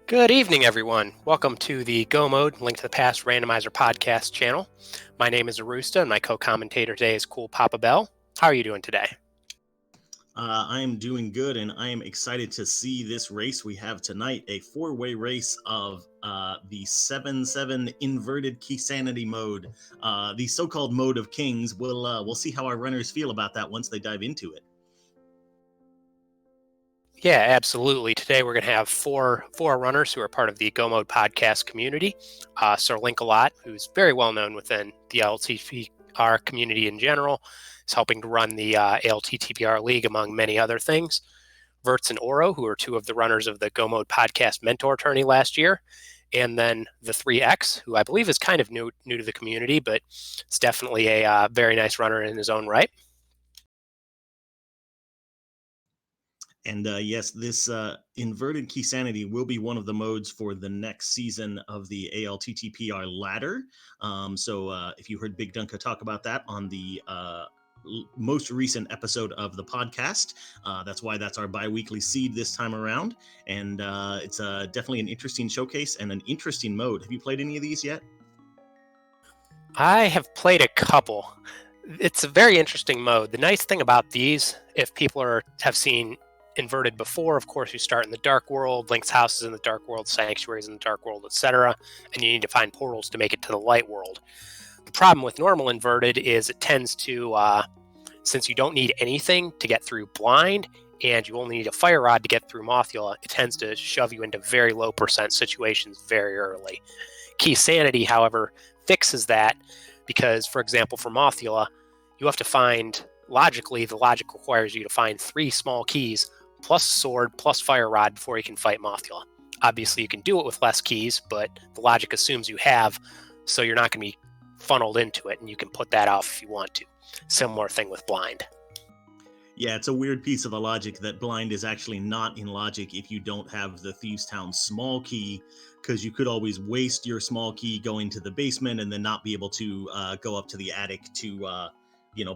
Good evening, everyone. Welcome to the Go Mode Link to the Past Randomizer podcast channel. My name is Arusta, and my co-commentator today is Cool Papa Bell. How are you doing today? I am doing good, and I am excited to see this race we have tonight, a four-way race of the 7-7 inverted key sanity mode, the so-called mode of kings. We'll see how our runners feel about that once they dive into it. Yeah, absolutely. Today we're going to have four runners who are part of the Go Mode podcast community. SirLinkalot, who's very well known within the LTPR community in general, is helping to run the ALTTPR League, among many other things. Vertz and Oro, who are two of the runners of the Go Mode podcast mentor tourney last year. And then The3x, who I believe is kind of new to the community, but it's definitely a very nice runner in his own right. And yes, this inverted key sanity will be one of the modes for the next season of the ALTTPR ladder. So if you heard Big Dunka talk about that on the most recent episode of the podcast, that's why that's our bi-weekly seed this time around. And it's definitely an interesting showcase and an interesting mode. Have you played any of these yet? I have played a couple. It's a very interesting mode. The nice thing about these, if people have seen inverted before, of course, you start in the dark world, Link's house is in the dark world, sanctuaries in the dark world, etc., and you need to find portals to make it to the light world. The problem with normal inverted is it tends to, since you don't need anything to get through blind, and you only need a fire rod to get through Mothula, it tends to shove you into very low percent situations very early. Key Sanity, however, fixes that because, for example, for Mothula, you have to find, logically, the logic requires you to find 3 small keys plus sword plus fire rod before you can fight Mothula. Obviously, you can do it with less keys, but the logic assumes you have, so you're not going to be funneled into it, and you can put that off if you want to. Similar thing with blind. Yeah, it's a weird piece of the logic that blind is actually not in logic if you don't have the Thieves Town small key, because you could always waste your small key going to the basement and then not be able to go up to the attic to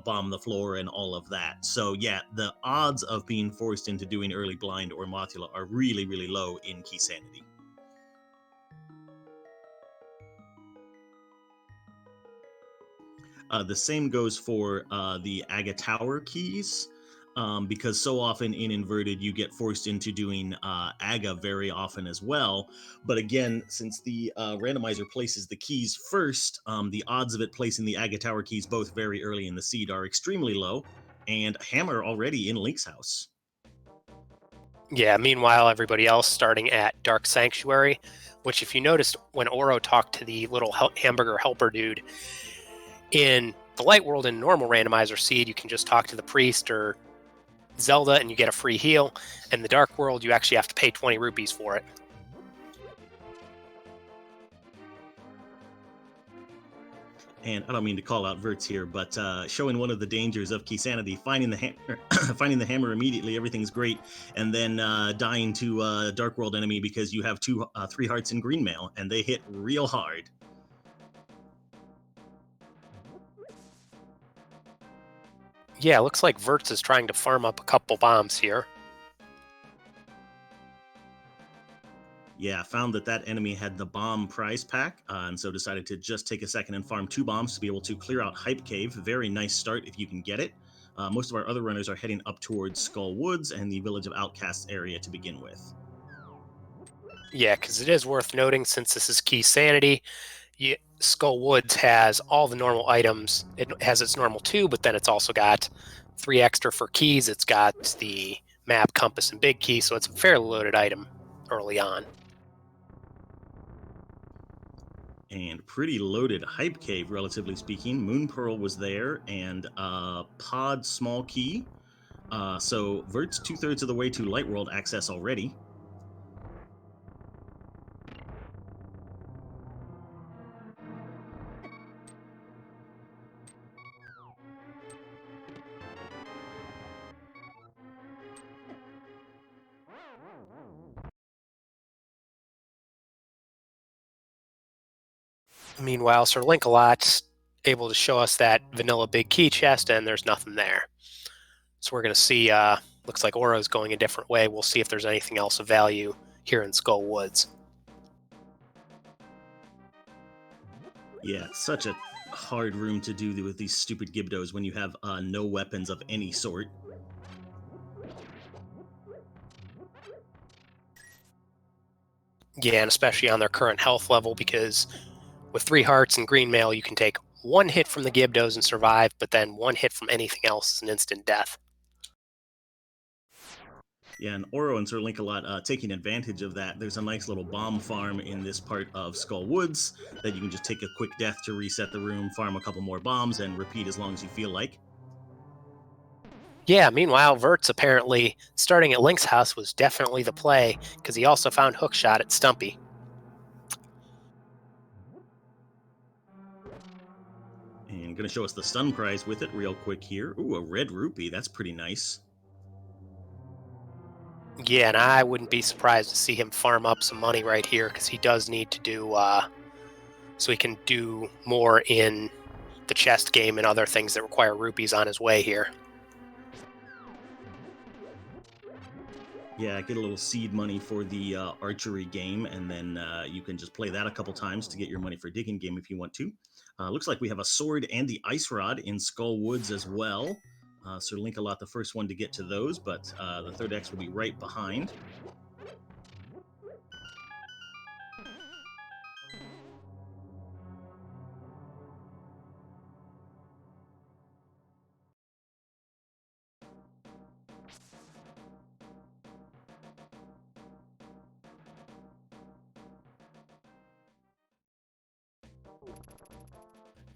bomb the floor and all of that. So yeah, the odds of being forced into doing early blind or Mothula are really, really low in Key Sanity. The same goes for the Aga Tower keys. Because so often in inverted you get forced into doing Aga very often as well. But again, since the randomizer places the keys first, the odds of it placing the Aga Tower keys both very early in the seed are extremely low, and Hammer already in Link's house. Yeah, meanwhile, everybody else starting at Dark Sanctuary, which if you noticed when Oro talked to the little hamburger helper dude, in the light world in normal randomizer seed, you can just talk to the priest or Zelda and you get a free heal. In the dark world, you actually have to pay 20 rupees for it. And I don't mean to call out Vertz here, but showing one of the dangers of Key Sanity, finding the hammer, finding the hammer immediately, everything's great, and then dying to a Dark World enemy because you have 3 hearts in green mail, and they hit real hard. Yeah, looks like Vertz is trying to farm up a couple bombs here. Yeah, found that enemy had the bomb prize pack, and so decided to just take a second and farm 2 bombs to be able to clear out Hype Cave. Very nice start if you can get it. Most of our other runners are heading up towards Skull Woods and the Village of Outcasts area to begin with. Yeah, because it is worth noting, since this is Key Sanity, Skull Woods has all the normal items. It has its normal 2, but then it's also got 3 extra for keys. It's got the map, compass, and big key, so it's a fairly loaded item early on. And pretty loaded Hype Cave, relatively speaking. Moon Pearl was there, and Pod Small Key. So Vert's 2/3 of the way to Light World access already. Meanwhile, SirLinkalot's able to show us that vanilla big key chest, and there's nothing there. So we're going to see, looks like Oro's going a different way. We'll see if there's anything else of value here in Skull Woods. Yeah, it's such a hard room to do with these stupid Gibdos when you have no weapons of any sort. Yeah, and especially on their current health level, because with 3 hearts and green mail, you can take one hit from the Gibdos and survive, but then one hit from anything else is an instant death. Yeah, and Oro and SirLinkalot taking advantage of that. There's a nice little bomb farm in this part of Skull Woods that you can just take a quick death to reset the room, farm a couple more bombs, and repeat as long as you feel like. Yeah, meanwhile, Vertz apparently starting at Link's house was definitely the play, because he also found Hookshot at Stumpy. And going to show us the stun prize with it real quick here. Ooh, a red rupee. That's pretty nice. Yeah, and I wouldn't be surprised to see him farm up some money right here, because he does need to do, so he can do more in the chest game and other things that require rupees on his way here. Yeah, get a little seed money for the archery game, and then you can just play that a couple times to get your money for digging game if you want to. Looks like we have a sword and the ice rod in Skull Woods as well. So Linkalot, the first one to get to those, but the third X will be right behind.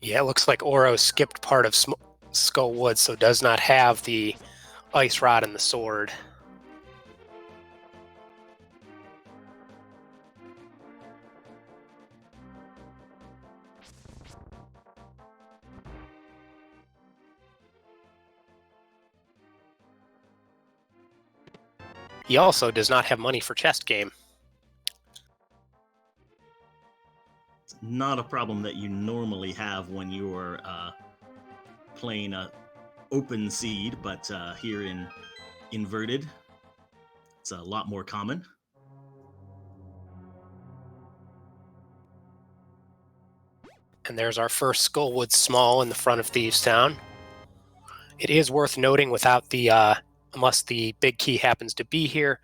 Yeah, it looks like Oro skipped part of Skull Woods, so does not have the ice rod and the sword. He also does not have money for chest game. It's not a problem that you normally have when you're playing a open seed, but here in inverted, it's a lot more common. And there's our first Skullwood Small in the front of Thieves Town. It is worth noting, without the unless the big key happens to be here,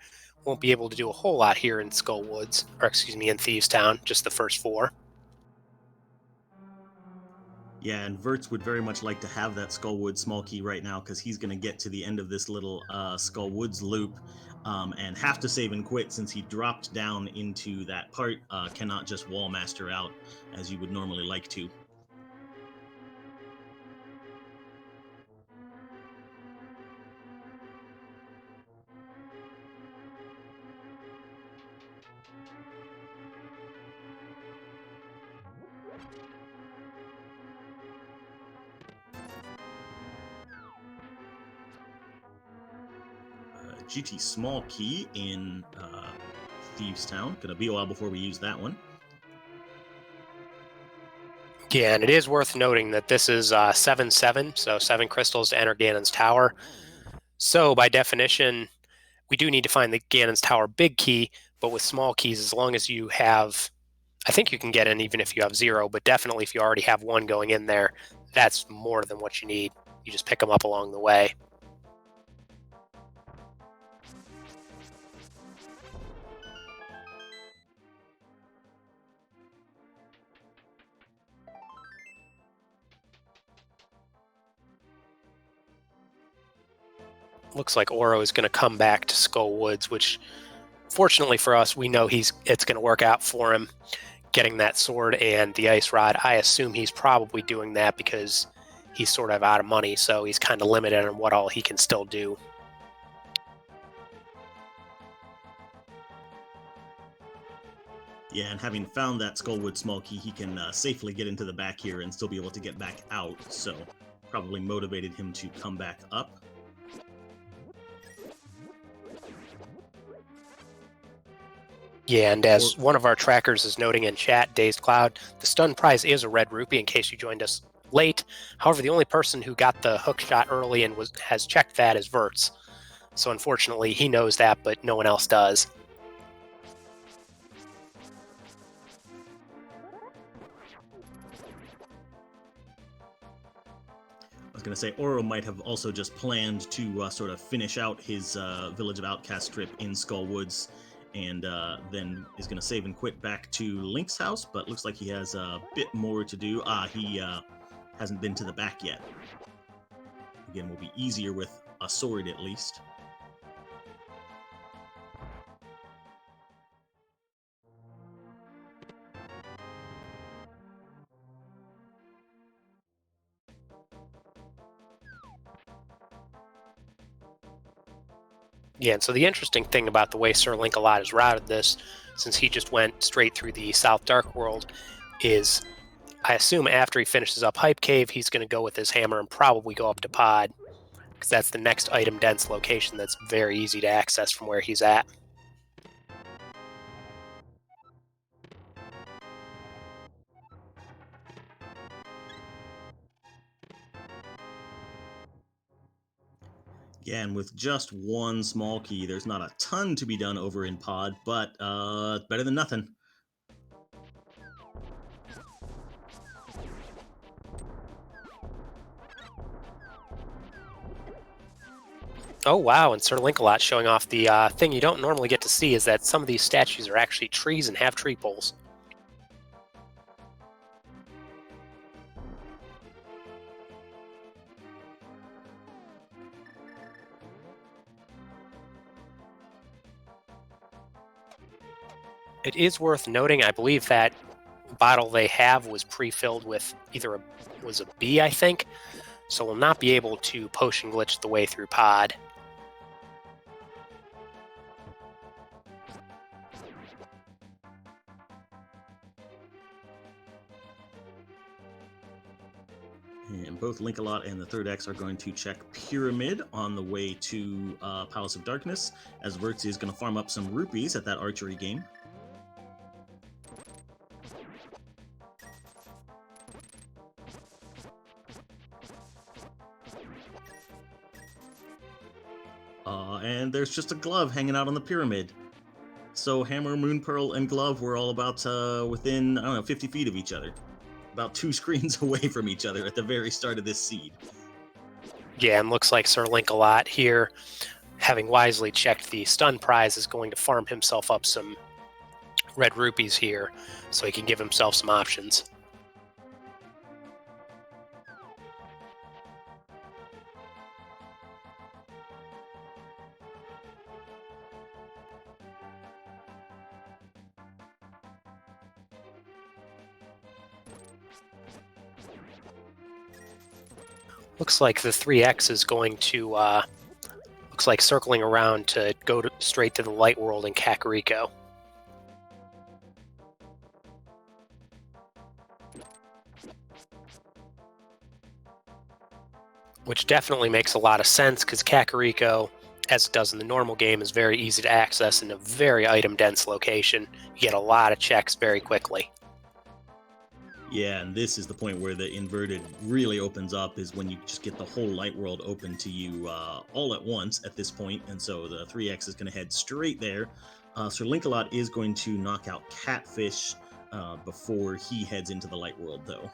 won't be able to do a whole lot here in Skullwoods, or excuse me, in Thieves Town, just the first 4. Yeah, and Vertz would very much like to have that Skullwood small key right now because he's going to get to the end of this little Skullwoods loop and have to save and quit since he dropped down into that part. Cannot just wall master out as you would normally like to. GT small key in Thieves Town. Gonna be a while before we use that one. Yeah, and it is worth noting that this is 7/7, so 7 crystals to enter Ganon's Tower. So by definition, we do need to find the Ganon's Tower big key, but with small keys, as long as you have, I think you can get in even if you have 0, but definitely if you already have 1 going in there, that's more than what you need. You just pick them up along the way. Looks like Oro is going to come back to Skull Woods, which fortunately for us, we know it's going to work out for him, getting that sword and the ice rod. I assume he's probably doing that because he's sort of out of money, so he's kind of limited on what all he can still do. Yeah, and having found that Skullwood small key, he can safely get into the back here and still be able to get back out. So probably motivated him to come back up. Yeah, and as one of our trackers is noting in chat, Dazed Cloud, the stun prize is a red rupee in case you joined us late. However, the only person who got the hook shot early and has checked that is Vertz. So unfortunately, he knows that, but no one else does. was going to say, Oro might have also just planned to sort of finish out his Village of Outcast trip in Skull Woods, and then is going to save and quit back to Link's house, but looks like he has a bit more to do. He hasn't been to the back yet. Again, will be easier with a sword at least. Yeah, and so the interesting thing about the way SirLinkalot has routed this, since he just went straight through the South Dark World, is I assume after he finishes up Hype Cave, he's going to go with his hammer and probably go up to Pod, because that's the next item-dense location that's very easy to access from where he's at. Yeah, and with just one small key, there's not a ton to be done over in Pod, but better than nothing. Oh wow, and SirLinkalot showing off the thing you don't normally get to see is that some of these statues are actually trees and have tree poles. It is worth noting, I believe that bottle they have was pre-filled with either was a bee, I think, so we'll not be able to potion glitch the way through Pod. And both Linkalot and the Third X are going to check Pyramid on the way to Palace of Darkness, as Vertz is going to farm up some rupees at that archery game. And there's just a glove hanging out on the pyramid. So Hammer, Moon Pearl, and Glove were all about within, I don't know, 50 feet of each other. About 2 screens away from each other at the very start of this seed. Yeah, and looks like SirLinkalot here, having wisely checked the stun prize, is going to farm himself up some red rupees here so he can give himself some options. Looks like the 3x is going to, looks like circling around to go straight to the light world in Kakariko. Which definitely makes a lot of sense, because Kakariko, as it does in the normal game, is very easy to access in a very item-dense location. You get a lot of checks very quickly. Yeah, and this is the point where the inverted really opens up, is when you just get the whole light world open to you all at once at this point, and so the 3x is going to head straight there. SirLinkalot is going to knock out Catfish before he heads into the light world, though.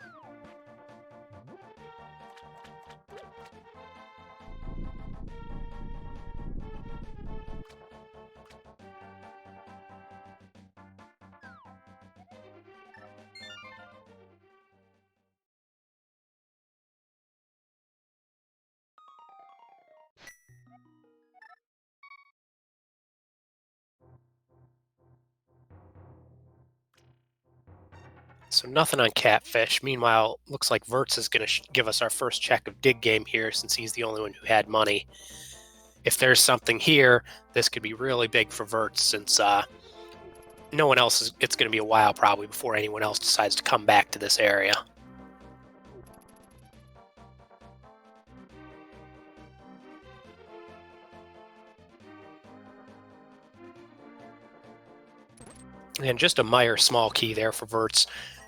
So nothing on Catfish. Meanwhile, looks like Vertz is going to give us our first check of Dig Game here, since he's the only one who had money. If there's something here, this could be really big for Vertz, since no one else is. It's going to be a while probably before anyone else decides to come back to this area. And just a Meyer small key there for Vertz,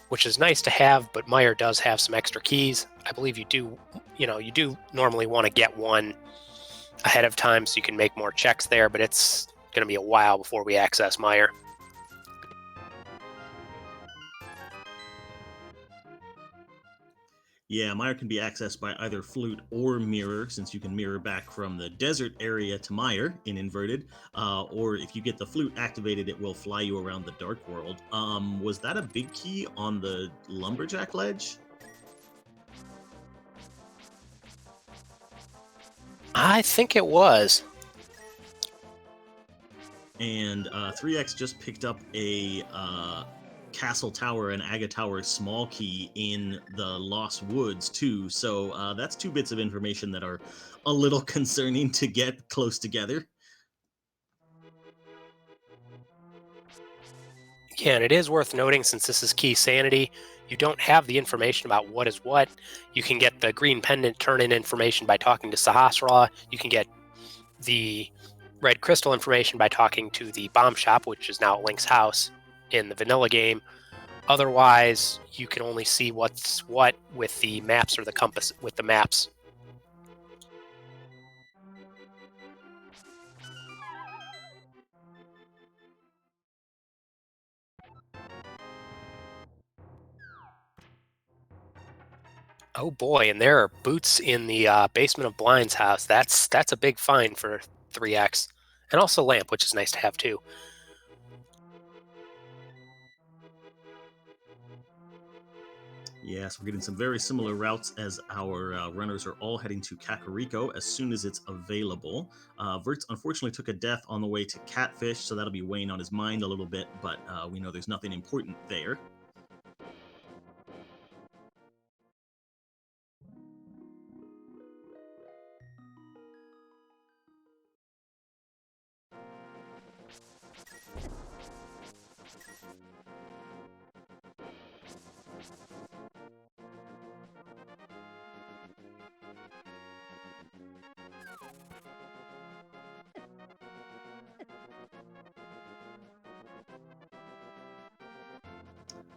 which is nice to have, but Meyer does have some extra keys. I believe you do normally want to get one ahead of time so you can make more checks there, but it's going to be a while before we access Meyer. Yeah, Mire can be accessed by either flute or mirror, since you can mirror back from the desert area to Mire in inverted. Or if you get the flute activated, it will fly you around the dark world. Was that a big key on the lumberjack ledge? I think it was. And 3x just picked up a castle tower and aga tower small key in the lost woods too, so that's two bits of information that are a little concerning to get close together. Yeah, and it is worth noting, since this is key sanity, you don't have the information about what is what. You can get the green pendant turn in information by talking to Sahasrah. You can get the red crystal information by talking to the bomb shop, which is now at Link's house in the vanilla game. Otherwise, you can only see what's what with the maps or the compass with the maps. Oh boy, and there are boots in the basement of Blind's house. That's a big find for 3x, and also lamp, which is nice to have too. Yes, we're getting some very similar routes as our runners are all heading to Kakariko as soon as it's available. Vertz unfortunately took a death on the way to Catfish, so that'll be weighing on his mind a little bit, but we know there's nothing important there.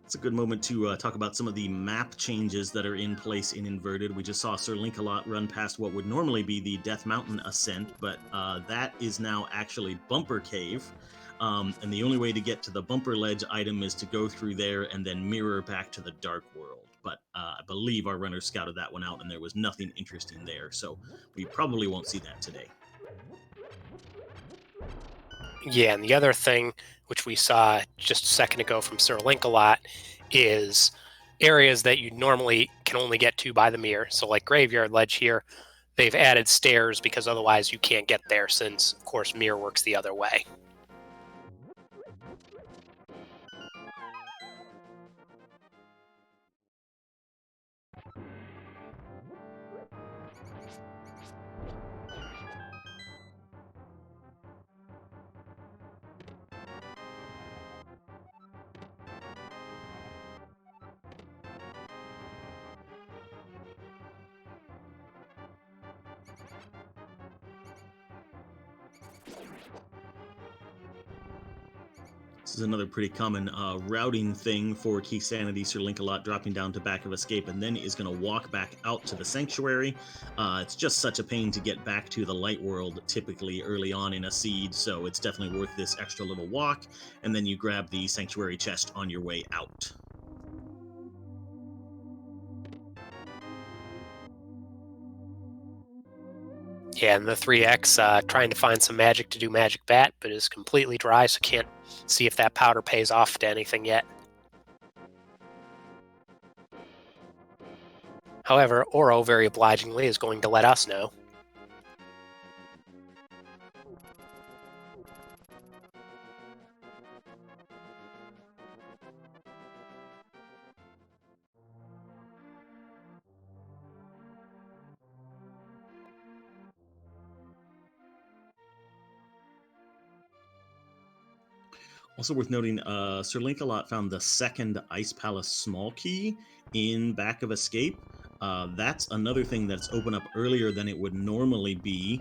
It's a good moment to talk about some of the map changes that are in place in Inverted. We just saw SirLinkalot run past what would normally be the Death Mountain ascent, but that is now actually Bumper Cave. And the only way to get to the Bumper Ledge item is to go through there and then mirror back to the Dark World. But I believe our runners scouted that one out and there was nothing interesting there, so we probably won't see that today. Yeah, and the other thing, which we saw just a second ago from SirLinkalot, is areas that you normally can only get to by the mirror. So, like Graveyard Ledge here, they've added stairs because otherwise you can't get there, since, of course, mirror works the other way. This is another pretty common routing thing for Key Sanity. Sir Link-a-Lot dropping down to back of Escape and then is going to walk back out to the Sanctuary. It's just such a pain to get back to the Light World typically early on in a seed, so it's definitely worth this extra little walk, and then you grab the Sanctuary chest on your way out. Yeah, and the 3x trying to find some magic to do Magic Bat, but is completely dry, so can't see if that powder pays off to anything yet. However, Oro very obligingly is going to let us know. Also worth noting, Sir Link-a-Lot found the second Ice Palace small key in back of Escape. That's another thing that's open up earlier than it would normally be.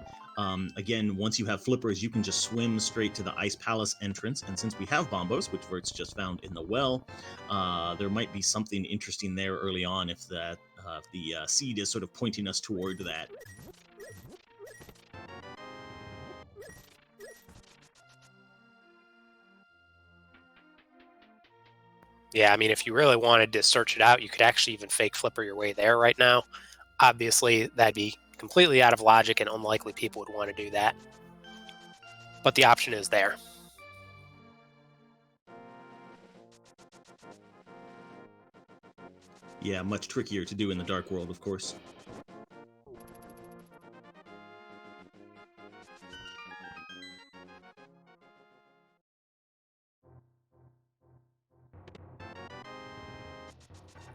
Again, once you have flippers, you can just swim straight to the Ice Palace entrance. And since we have Bombos, which Vertz just found in the well, there might be something interesting there early on if the seed is sort of pointing us toward that. Yeah, I mean, if you really wanted to search it out, you could actually even fake flipper your way there right now. Obviously, that'd be completely out of logic and unlikely people would want to do that. But the option is there. Yeah, much trickier to do in the dark world, of course.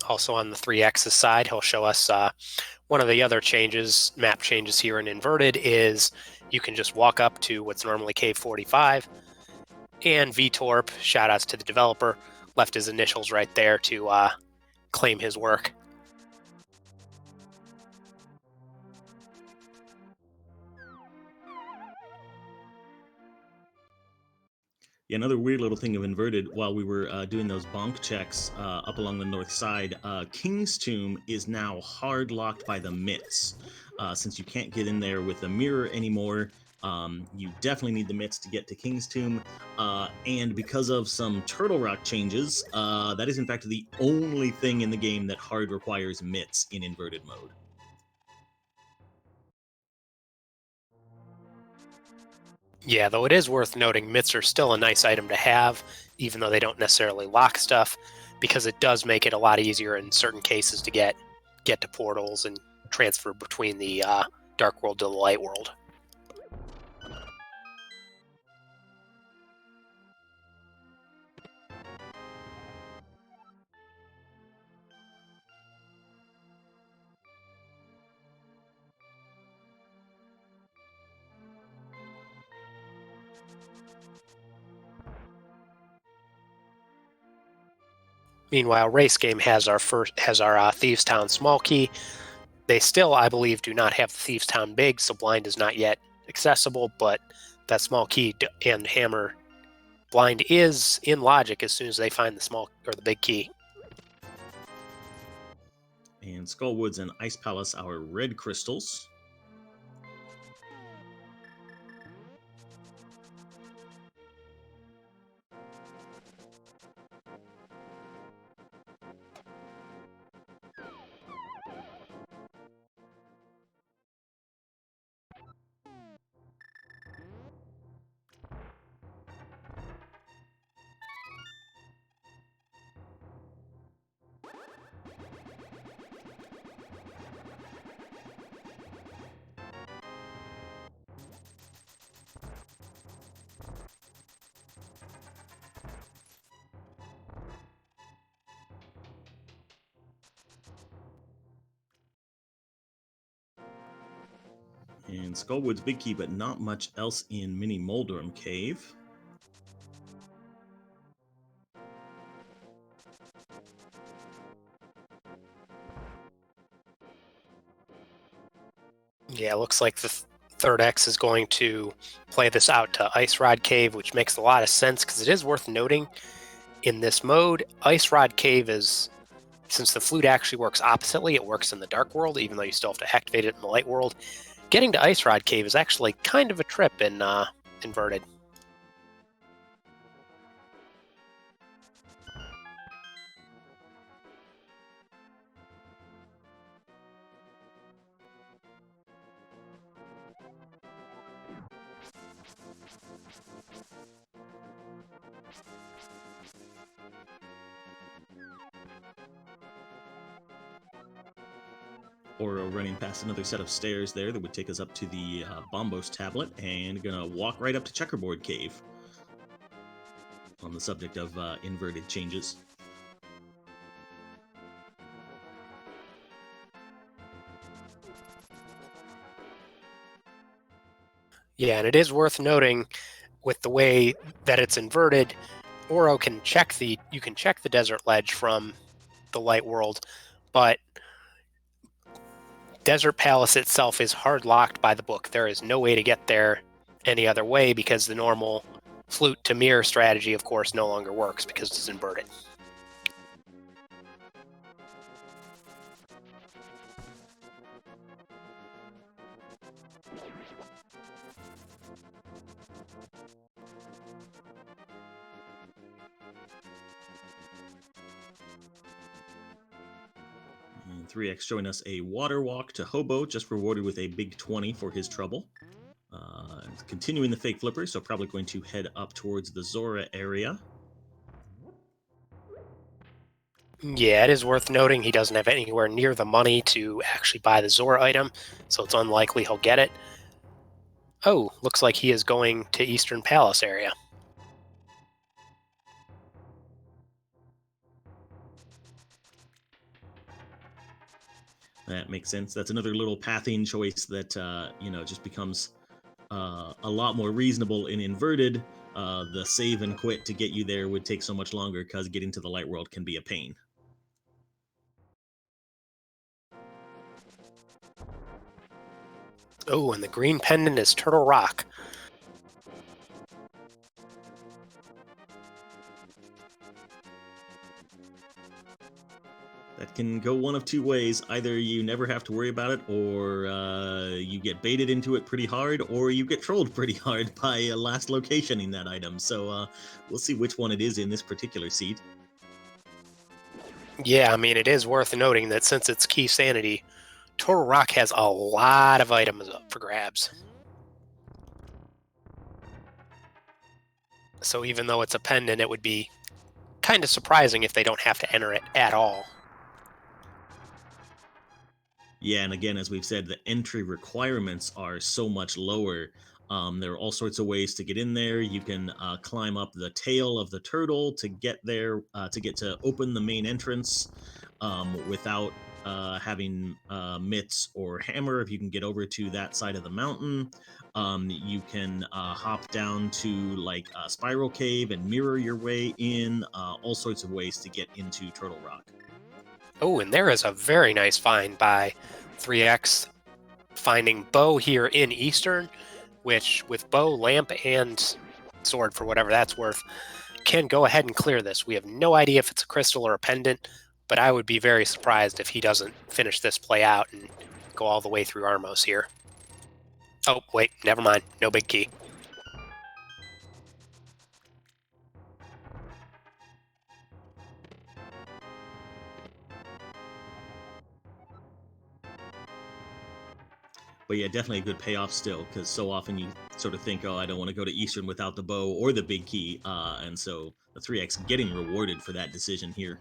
Also on the 3x's side, he'll show us one of the other changes, map changes here in inverted, is you can just walk up to what's normally cave 45, and VTorp, shout outs to the developer, left his initials right there to claim his work. Yeah, another weird little thing of inverted while we were doing those bonk checks up along the north side, King's Tomb is now hard locked by the mitts. Since you can't get in there with a mirror anymore, you definitely need the mitts to get to King's Tomb. And because of some Turtle Rock changes, that is in fact the only thing in the game that hard requires mitts in inverted mode. Yeah, though it is worth noting, mitts are still a nice item to have, even though they don't necessarily lock stuff, because it does make it a lot easier in certain cases to get to portals and transfer between the dark world to the light world. Meanwhile, Race Game has our Thieves Town small key. They still, I believe, do not have the Thieves Town big, so blind is not yet accessible. But that small key and hammer blind is in logic as soon as they find the small or the big key. And Skullwoods and Ice Palace, our red crystals. And Skullwood's big key, but not much else in Mini Moldrum Cave. Yeah, it looks like the third X is going to play this out to Ice Rod Cave, which makes a lot of sense because it is worth noting in this mode, Ice Rod Cave is, since the flute actually works oppositely, it works in the dark world, even though you still have to activate it in the light world. Getting to Ice Rod Cave is actually kind of a trip in inverted. Or running past another set of stairs there that would take us up to the Bombos tablet, and gonna walk right up to Checkerboard Cave on the subject of inverted changes. Yeah, and it is worth noting with the way that it's inverted, Oro can check you can check the desert ledge from the light world, but Desert Palace itself is hard locked by the book. There is no way to get there any other way because the normal flute to mirror strategy, of course, no longer works because it's inverted. 3x showing us a water walk to Hobo, just rewarded with a big 20 for his trouble. Continuing the fake flipper, so probably going to head up towards the Zora area. Yeah, it is worth noting he doesn't have anywhere near the money to actually buy the Zora item, so it's unlikely he'll get it. Oh, looks like he is going to Eastern Palace area. That makes sense. That's another little pathing choice that, just becomes a lot more reasonable in inverted. The save and quit to get you there would take so much longer because getting to the light world can be a pain. Oh, and the green pendant is Turtle Rock. That can go one of two ways. Either you never have to worry about it, or you get baited into it pretty hard, or you get trolled pretty hard by last locationing that item. So we'll see which one it is in this particular seed. Yeah, I mean, it is worth noting that since it's Key Sanity, Turtle Rock has a lot of items up for grabs. So even though it's a pendant, it would be kind of surprising if they don't have to enter it at all. Yeah, and again, as we've said, the entry requirements are so much lower. There are all sorts of ways to get in there. You can climb up the tail of the turtle to get there, to get to open the main entrance without having mitts or hammer. If you can get over to that side of the mountain, you can hop down to like a spiral cave and mirror your way in. All sorts of ways to get into Turtle Rock. Oh, and there is a very nice find by 3x finding bow here in Eastern, which with bow, lamp, and sword, for whatever that's worth, can go ahead and clear this. We have no idea if it's a crystal or a pendant, but I would be very surprised if he doesn't finish this play out and go all the way through Armos here. Oh, wait, never mind. No big key. But yeah, definitely a good payoff still, because so often you sort of think, oh, I don't want to go to Eastern without the bow or the big key, and so the 3x getting rewarded for that decision here.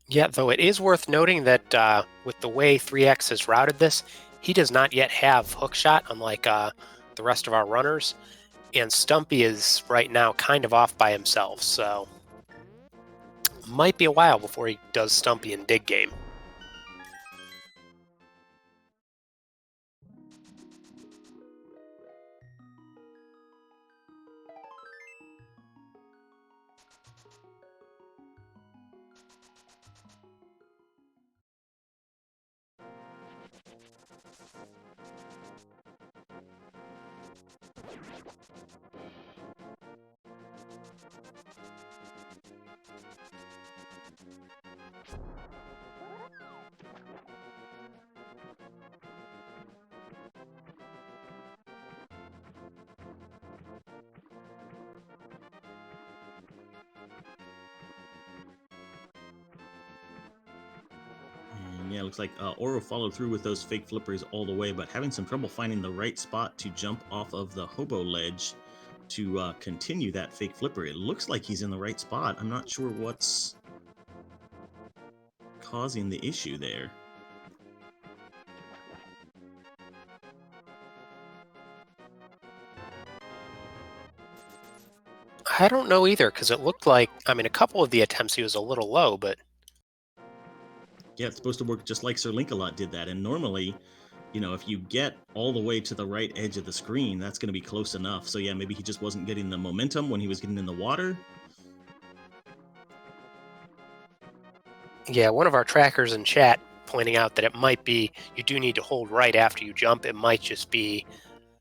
Yeah, though it is worth noting that with the way 3x has routed this, he does not yet have hookshot, unlike the rest of our runners, and Stumpy is right now kind of off by himself, so might be a while before he does Stumpy in Dig Game. And yeah, looks like Oro followed through with those fake flippers all the way, but having some trouble finding the right spot to jump off of the hobo ledge to continue that fake flipper. It looks like he's in the right spot. I'm not sure what's causing the issue there. I don't know either, because it looked like, I mean, a couple of the attempts he was a little low, but Yeah, it's supposed to work just like SirLinkalot did that. And normally, if you get all the way to the right edge of the screen, that's going to be close enough. So yeah, maybe he just wasn't getting the momentum when he was getting in the water. yeah, one of our trackers in chat pointing out that it might be you do need to hold right after you jump. It might just be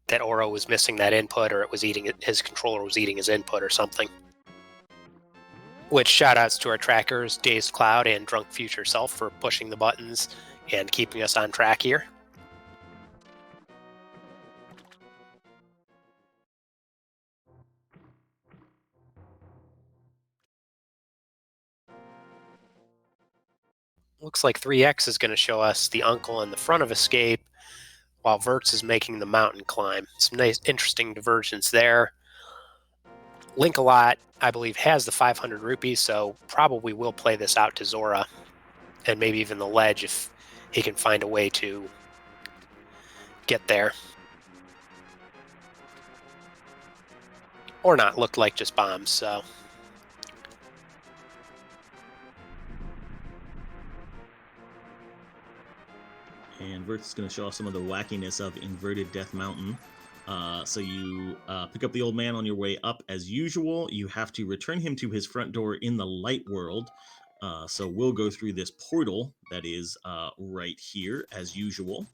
that Oro was missing that input, or it was eating his controller was eating his input or something. Which shout-outs to our trackers, Dazed Cloud and Drunk Future Self, for pushing the buttons and keeping us on track here. Looks like 3x is going to show us the uncle in the front of escape, while Vertz is making the mountain climb. Some nice, interesting divergence there. Linkalot, I believe, has the 500 rupees, so probably will play this out to Zora, and maybe even the ledge if he can find a way to get there. Or not, looked like just bombs, so. And Vertz is going to show off some of the wackiness of Inverted Death Mountain. So you pick up the old man on your way up as usual. You have to return him to his front door in the light world. So we'll go through this portal that is right here as usual.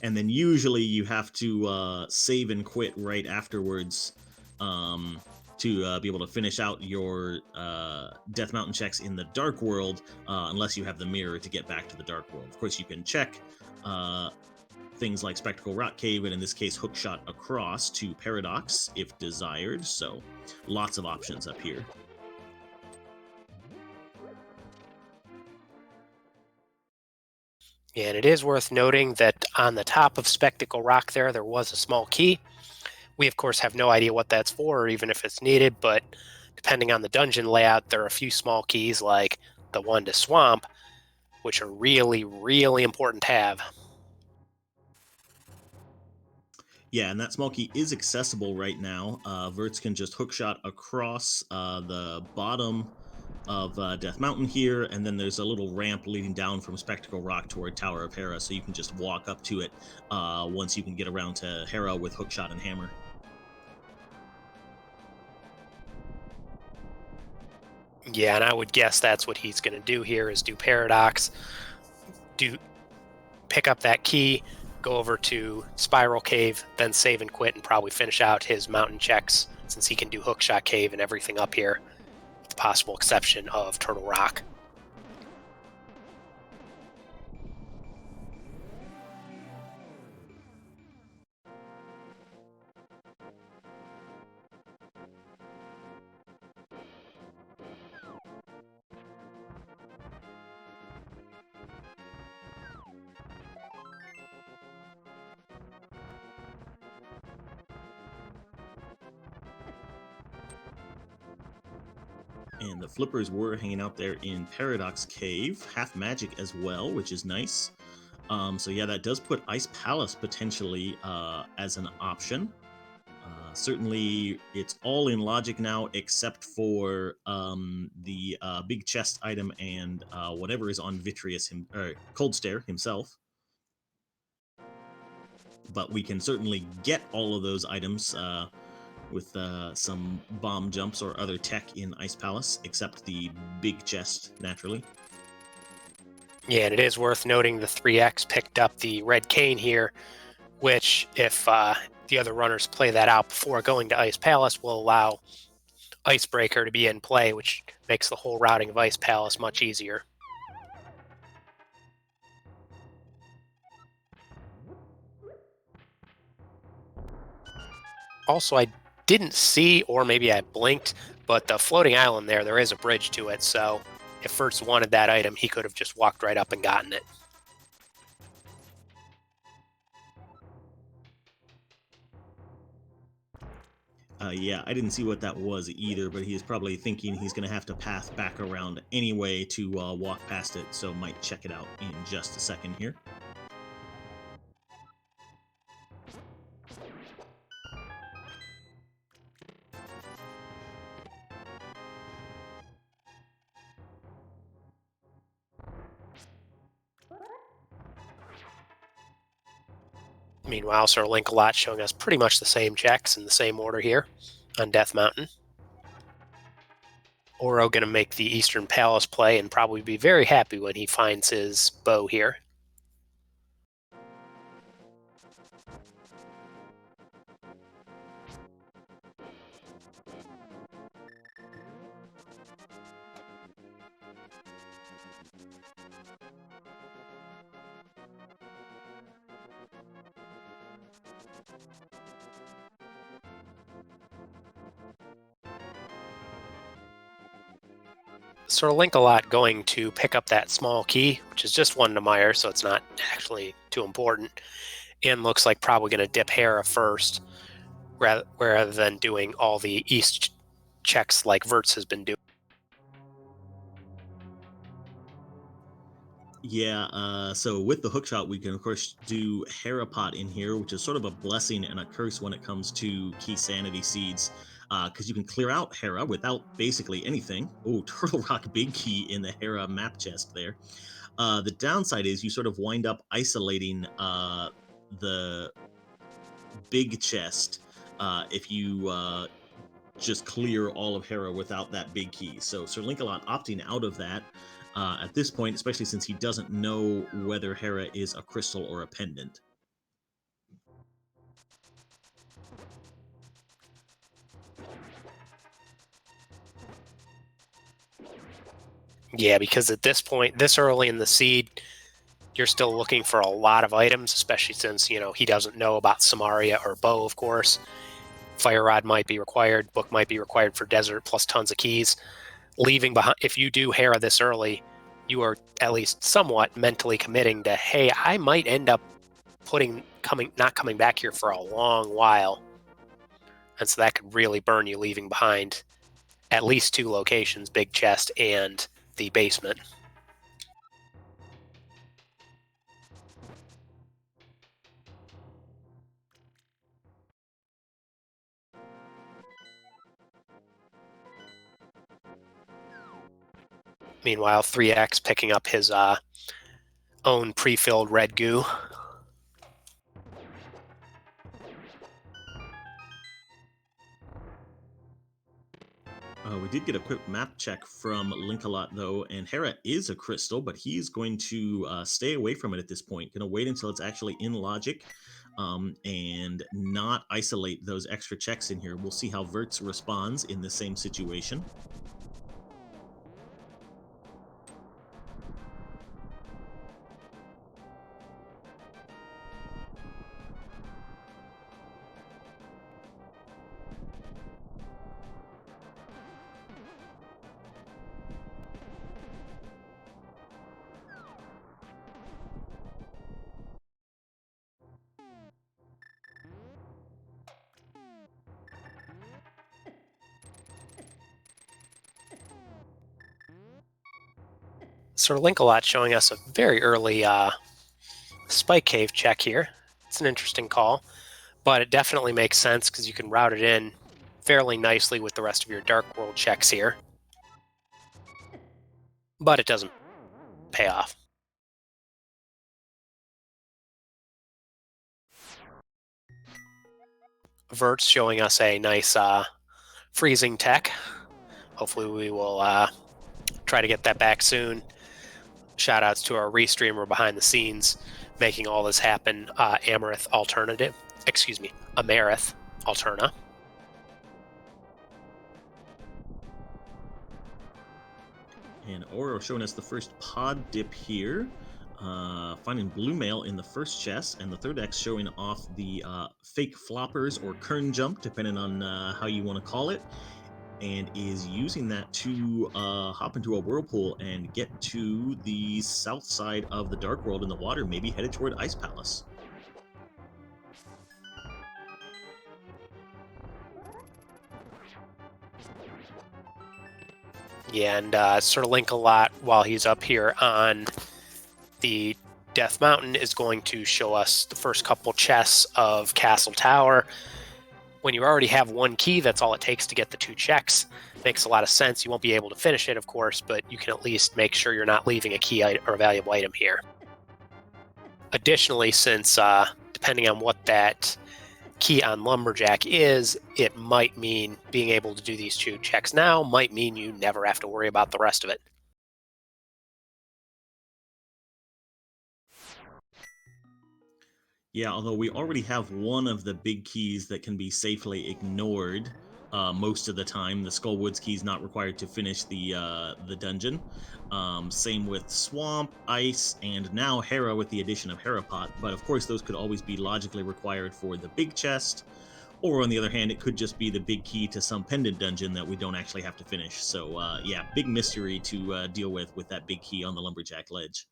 And then usually you have to save and quit right afterwards to be able to finish out your Death Mountain checks in the Dark World, unless you have the mirror to get back to the Dark World. Of course, you can check things like Spectacle Rock Cave, and in this case, Hookshot Across to Paradox if desired. So lots of options up here. And it is worth noting that on the top of Spectacle Rock there was a small key. We, of course, have no idea what that's for or even if it's needed, but depending on the dungeon layout, there are a few small keys like the one to Swamp, which are really, really important to have. Yeah, and that small key is accessible right now. Vertz can just hookshot across the bottom of Death Mountain here, and then there's a little ramp leading down from Spectacle Rock toward Tower of Hera, so you can just walk up to it once you can get around to Hera with hookshot and hammer. Yeah, and I would guess that's what he's going to do here is do Paradox, pick up that key, go over to Spiral Cave, then save and quit, and probably finish out his mountain checks since he can do Hookshot Cave and everything up here, with the possible exception of Turtle Rock. And the flippers were hanging out there in Paradox Cave, half magic as well, which is nice. So yeah, that does put Ice Palace potentially as an option. Certainly, it's all in logic now, except for the big chest item and whatever is on Vitreous or Cold Stare himself. But we can certainly get all of those items with some bomb jumps or other tech in Ice Palace, except the big chest, naturally. Yeah, and it is worth noting the 3x picked up the red cane here, which, if the other runners play that out before going to Ice Palace, will allow Icebreaker to be in play, which makes the whole routing of Ice Palace much easier. Also, I didn't see, or maybe I blinked, but the floating island there is a bridge to it, so if Vertz wanted that item, he could have just walked right up and gotten it. Yeah, I didn't see what that was either, but he is probably thinking he's going to have to path back around anyway to walk past it, so might check it out in just a second here. Meanwhile, SirLinkalot showing us pretty much the same checks in the same order here on Death Mountain. Oro going to make the Eastern Palace play and probably be very happy when he finds his bow here. SirLinkalot going to pick up that small key, which is just one to Meyer, so it's not actually too important, and looks like probably going to dip Hera first, rather than doing all the east checks like Vertz has been doing. Yeah, so with the hookshot, we can of course do Harapot in here, which is sort of a blessing and a curse when it comes to key sanity seeds, because you can clear out Hera without basically anything. Oh, Turtle Rock big key in the Hera map chest there. The downside is you sort of wind up isolating the big chest if you just clear all of Hera without that big key. So SirLinkalot opting out of that at this point, especially since he doesn't know whether Hera is a crystal or a pendant. Yeah, because at this point, this early in the seed, you're still looking for a lot of items, especially since, he doesn't know about Samaria or Bow, of course. Fire Rod might be required, Book might be required for Desert, plus tons of keys. Leaving behind, if you do Hera this early, you are at least somewhat mentally committing to, hey, I might end up not coming back here for a long while. And so that could really burn you, leaving behind at least 2 locations, big chest and the basement. Meanwhile, 3x picking up his own pre-filled red goo. We did get a quick map check from Linkalot, though, and Hera is a crystal, but he's going to stay away from it at this point. Going to wait until it's actually in logic and not isolate those extra checks in here. We'll see how Vertz responds in the same situation. SirLinkalot showing us a very early Spike Cave check here. It's an interesting call, but it definitely makes sense because you can route it in fairly nicely with the rest of your Dark World checks here. But it doesn't pay off. Vertz showing us a nice freezing tech. Hopefully we will try to get that back soon. Shout outs to our restreamer behind the scenes making all this happen, Amarith Alterna. And Oro showing us the first pod dip here. Finding blue mail in the first chest, and the 3x showing off the fake floppers or kern jump, depending on how you want to call it, and is using that to hop into a whirlpool and get to the south side of the Dark World in the water, maybe headed toward Ice Palace. Yeah, and SirLinkalot, while he's up here on the Death Mountain, is going to show us the first couple chests of Castle Tower. When you already have 1 key, that's all it takes to get the 2 checks. Makes a lot of sense. You won't be able to finish it, of course, but you can at least make sure you're not leaving a key or a valuable item here. Additionally, since depending on what that key on Lumberjack is, it might mean being able to do these 2 checks now might mean you never have to worry about the rest of it. Yeah, although we already have one of the big keys that can be safely ignored most of the time. The Skullwoods key is not required to finish the dungeon. Same with Swamp, Ice, and now Hera with the addition of Harapot. But of course, those could always be logically required for the big chest Or on the other hand, it could just be the big key to some pendant dungeon that we don't actually have to finish. So yeah, big mystery to deal with that big key on the lumberjack ledge.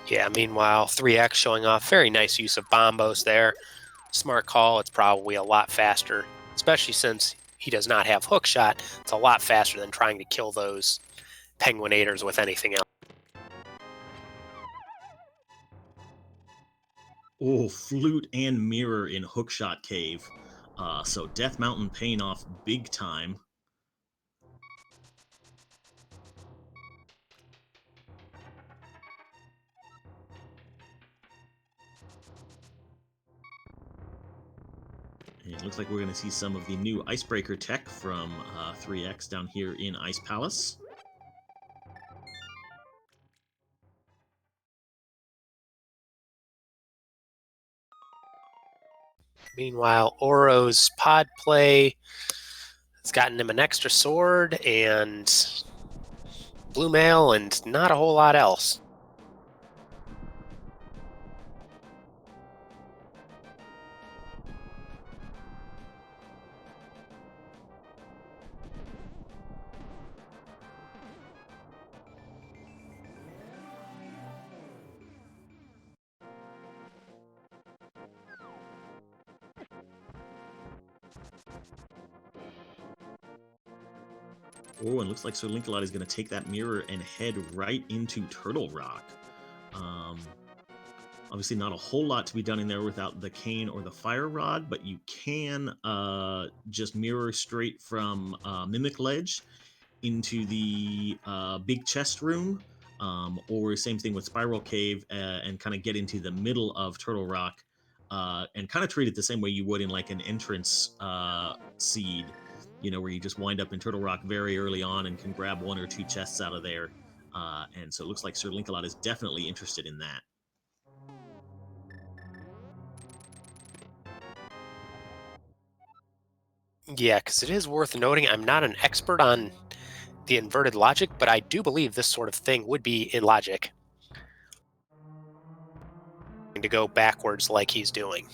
Yeah, meanwhile, 3x showing off very nice use of bombos there. Smart call, it's probably a lot faster, especially since he does not have hook shot. It's a lot faster than trying to kill those penguinators with anything else. Oh, flute and mirror in Hookshot Cave. So Death Mountain paying off big time. And it looks like we're going to see some of the new Icebreaker tech from 3x down here in Ice Palace. Meanwhile, Oro's pod play has gotten him an extra sword and blue mail and not a whole lot else. Oh, and looks like SirLinkalot is going to take that mirror and head right into Turtle Rock. Um, Obviously, not a whole lot to be done in there without the cane or the fire rod, but you can just mirror straight from Mimic Ledge into the big chest room, or same thing with Spiral Cave, and kind of get into the middle of Turtle Rock, and kind of treat it the same way you would in like an entrance seed, where you just wind up in Turtle Rock very early on and can grab one or two chests out of there. And so it looks like SirLinkalot is definitely interested in that. Yeah, because it is worth noting I'm not an expert on the inverted logic, but I do believe this sort of thing would be in logic to go backwards like he's doing.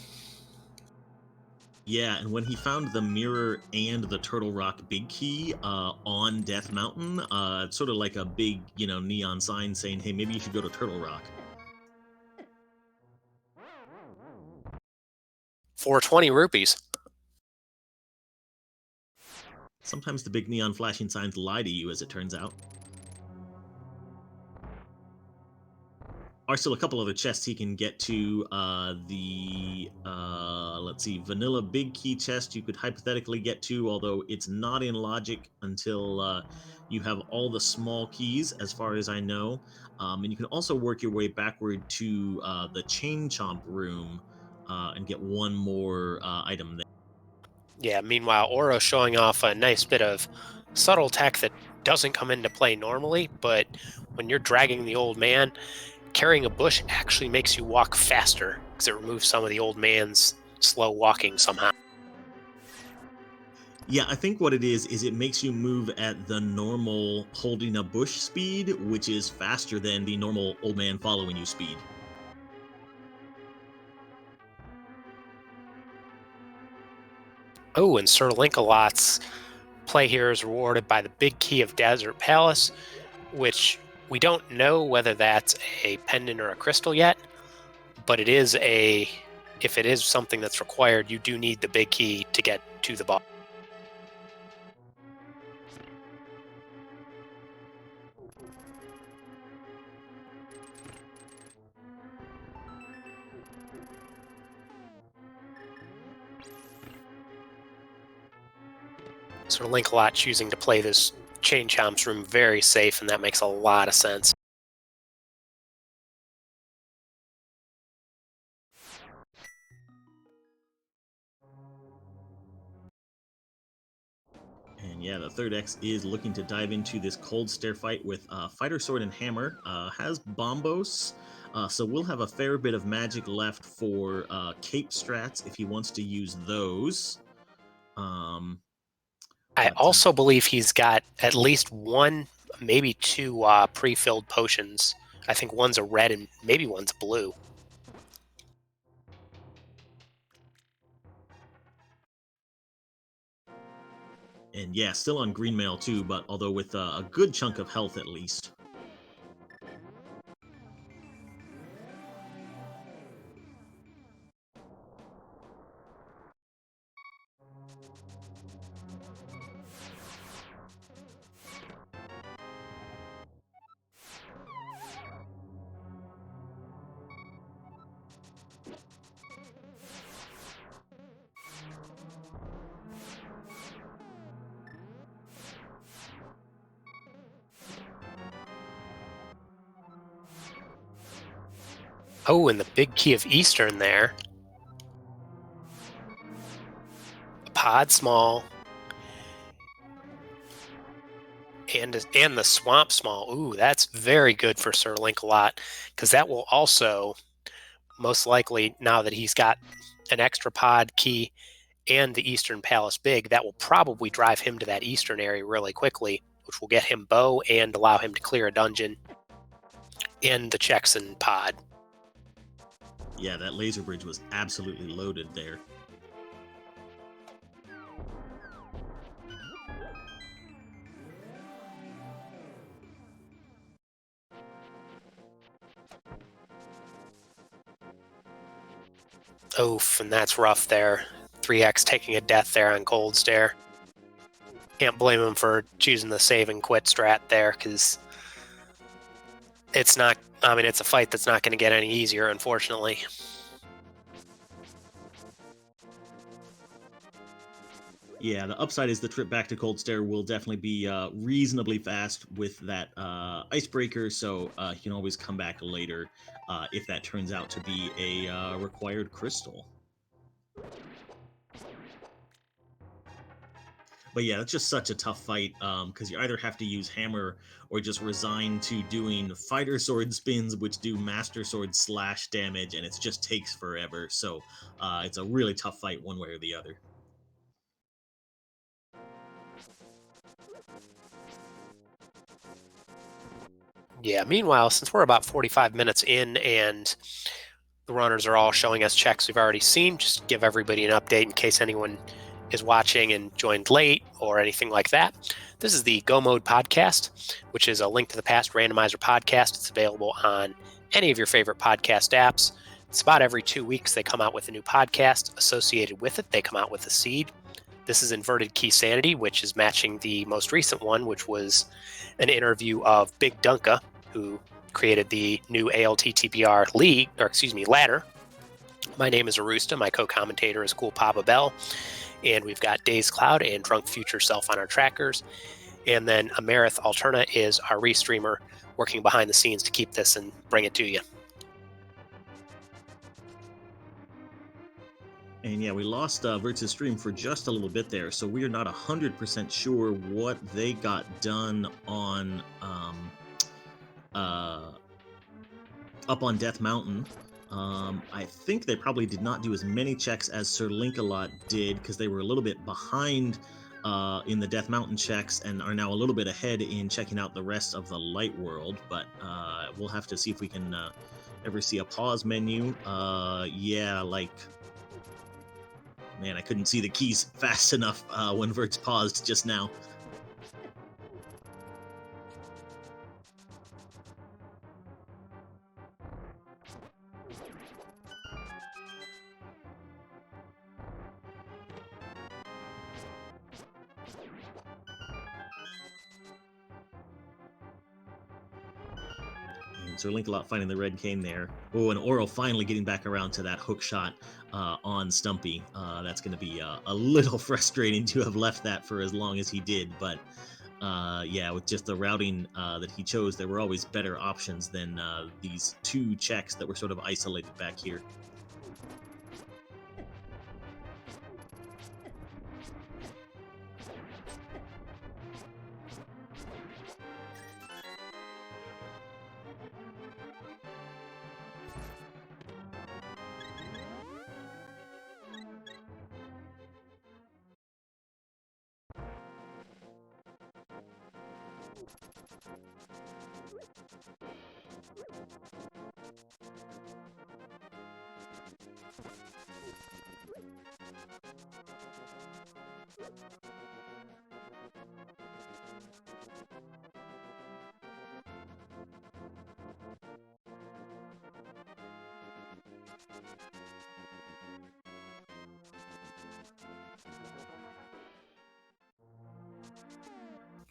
Yeah, and when he found the mirror and the Turtle Rock big key on Death Mountain, it's sort of like a big, neon sign saying, "Hey, maybe you should go to Turtle Rock." 420 rupees. Sometimes the big neon flashing signs lie to you, as it turns out. Are still a couple other chests he can get to. Let's see, vanilla big key chest you could hypothetically get to, although it's not in logic until you have all the small keys, as far as I know. And you can also work your way backward to the chain chomp room and get one more item there. Yeah, meanwhile, Oro showing off a nice bit of subtle tech that doesn't come into play normally, but when you're dragging the old man, carrying a bush actually makes you walk faster because it removes some of the old man's slow walking somehow. Yeah, I think what it is it makes you move at the normal holding a bush speed, which is faster than the normal old man following you speed. Oh, and SirLinkalot's play here is rewarded by the big key of Desert Palace, which we don't know whether that's a pendant or a crystal yet, but if it is something that's required, you do need the big key to get to the boss. SirLinkalot choosing to play this Chain Chomp's room very safe, and that makes a lot of sense. And yeah, the third X is looking to dive into this cold stare fight with Fighter Sword and Hammer. Has Bombos, so we'll have a fair bit of magic left for Cape Strats if he wants to use those. I But also believe he's got at least one, maybe two pre-filled potions I think one's a red and maybe one's blue. And yeah, still on green mail too, but although with a good chunk of health at least. Oh, and the big key of Eastern there. Pod small. And the swamp small. Ooh, that's very good for SirLinkalot, because that will also most likely, now that he's got an extra pod key and the Eastern Palace big, that will probably drive him to that Eastern area really quickly, which will get him bow and allow him to clear a dungeon and the checks and pod. Yeah, that laser bridge was absolutely loaded there. Oof, and that's rough there. 3x taking a death there on Cold Stare. Can't blame him for choosing the save and quit strat there, because it's not, I mean, it's a fight that's not going to get any easier, unfortunately. Yeah, the upside is the trip back to Cold Stare will definitely be reasonably fast with that icebreaker, so you can always come back later if that turns out to be a required crystal. But yeah, it's just such a tough fight because you either have to use hammer or just resign to doing fighter sword spins, which do master sword slash damage, and it just takes forever. So it's a really tough fight one way or the other. Yeah, meanwhile, since we're about 45 minutes in and the runners are all showing us checks we've already seen, just give everybody an update in case anyone is watching and joined late or anything like that. This is the Go Mode podcast, which is a Link to the Past randomizer podcast. It's available on any of your favorite podcast apps. It's about every 2 weeks they come out with a new podcast. Associated with it, they come out with a seed. This is Inverted Key Sanity, which is matching the most recent one, which was an interview of Big Dunka, who created the new ALT league, or excuse me, ladder. My name is Arusta. My co-commentator is Cool Papa Bell. And we've got Days Cloud and Drunk Future Self on our trackers. And then Amerith Alterna is our restreamer, working behind the scenes to keep this and bring it to you. And yeah, we lost Vertz's stream for just a little bit there, so we are not 100% sure what they got done on up on Death Mountain. I think they probably did not do as many checks as SirLinkalot did because they were a little bit behind in the Death Mountain checks and are now a little bit ahead in checking out the rest of the Light World. But we'll have to see if we can ever see a pause menu. Yeah, like, man, I couldn't see the keys fast enough when Vertz paused just now. SirLinkalot finding the red cane there. Oh, and Oro finally getting back around to that hook shot on Stumpy. That's going to be a little frustrating to have left that for as long as he did, but yeah, with just the routing that he chose, there were always better options than these two checks that were sort of isolated back here.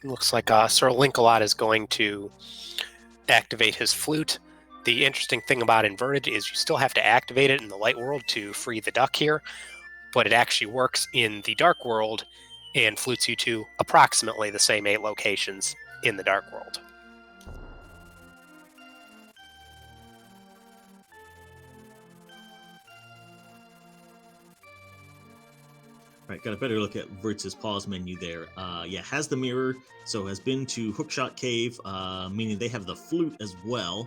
Looks like SirLinkalot is going to activate his flute. The interesting thing about inverted is you still have to activate it in the light world to free the duck here, but it actually works in the dark world and flutes you to approximately the same 8 locations in the dark world. All right, got a better look at Vertz's pause menu there. Yeah, has the mirror, so has been to Hookshot Cave, meaning they have the flute as well,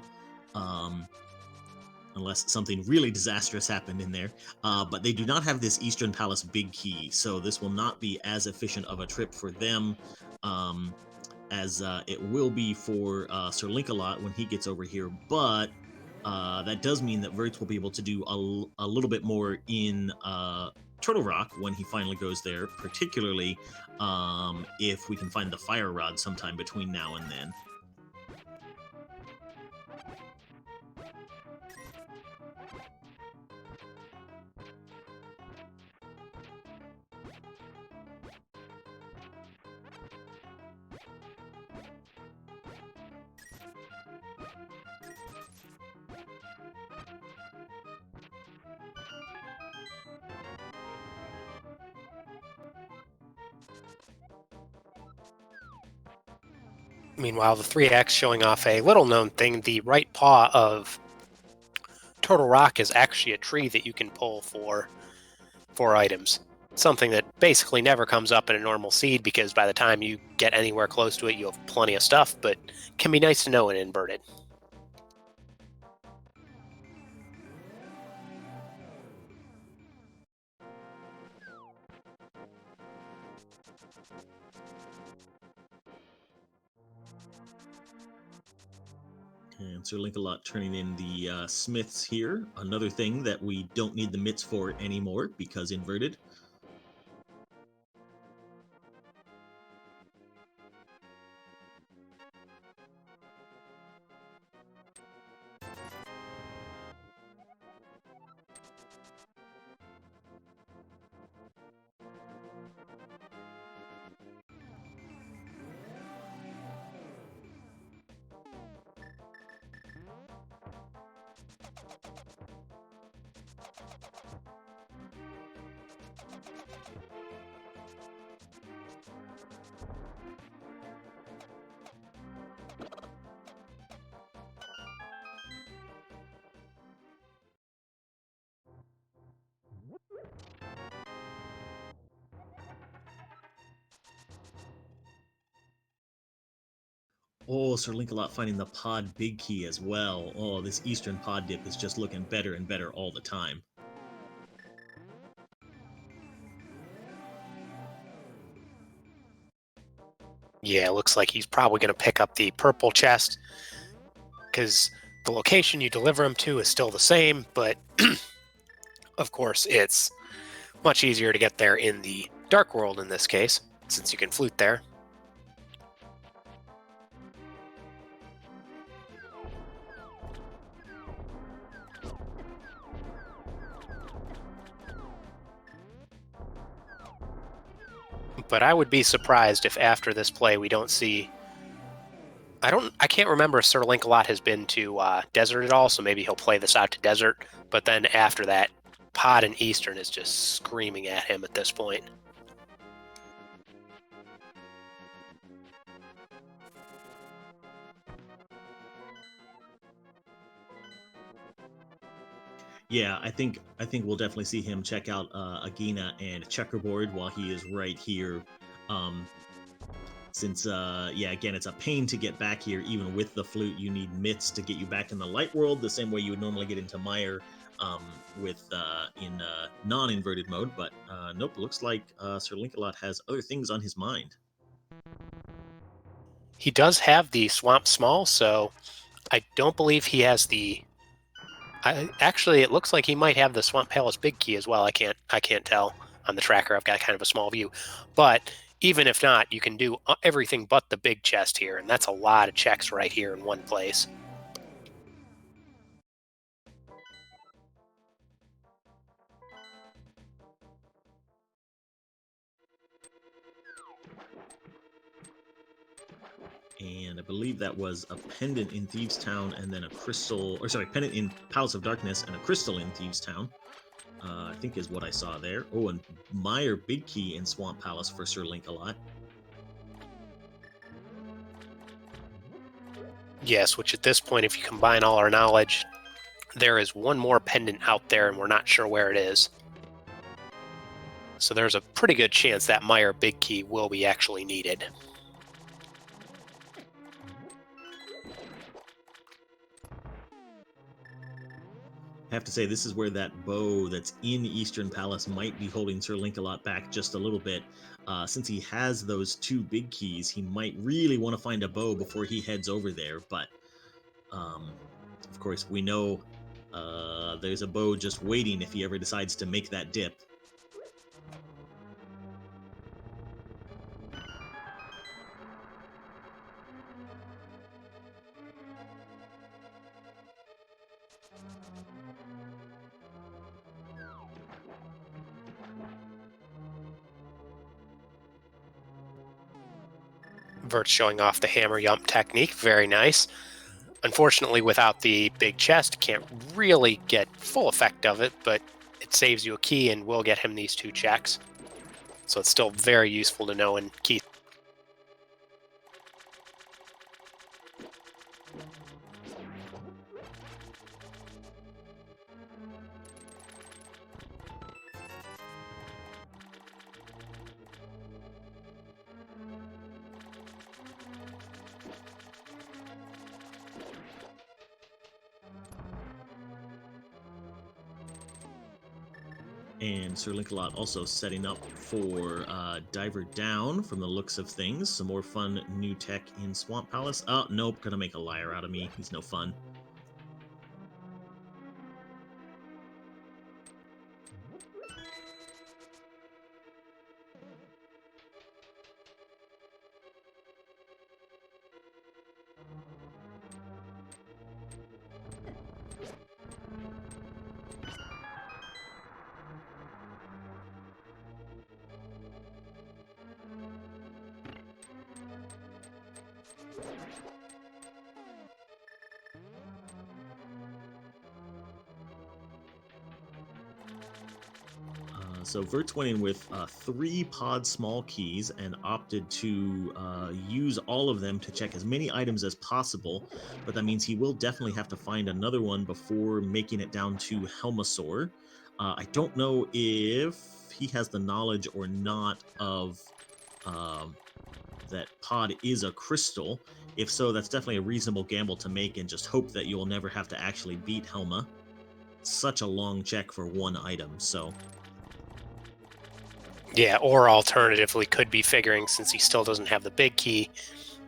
unless something really disastrous happened in there. But they do not have this Eastern Palace big key, so this will not be as efficient of a trip for them as it will be for SirLinkalot when he gets over here. But that does mean that Vertz will be able to do a little bit more in Turtle Rock when he finally goes there, particularly if we can find the fire rod sometime between now and then. Meanwhile, the 3x showing off a little-known thing. The right paw of Turtle Rock is actually a tree that you can pull for items. Something that basically never comes up in a normal seed because by the time you get anywhere close to it, you have plenty of stuff, but can be nice to know in inverted. And SirLinkalot turning in the smiths here. Another thing that we don't need the mitts for anymore because inverted. Oh, SirLinkalot finding the pod big key as well. Oh, this Eastern pod dip is just looking better and better all the time. Yeah, it looks like he's probably going to pick up the purple chest because the location you deliver him to is still the same, but of course it's much easier to get there in the dark world in this case, since you can flute there. But I would be surprised if after this play we don't see... I can't remember if SirLinkalot has been to Desert at all, so maybe he'll play this out to Desert, but then after that, Pod and Eastern is just screaming at him at this point. Yeah, I think we'll definitely see him check out Agina and Checkerboard while he is right here. Since yeah, again, it's a pain to get back here. Even with the flute, you need mitts to get you back in the light world, the same way you would normally get into Mire with in non-inverted mode. But nope, looks like SirLinkalot has other things on his mind. He does have the Swamp Small, so I don't believe he has the. Actually, it looks like he might have the Swamp Palace big key as well. I can't tell on the tracker. I've got kind of a small view, but even if not, you can do everything but the big chest here, and that's a lot of checks right here in one place. And I believe that was a pendant in Thieves Town and then a crystal, or sorry, pendant in Palace of Darkness and a crystal in Thieves Town. I think is what I saw there. Oh, and Meyer Big Key in Swamp Palace for SirLinkalot. Yes, which at this point, if you combine all our knowledge, there is one more pendant out there, and we're not sure where it is. So there's a pretty good chance that Meyer Big Key will be actually needed. I have to say, this is where that bow that's in Eastern Palace might be holding SirLinkalot back just a little bit. Since he has those two big keys, he might really want to find a bow before he heads over there. But, of course, we know there's a bow just waiting if he ever decides to make that dip. Vertz showing off the hammer yump technique. Very nice. Unfortunately, without the big chest, can't really get full effect of it, but it saves you a key and will get him these two checks. So it's still very useful to know in key. And SirLinkalot also setting up for Diver Down from the looks of things. Some more fun new tech in Swamp Palace. Oh, nope, gonna make a liar out of me. He's no fun. So Vertz went in with 3 pod small keys and opted to use all of them to check as many items as possible, but that means he will definitely have to find another one before making it down to Helmasaur. I don't know if he has the knowledge or not of that pod is a crystal. If so, that's definitely a reasonable gamble to make and just hope that you'll never have to actually beat Helma. Such a long check for one item, so... Yeah, or alternatively, could be figuring since he still doesn't have the big key,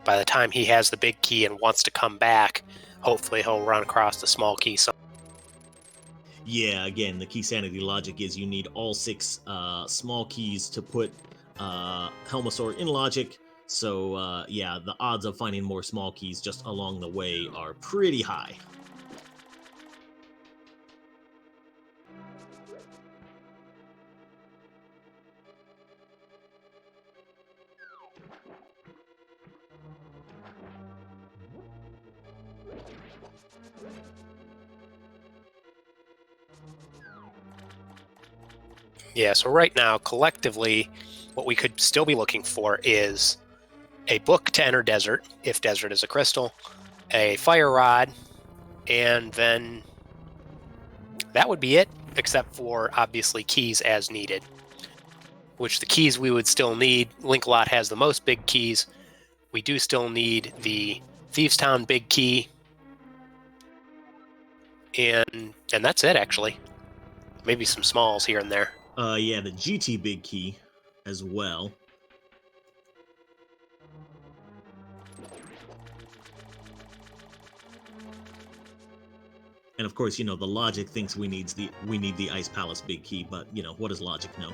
by the time he has the big key and wants to come back, hopefully he'll run across the small key. Yeah, again, the key sanity logic is you need all 6 small keys to put Helmasaur in logic. So, yeah, the odds of finding more small keys just along the way are pretty high. Yeah, so right now, collectively, what we could still be looking for is a book to enter Desert, if Desert is a crystal, a fire rod, and then that would be it, except for, obviously, keys as needed. Which the keys we would still need, Linkalot has the most big keys. We do still need the Thieves Town big key, and that's it, actually. Maybe some smalls here and there. Yeah, the GT big key as well. And of course, the logic thinks we need the Ice Palace big key, but what does logic know?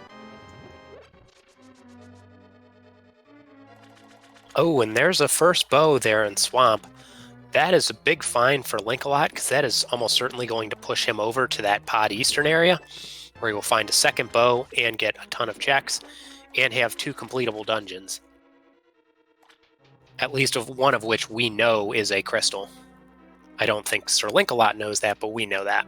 Oh, and there's a first bow there in Swamp. That is a big find for Linkalot, because that is almost certainly going to push him over to that Pod Eastern area, where he will find a second bow and get a ton of checks, and have 2 completable dungeons. At least one of which we know is a crystal. I don't think SirLinkalot knows that, but we know that.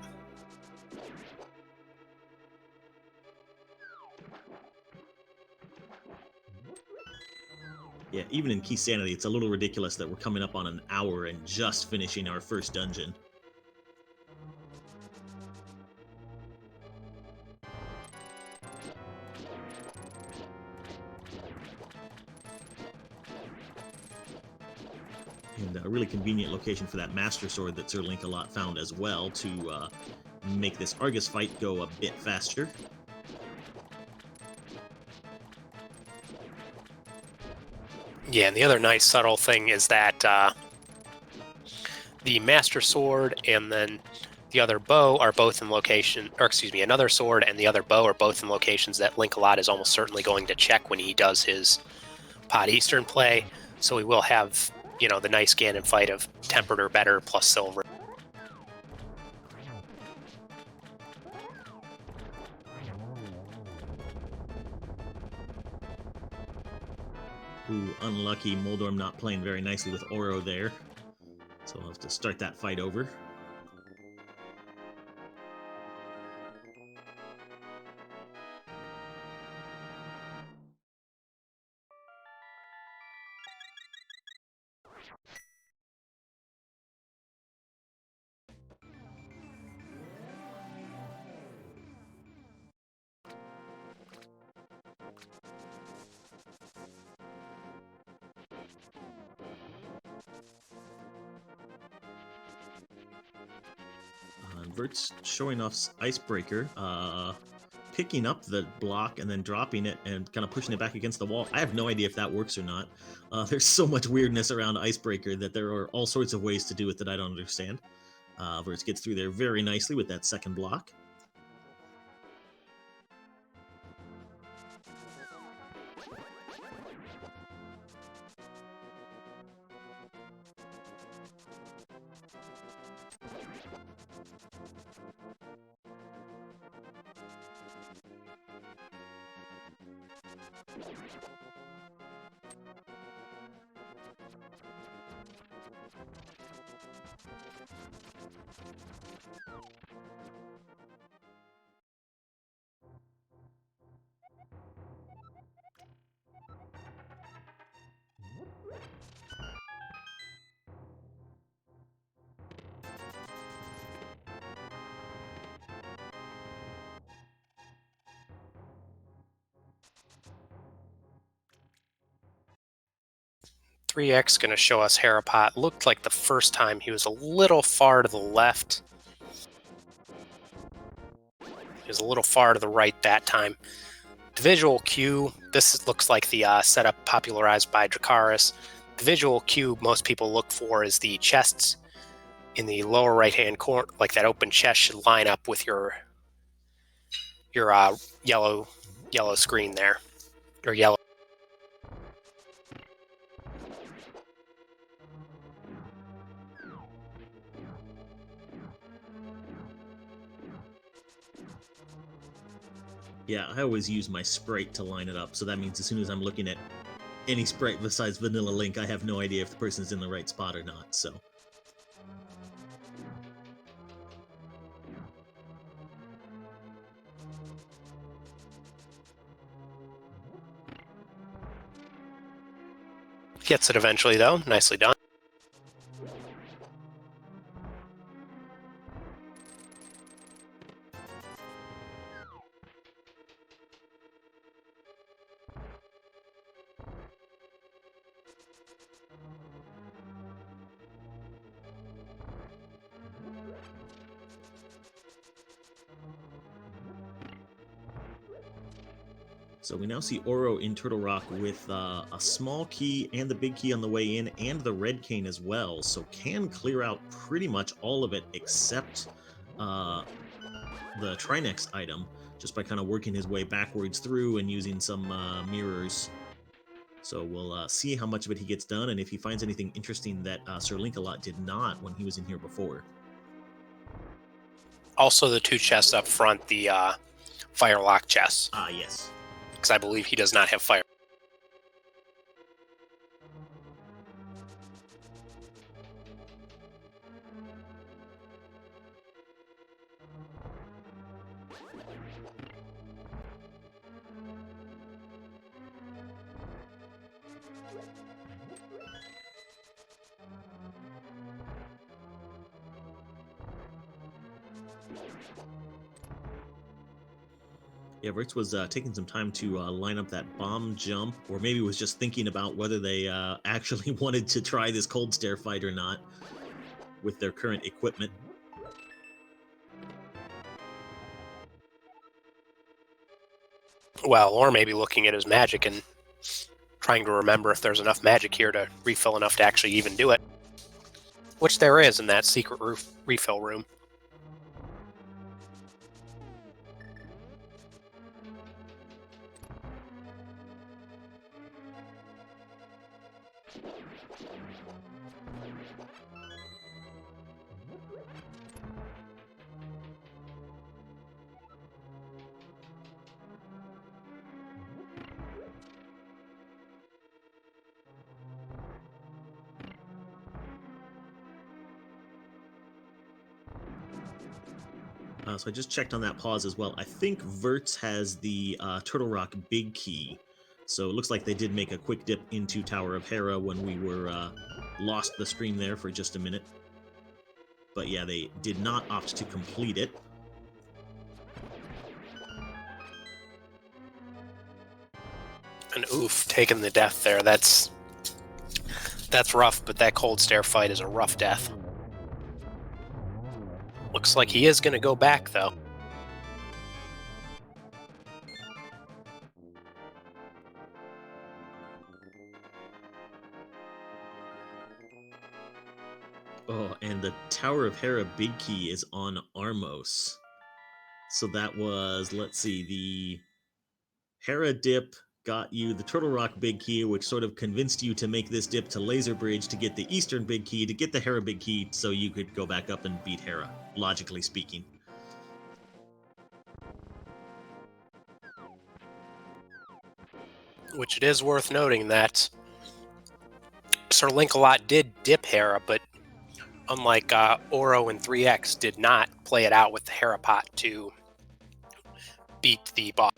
Yeah, even in Key Sanity, it's a little ridiculous that we're coming up on an hour and just finishing our first dungeon. And a really convenient location for that Master Sword that SirLinkalot found as well to make this Argus fight go a bit faster. Yeah, and the other nice subtle thing is that the Master Sword and then the other bow are both in location, or excuse me, another sword and the other bow are both in locations that Linkalot is almost certainly going to check when he does his Pod Eastern play. So we will have, the nice Ganon fight of tempered or better plus silver. Ooh, unlucky. Moldorm not playing very nicely with Oro there. So we'll have to start that fight over. Vertz showing off Icebreaker, picking up the block and then dropping it and kind of pushing it back against the wall. I have no idea if that works or not. There's so much weirdness around Icebreaker that there are all sorts of ways to do it that I don't understand. Vertz gets through there very nicely with that second block. The3x going to show us Harapot. Looked like the first time he was a little far to the left. He was a little far to the right that time. The visual cue, this looks like the setup popularized by Dracarys. The visual cue most people look for is the chests in the lower right-hand corner, like that open chest should line up with your yellow screen there, or yellow. Yeah, I always use my sprite to line it up, so that means as soon as I'm looking at any sprite besides Vanilla Link, I have no idea if the person's in the right spot or not, so. Gets it eventually, though. Nicely done. So we now see Oro in Turtle Rock with a small key and the big key on the way in, and the red cane as well. So can clear out pretty much all of it except uh, the Trinex item just by kind of working his way backwards through and using some mirrors. So we'll see how much of it he gets done and if he finds anything interesting that SirLinkalot did not when he was in here before. Also, the 2 chests up front, the Firelock chests, Ah, yes. because I believe he does not have fire. Yeah, Vertz was taking some time to line up that bomb jump, or maybe was just thinking about whether they actually wanted to try this cold stare fight or not with their current equipment. Well, or maybe looking at his magic and trying to remember if there's enough magic here to refill enough to actually even do it. Which there is in that secret refill room. So I just checked on that pause as well. I think Vertz has the Turtle Rock Big Key. So it looks like they did make a quick dip into Tower of Hera when we were lost the stream there for just a minute. But yeah, they did not opt to complete it. And oof, taking the death there. That's rough, but that cold stare fight is a rough death. Looks like he is going to go back, though. Oh, and the Tower of Hera Big Key is on Armos. So that was, let's see, the Hera dip got you the Turtle Rock Big Key, which sort of convinced you to make this dip to Laser Bridge to get the Eastern Big Key, to get the Hera Big Key, so you could go back up and beat Hera, logically speaking. Which it is worth noting that SirLinkalot did dip Hera, but unlike Oro and 3x, did not play it out with the Hera pot to beat the boss.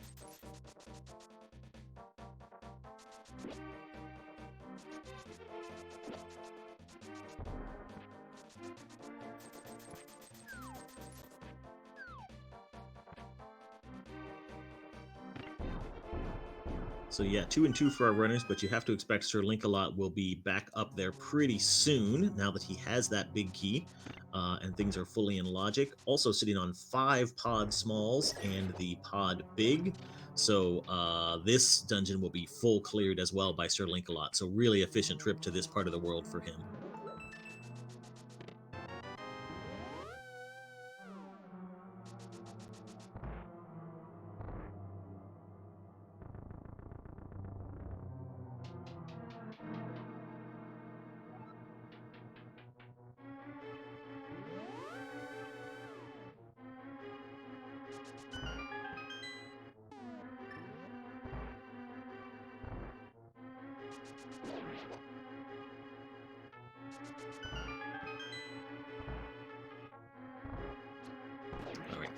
So yeah, 2 and 2 for our runners, but you have to expect SirLinkalot will be back up there pretty soon now that he has that big key, and things are fully in logic. Also sitting on 5 pod smalls and the pod big. So this dungeon will be full cleared as well by SirLinkalot. So really efficient trip to this part of the world for him.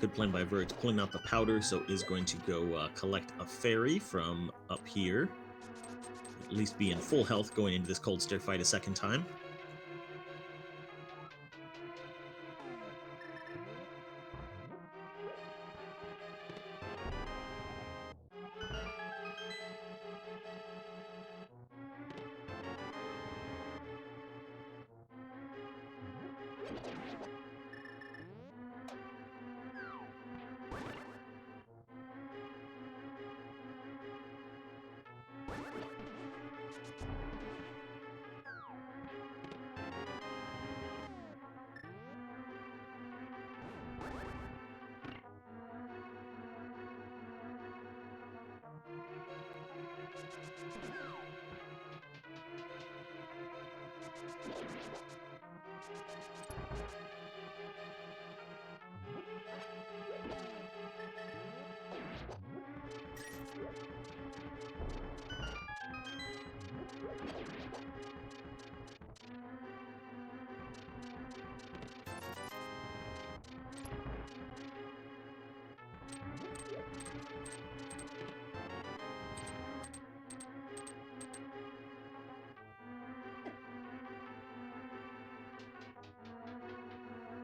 Good plan by Vertz, pulling out the powder, so is going to go collect a fairy from up here. At least be in full health going into this cold stare fight a second time.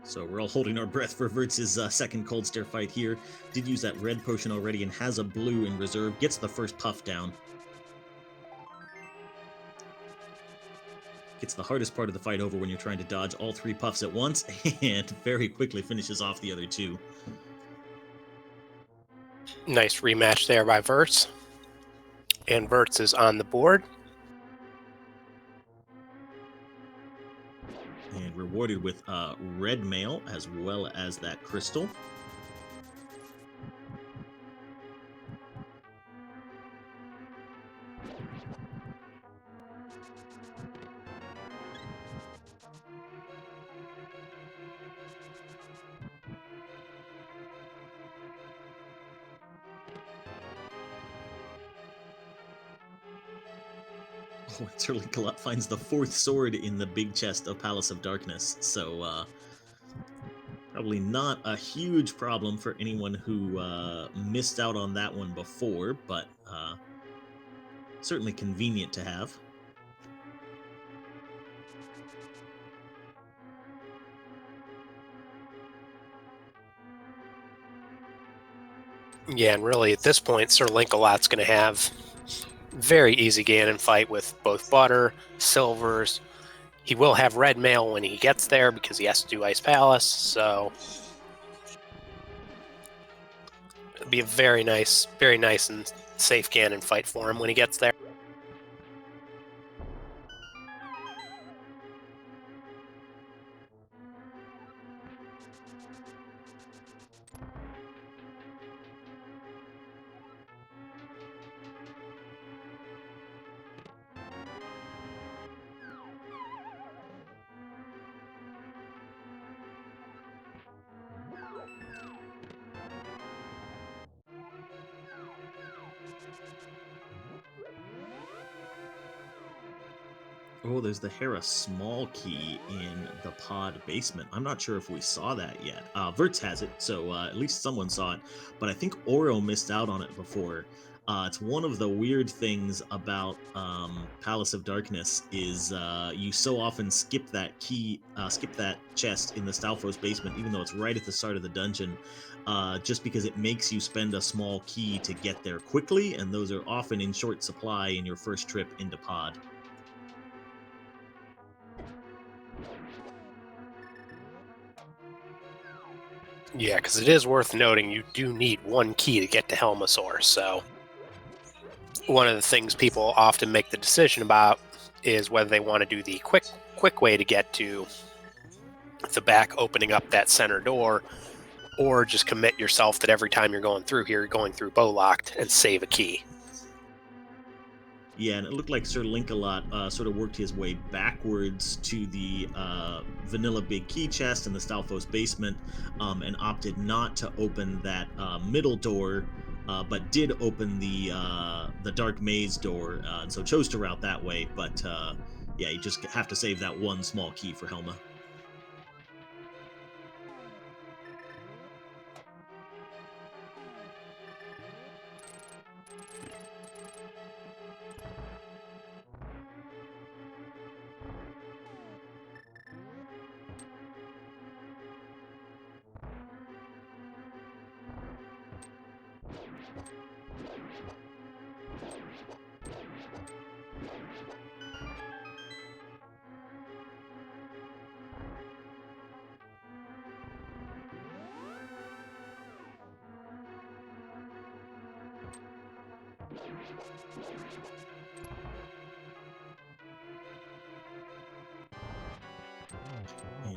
So we're all holding our breath for Vertz's second cold stare fight here. Did use that red potion already and has a blue in reserve. Gets the first puff down. Gets the hardest part of the fight over when you're trying to dodge all 3 puffs at once, and very quickly finishes off the other 2. Nice rematch there by Vertz. And Vertz is on the board. And rewarded with red mail as well as that crystal. Oh, SirLinkalot finds the 4th sword in the big chest of Palace of Darkness, so probably not a huge problem for anyone who missed out on that one before, but certainly convenient to have. Yeah, and really at this point, SirLinkalot's going to have very easy Ganon fight with both butter, silvers. He will have red mail when he gets there because he has to do Ice Palace, so it'll be a very nice and safe Ganon fight for him when he gets there. Oh, there's the Hera small key in the pod basement. I'm not sure if we saw that yet. Vertz has it, so at least someone saw it. But I think Oro missed out on it before. It's one of the weird things about Palace of Darkness is you so often skip that key, skip that chest in the Stalfos basement, even though it's right at the start of the dungeon, just because it makes you spend a small key to get there quickly, and those are often in short supply in your first trip into pod. Yeah, because it is worth noting you do need 1 key to get to Helmasaur, so one of the things people often make the decision about is whether they want to do the quick way to get to the back, opening up that center door, or just commit yourself that every time you're going through here, you're going through Bowlocked and save a key. Yeah, and it looked like SirLinkalot sort of worked his way backwards to the vanilla big key chest in the Stalfos basement, and opted not to open that middle door, but did open the dark maze door, and so chose to route that way. But yeah, you just have to save that 1 small key for Helma.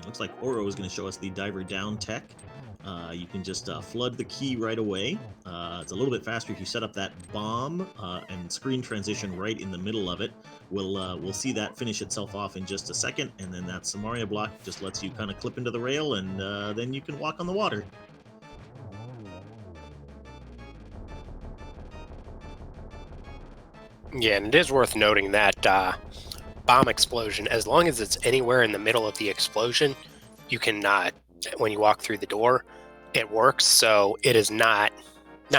Looks like Oro is going to show us the diver down tech. You can just flood the key right away. It's a little bit faster if you set up that bomb and screen transition right in the middle of it. We'll see that finish itself off in just a second, and then that Samaria block just lets you kind of clip into the rail, and then you can walk on the water. Yeah, and it is worth noting that bomb explosion, as long as it's anywhere in the middle of the explosion, you can when you walk through the door, it works. So it is not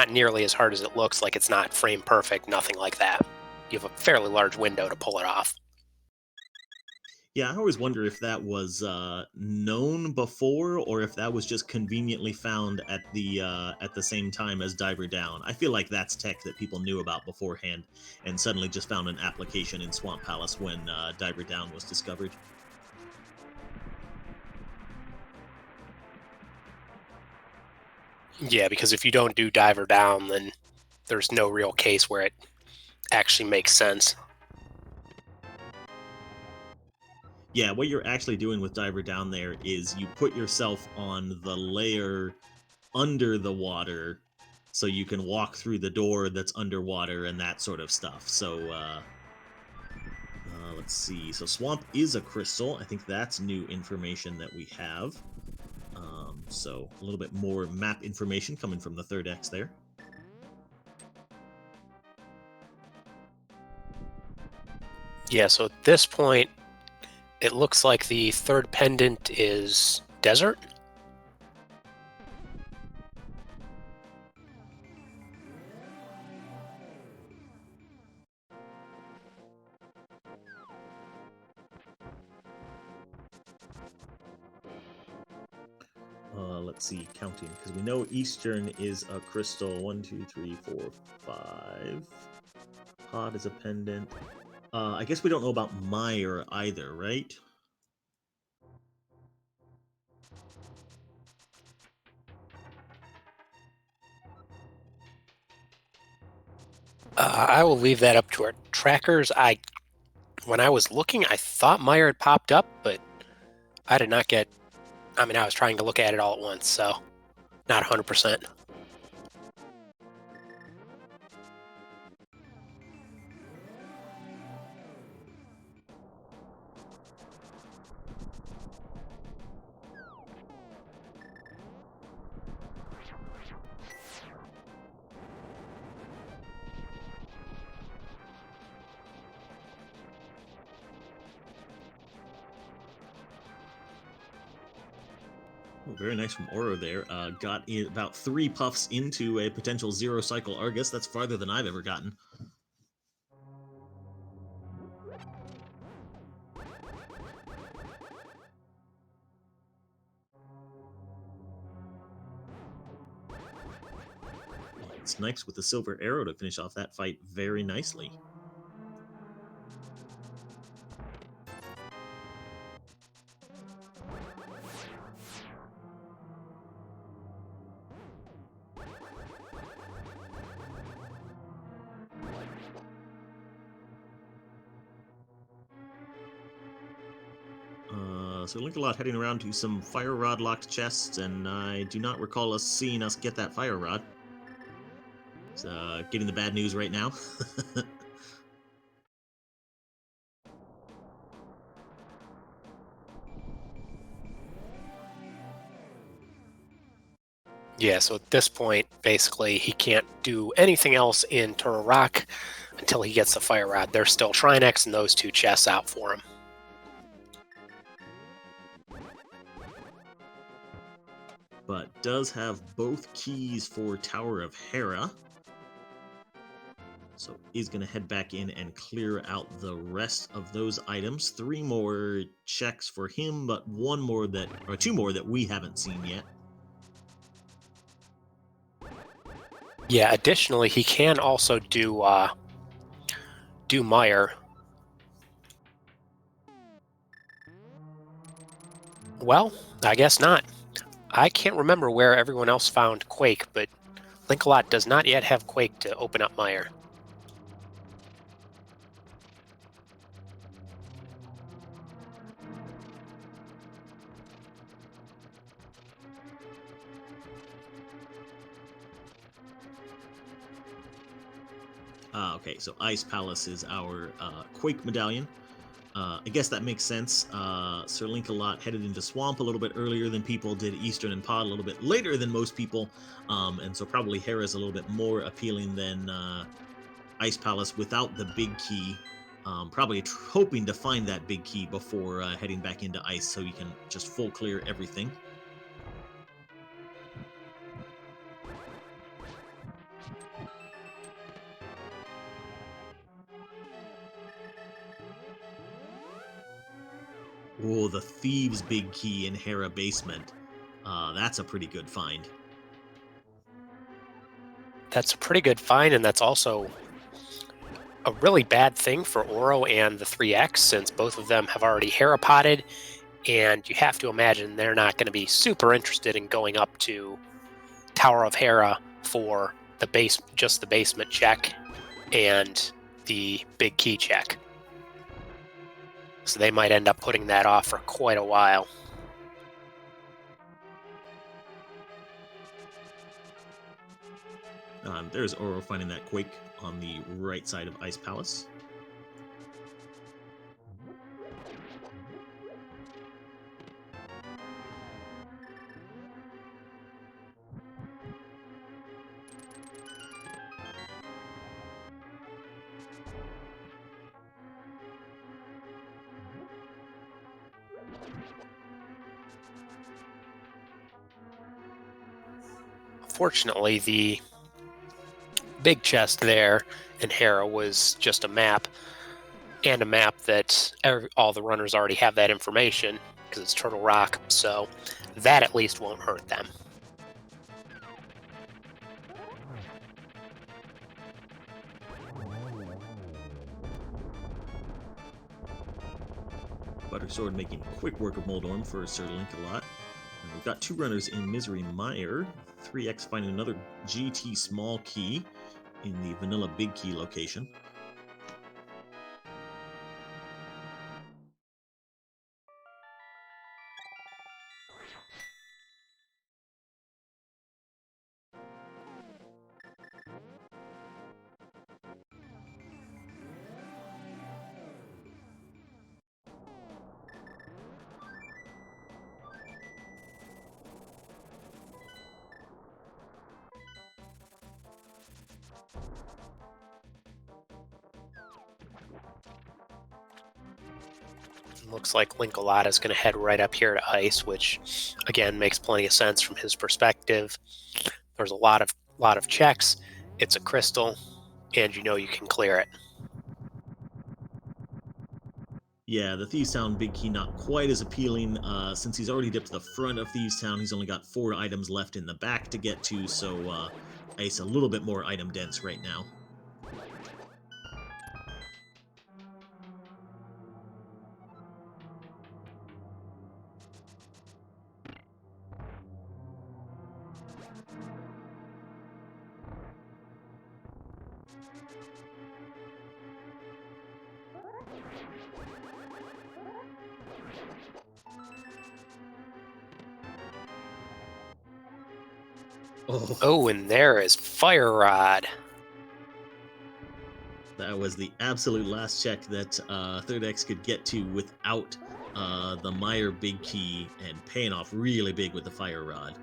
nearly as hard as it looks. Like, it's not frame perfect, nothing like that. You have a fairly large window to pull it off. Yeah, I always wonder if that was known before, or if that was just conveniently found at the same time as Diver Down. I feel like that's tech that people knew about beforehand, and suddenly just found an application in Swamp Palace when Diver Down was discovered. Yeah, because if you don't do Diver Down, then there's no real case where it actually makes sense. Yeah, what you're actually doing with Diver Down there is you put yourself on the layer under the water so you can walk through the door that's underwater and that sort of stuff. So let's see. So Swamp is a crystal. I think that's new information that we have. So a little bit more map information coming from the third X there. Yeah, so at this point, it looks like the third pendant is desert. Let's see, counting, because we know Eastern is a crystal. 1, 2, 3, 4, 5. Pod is a pendant. I guess we don't know about Meyer either, right? I will leave that up to our trackers. When I was looking, I thought Meyer had popped up, but I did not get. I mean, I was trying to look at it all at once, so not 100%. Oh, very nice from Oro there. Got about 3 puffs into a potential 0 cycle Argus. That's farther than I've ever gotten. Snipes with the silver arrow to finish off that fight very nicely. SirLinkalot heading around to some fire rod locked chests, and I do not recall us seeing us get that fire rod. It's getting the bad news right now. Yeah, so at this point, basically, he can't do anything else in Turtle Rock until he gets the fire rod. There's still Shrine X and those 2 chests out for him. But does have both keys for Tower of Hera. So is going to head back in and clear out the rest of those items. 3 more checks for him, but 2 more that we haven't seen yet. Yeah, additionally, he can also do Meyer. Well, I guess not. I can't remember where everyone else found Quake, but Linkalot does not yet have Quake to open up Meyer. Okay, so Ice Palace is our Quake medallion. I guess that makes sense. SirLinkalot headed into Swamp a little bit earlier than people, did Eastern and Pod a little bit later than most people, and so probably Hera's a little bit more appealing than Ice Palace without the big key. Probably hoping to find that big key before heading back into Ice so you can just full clear everything. Oh, the Thieves' big key in Hera Basement. That's a pretty good find. That's a pretty good find, and that's also a really bad thing for Oro and the 3X, since both of them have already Herapotted, and you have to imagine they're not going to be super interested in going up to Tower of Hera for just the basement check and the big key check. So they might end up putting that off for quite a while. There's Oro finding that Quake on the right side of Ice Palace. Fortunately, the big chest there in Hera was just a map, and a map that all the runners already have that information because it's Turtle Rock, so that at least won't hurt them. Buttersword making quick work of Moldorm for SirLinkalot. We've got two runners in Misery Mire. 3X finding another GT small key in the vanilla big key location. Looks like Linkalot is going to head right up here to Ice, which again makes plenty of sense from his perspective. There's a lot of checks. It's a crystal, and you know you can clear it. Yeah, the Thieves Town big key not quite as appealing. Since he's already dipped to the front of Thieves Town, he's only got 4 items left in the back to get to, so Ice a little bit more item dense right now. Oh, and there is Fire Rod. That was the absolute last check that 3X could get to without the Meyer big key, and paying off really big with the Fire Rod.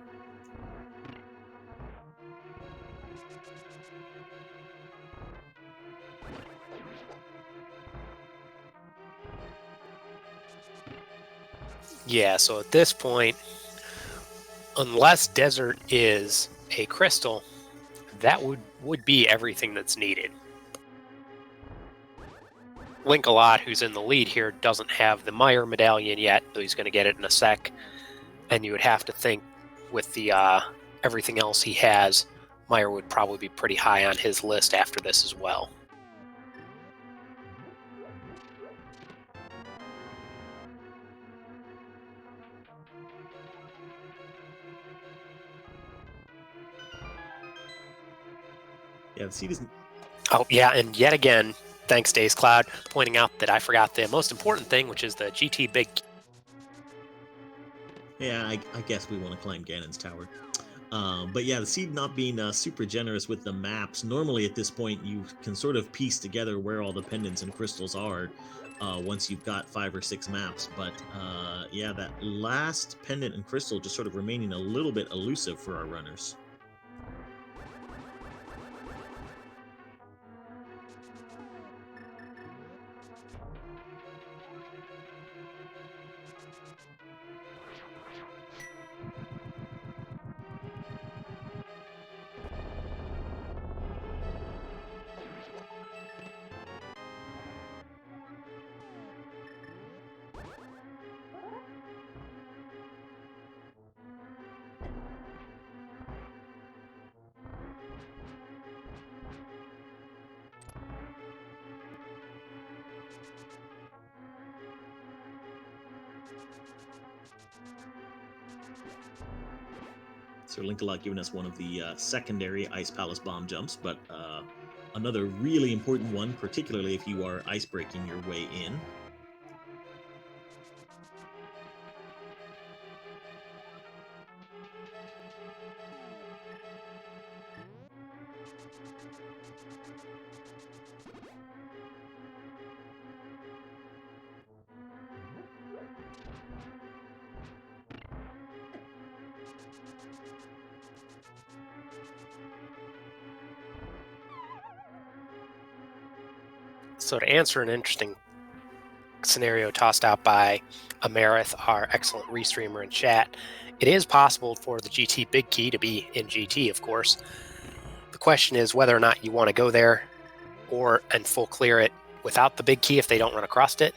Yeah, so at this point, unless Desert is a crystal, that would be everything that's needed. Linkalot, who's in the lead here, doesn't have the Meyer medallion yet, so he's going to get it in a sec. And you would have to think with the everything else he has, Meyer would probably be pretty high on his list after this as well. Yeah, the seed isn't. Oh, yeah, and yet again, thanks, Days Cloud, pointing out that I forgot the most important thing, which is the GT big. Yeah, I guess we want to climb Ganon's tower. But yeah, the seed not being super generous with the maps. Normally, at this point, you can sort of piece together where all the pendants and crystals are once you've got 5 or 6 maps. But yeah, that last pendant and crystal just sort of remaining a little bit elusive for our runners. SirLinkalot giving us one of the secondary Ice Palace bomb jumps, but another really important one, particularly if you are ice breaking your way in. So to answer an interesting scenario tossed out by Amerith, our excellent restreamer in chat, it is possible for the GT big key to be in GT, of course. The question is whether or not you want to go there and full clear it without the big key if they don't run across it.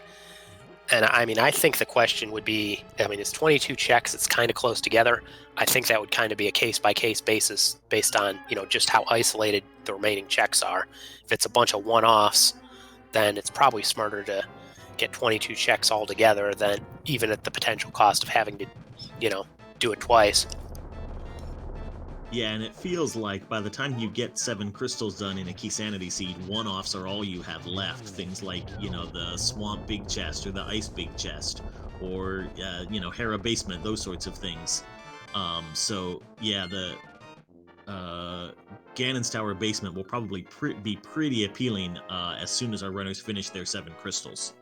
And I mean, I think the question would be, I mean, it's 22 checks. It's kind of close together. I think that would kind of be a case-by-case basis based on, just how isolated the remaining checks are. If it's a bunch of one-offs, then it's probably smarter to get 22 checks all together than even at the potential cost of having to, do it twice. Yeah, and it feels like by the time you get 7 crystals done in a Key Sanity seed, one-offs are all you have left. Things like, the Swamp Big Chest or the Ice Big Chest or, Hera Basement, those sorts of things. So, yeah, the Ganon's Tower Basement will probably be pretty appealing as soon as our runners finish their 7 crystals.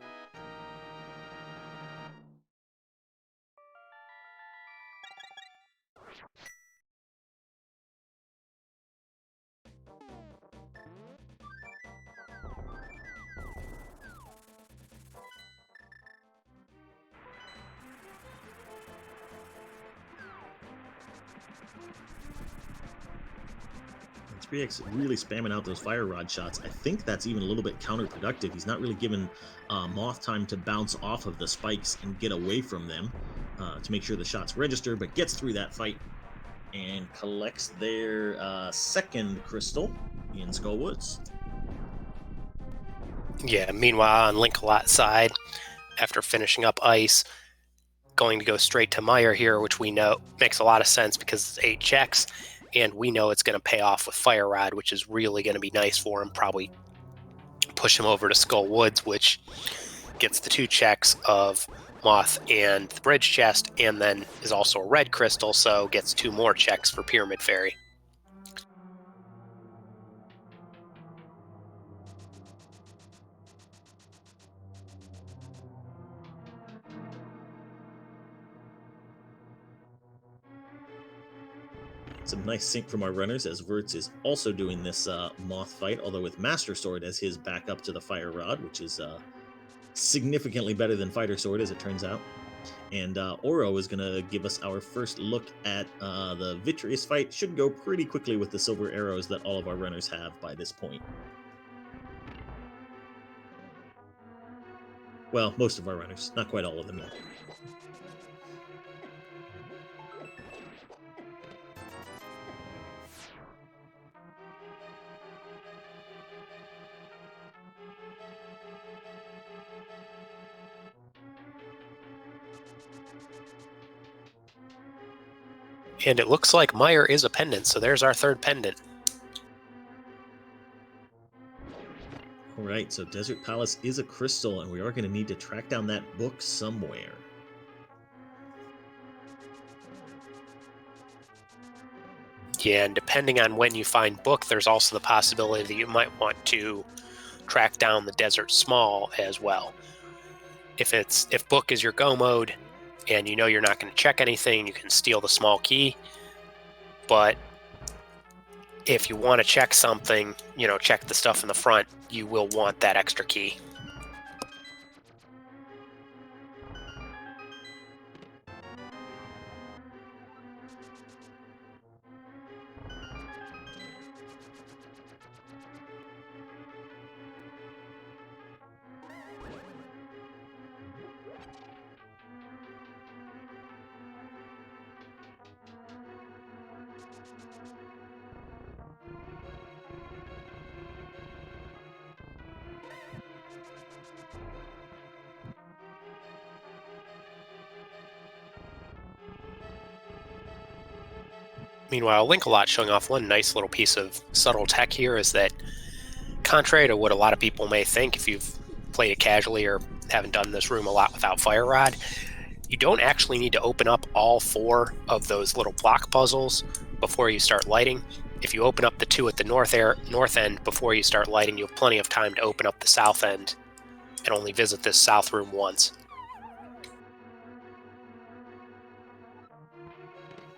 The 3x really spamming out those fire rod shots. I think that's even a little bit counterproductive. He's not really giving Moth time to bounce off of the spikes and get away from them to make sure the shots register, but gets through that fight and collects their second crystal in Skullwoods. Yeah, meanwhile, on Linkalot's side, after finishing up Ice, going to go straight to Meyer here, which we know makes a lot of sense because it's 8 checks, and we know it's going to pay off with Fire Rod, which is really going to be nice for him. Probably push him over to Skull Woods, which gets the 2 checks of Moth and the Bridge Chest, and then is also a red crystal, so gets 2 more checks for Pyramid Fairy. Some nice sync from our runners as Vertz is also doing this Moth fight, although with Master Sword as his backup to the Fire Rod, which is significantly better than Fighter Sword, as it turns out. And Oro is going to give us our first look at the Vitreous fight. Should go pretty quickly with the silver arrows that all of our runners have by this point. Well, most of our runners, not quite all of them yet. And it looks like Meyer is a pendant, so there's our 3rd pendant. All right, so Desert Palace is a crystal, and we are going to need to track down that book somewhere. Yeah, and depending on when you find book, there's also the possibility that you might want to track down the desert small as well. If book is your go mode and you know you're not going to check anything, you can steal the small key. But if you want to check something, check the stuff in the front, you will want that extra key. Meanwhile, Linkalot showing off one nice little piece of subtle tech here is that, contrary to what a lot of people may think if you've played it casually or haven't done this room a lot without Fire Rod, you don't actually need to open up all 4 of those little block puzzles before you start lighting. If you open up the 2 at the north end before you start lighting, you have plenty of time to open up the south end and only visit this south room once.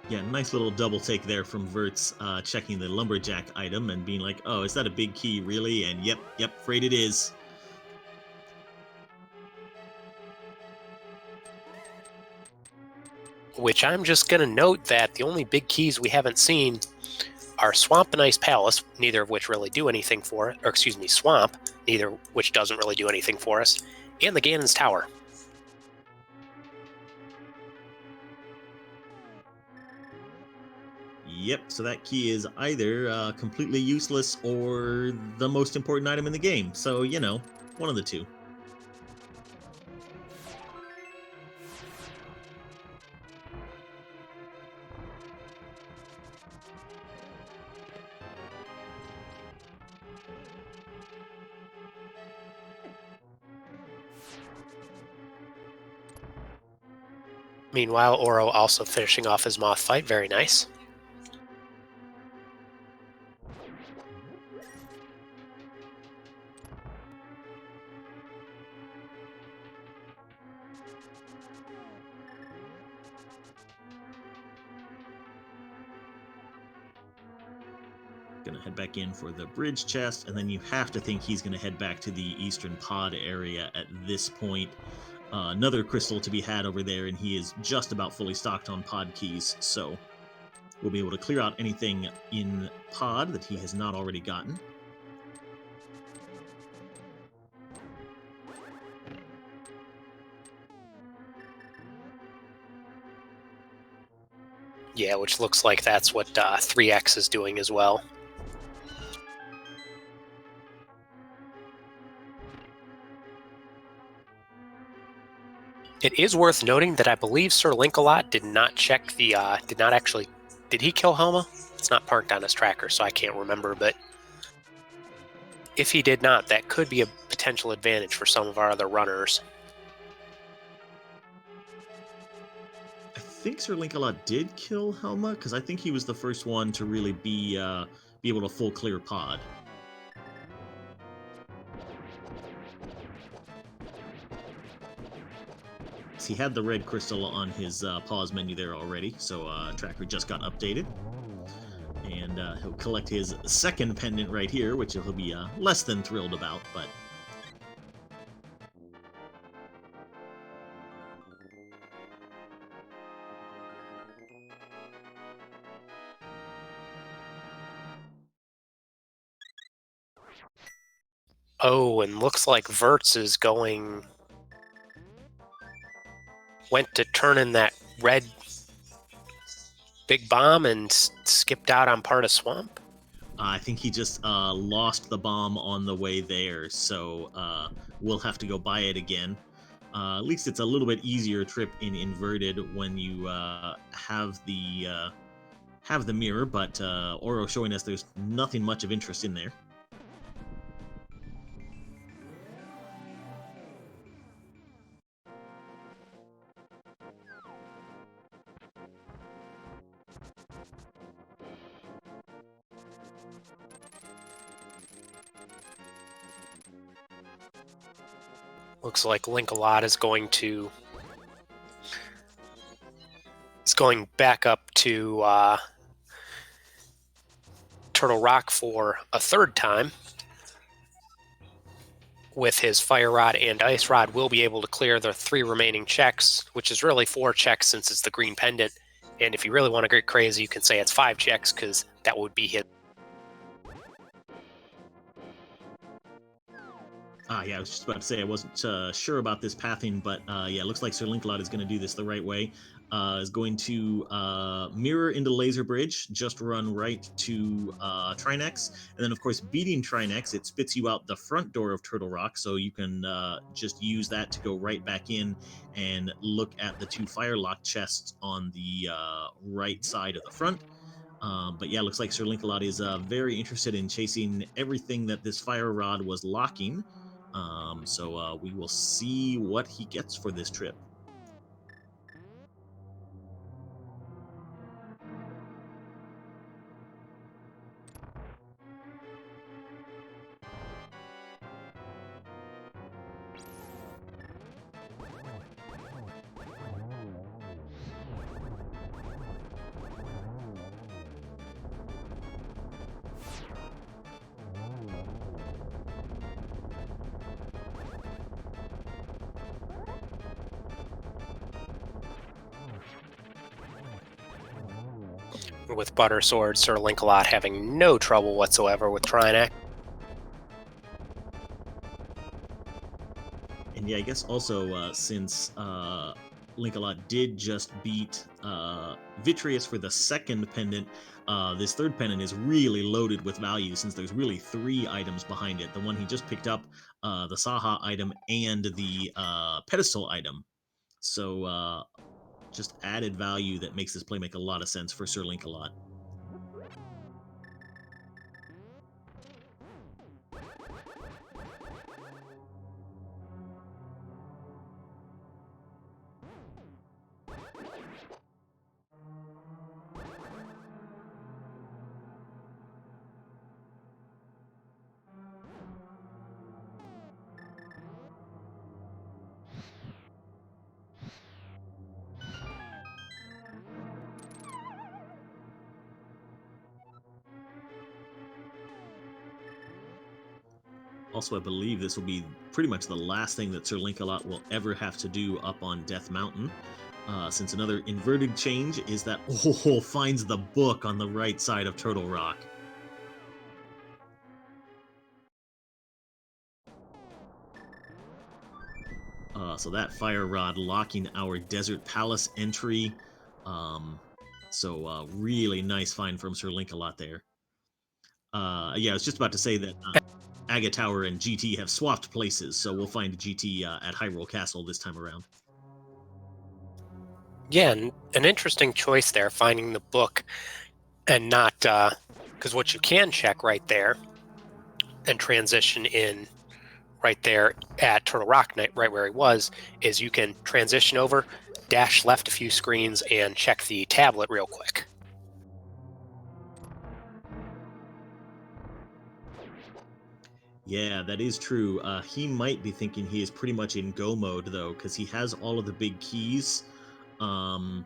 Yeah, nice little double take there from Vertz, checking the lumberjack item and being like, "Oh, is that a big key, really?" And yep, afraid it is. Which I'm just going to note that the only big keys we haven't seen are Swamp and Ice Palace, neither of which really do anything for it, or excuse me, Swamp, neither which doesn't really do anything for us, and the Ganon's Tower. Yep, so that key is either completely useless or the most important item in the game. So, one of the two. Meanwhile, Oro also finishing off his moth fight, very nice. Gonna head back in for the bridge chest, and then you have to think he's gonna head back to the eastern pod area at this point. Another crystal to be had over there, and he is just about fully stocked on pod keys, so we'll be able to clear out anything in pod that he has not already gotten. Yeah, which looks like that's what 3x is doing as well. It is worth noting that I believe SirLinkalot did not check the, did he kill Helma? It's not parked on his tracker, so I can't remember, but if he did not, that could be a potential advantage for some of our other runners. I think SirLinkalot did kill Helma, because I think he was the first one to really be able to full clear pod. He had the red crystal on his pause menu there already, so tracker just got updated. And he'll collect his second pendant right here, which he'll be less than thrilled about, but... Oh, and looks like Vertz is went to turn in that red big bomb and skipped out on part of Swamp. I think he just lost the bomb on the way there, so we'll have to go buy it again. At least it's a little bit easier trip in inverted when you have the mirror, but Oro showing us there's nothing much of interest in there. Looks like Linkalot is going back up to Turtle Rock for a third time. With his Fire Rod and Ice Rod, will be able to clear the 3 remaining checks, which is really 4 checks since it's the green pendant. And if you really want to get crazy, you can say it's 5 checks, because that would be his. Yeah, I was just about to say I wasn't sure about this pathing, but yeah, it looks like SirLinkalot is going to do this the right way. Is going to mirror into Laser Bridge, just run right to Trinex, and then of course beating Trinex, it spits you out the front door of Turtle Rock, so you can just use that to go right back in and look at the 2 Firelock chests on the right side of the front. But yeah, looks like SirLinkalot is very interested in chasing everything that this Fire Rod was locking. So we will see what he gets for this trip. With Butter Sword, SirLinkalot having no trouble whatsoever with Trinex. And yeah, I guess also since Linkalot did just beat Vitreous for the second pendant, this third pendant is really loaded with value since there's really 3 items behind it. The one he just picked up, the Saha item, and the pedestal item. So just added value that makes this play make a lot of sense for SirLinkalot. Also, I believe this will be pretty much the last thing that SirLinkalot will ever have to do up on Death Mountain, since another inverted change is that finds the book on the right side of Turtle Rock. So that Fire Rod locking our Desert Palace entry. So really nice find from SirLinkalot there. Yeah, I was just about to say that Aga Tower and GT have swapped places, so we'll find GT at Hyrule Castle this time around. Yeah, an interesting choice there, finding the book and not, because what you can check right there and transition in right there at Turtle Rock, right where he was, is you can transition over, dash left a few screens, and check the tablet real quick. Yeah, that is true. He might be thinking he is pretty much in go mode though, because he has all of the big keys, and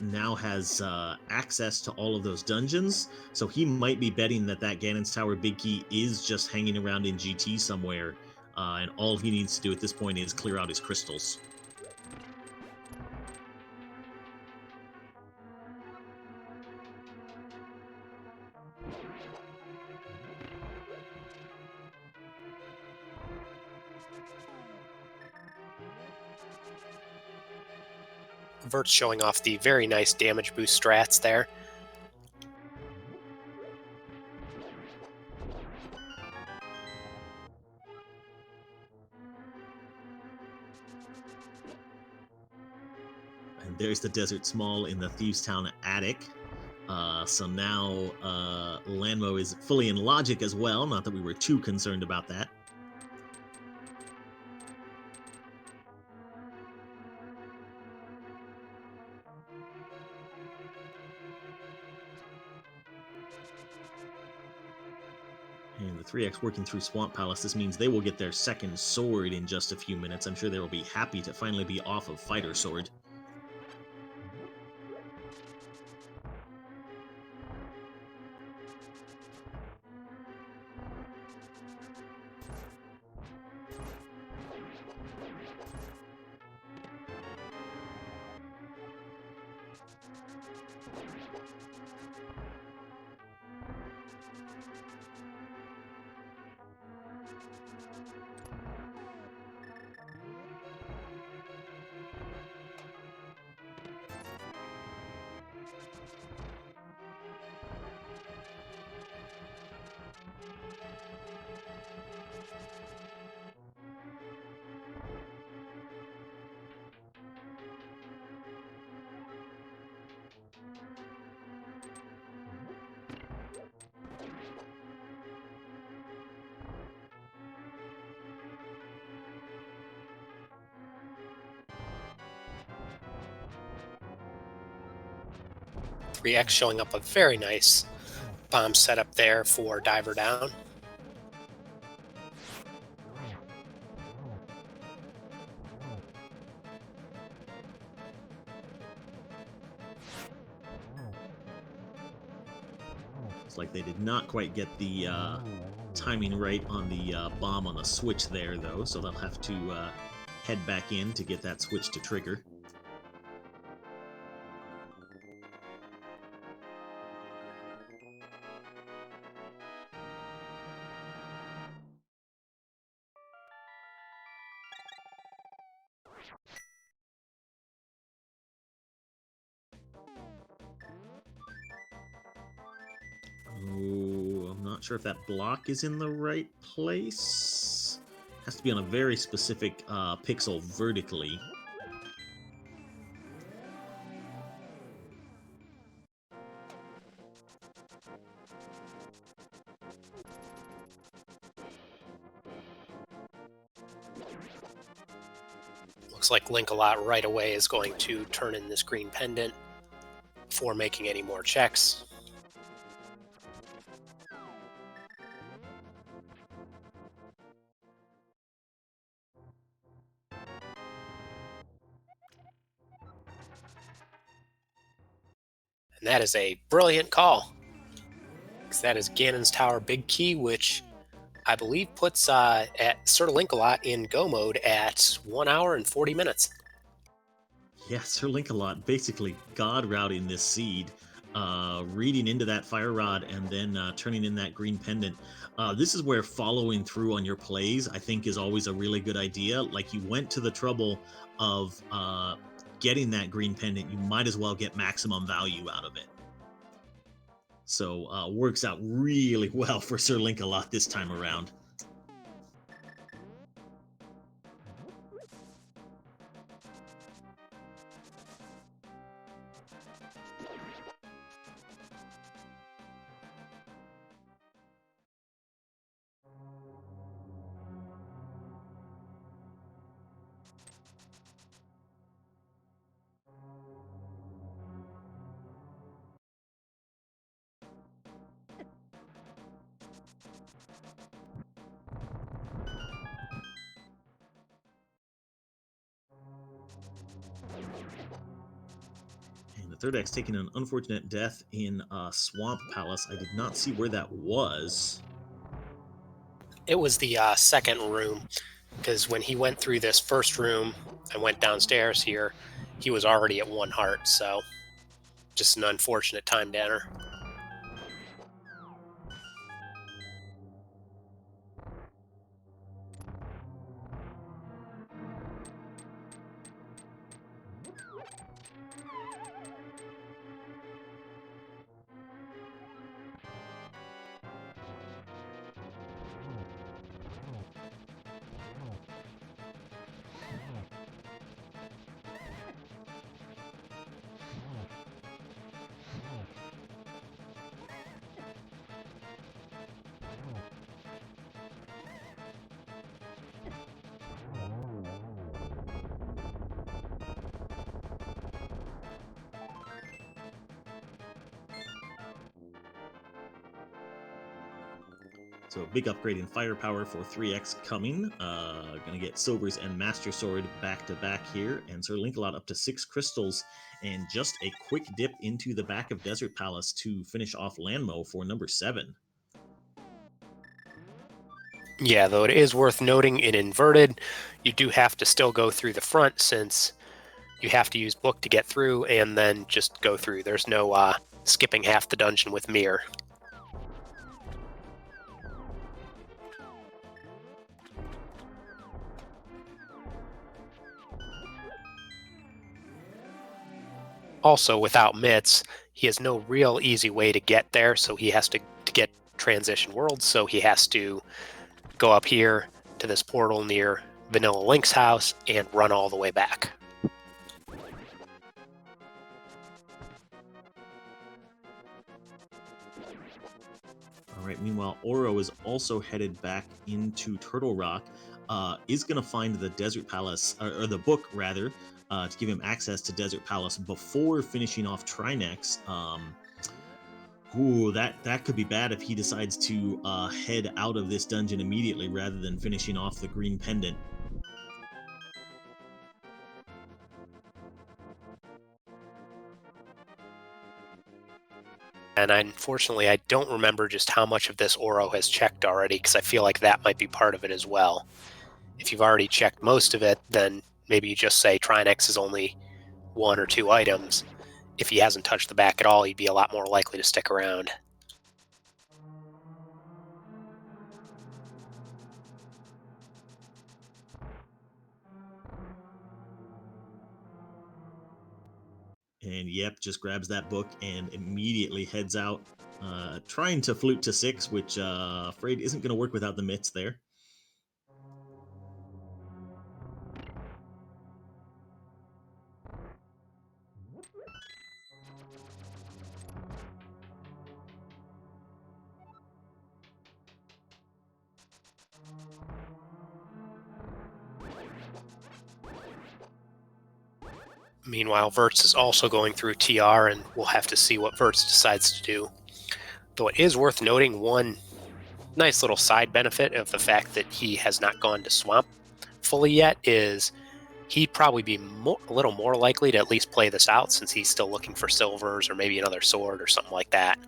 now has access to all of those dungeons. So he might be betting that Ganon's Tower big key is just hanging around in GT somewhere, and all he needs to do at this point is clear out his crystals. Vertz showing off the very nice damage boost strats there. And there's the Desert Small in the Thieves Town attic. So now Lanmo is fully in logic as well. Not that we were too concerned about that. And the 3x working through Swamp Palace. This means they will get their second sword in just a few minutes. I'm sure they will be happy to finally be off of Fighter Sword. The 3x showing up a very nice bomb setup there for Diver Down. It's like they did not quite get the timing right on the bomb on the switch there, though, so they'll have to head back in to get that switch to trigger. Oh, I'm not sure if that block is in the right place. Has to be on a very specific pixel vertically. Looks like Linkalot right away is going to turn in this green pendant before making any more checks. And that is a brilliant call, because that is Ganon's Tower Big Key, which I believe puts at SirLinkalot in go mode at 1 hour and 40 minutes. Yeah, SirLinkalot basically god routing this seed, reading into that fire rod and then turning in that green pendant. This is where following through on your plays, I think, is always a really good idea. Like, you went to the trouble of getting that green pendant, you might as well get maximum value out of it. So works out really well for SirLinkalot this time around. And the 3x taking an unfortunate death in Swamp Palace. I did not see where that was. It was the second room, because when he went through this first room and went downstairs here, he was already at 1 heart, so just an unfortunate time downer. So big upgrade in firepower for 3x coming. Gonna get Silvers and Master Sword back to back here, and SirLinkalot up to 6 crystals, and just a quick dip into the back of Desert Palace to finish off Landmo for number 7. Yeah, though it is worth noting in inverted, you do have to still go through the front since you have to use book to get through and then just go through. There's no skipping half the dungeon with mirror. Also, without mitts, he has no real easy way to get there, so he has to get transition worlds, so he has to go up here to this portal near Vanilla Link's house and run all the way back. All right, meanwhile, Oro is also headed back into Turtle Rock, is going to find the Desert Palace, or the book rather, to give him access to Desert Palace before finishing off Trinex. Ooh, that could be bad if he decides to head out of this dungeon immediately rather than finishing off the green pendant. And unfortunately, I don't remember just how much of this Oro has checked already, because I feel like that might be part of it as well. If you've already checked most of it, then maybe you just say Trinex is only 1 or 2 items. If he hasn't touched the back at all, he'd be a lot more likely to stick around. And yep, just grabs that book and immediately heads out, trying to flute to 6, which afraid isn't going to work without the mitts there. Meanwhile, Vertz is also going through TR, and we'll have to see what Vertz decides to do. Though it is worth noting one nice little side benefit of the fact that he has not gone to Swamp fully yet is he'd probably be a little more likely to at least play this out since he's still looking for silvers or maybe another sword or something like that.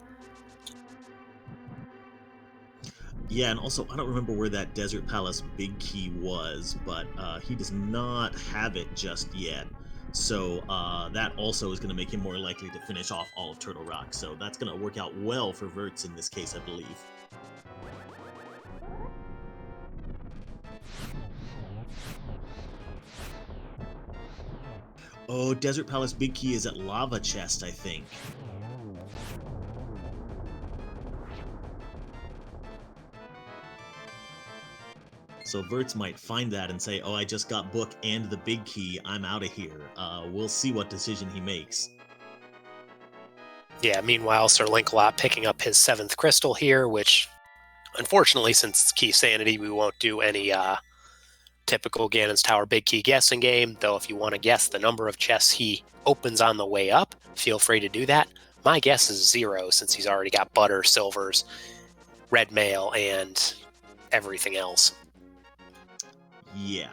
Yeah, and also I don't remember where that Desert Palace big key was, but he does not have it just yet. So that also is going to make him more likely to finish off all of Turtle Rock. So that's going to work out well for Vertz in this case, I believe. Oh, Desert Palace big key is at Lava Chest, I think. So Vertz might find that and say, oh, I just got book and the big key. I'm out of here. We'll see what decision he makes. Yeah, meanwhile, SirLinkalot picking up his 7th crystal here, which, unfortunately, since it's key sanity, we won't do any typical Ganon's Tower big key guessing game, though if you want to guess the number of chests he opens on the way up, feel free to do that. My guess is 0, since he's already got butter, silvers, red mail, and everything else. Yeah.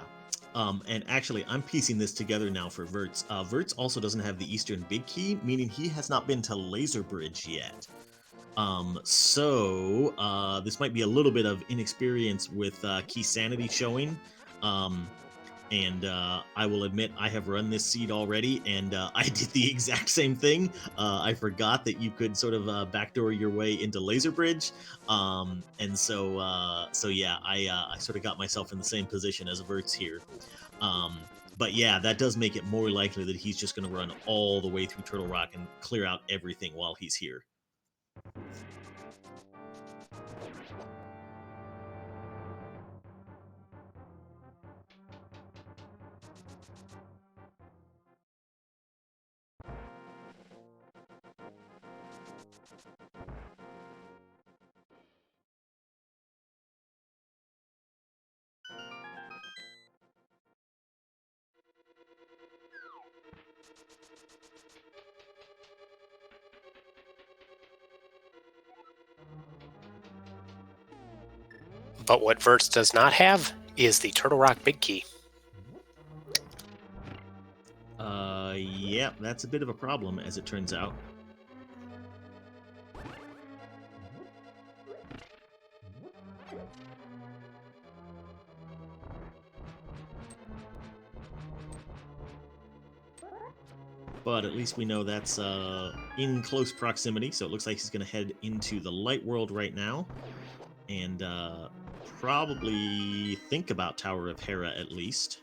And actually, I'm piecing this together now for Vertz. Vertz also doesn't have the Eastern Big Key, meaning he has not been to Laser Bridge yet. So this might be a little bit of inexperience with Key Sanity showing. And I will admit I have run this seed already, and I did the exact same thing. I forgot that you could sort of backdoor your way into Laser Bridge, and so yeah, I sort of got myself in the same position as Vertz here. But yeah, that does make it more likely that he's just going to run all the way through Turtle Rock and clear out everything while he's here. But what Vertz does not have is the Turtle Rock Big Key. Yeah, that's a bit of a problem, as it turns out. But at least we know that's in close proximity, so it looks like he's going to head into the light world right now, and probably think about Tower of Hera at least.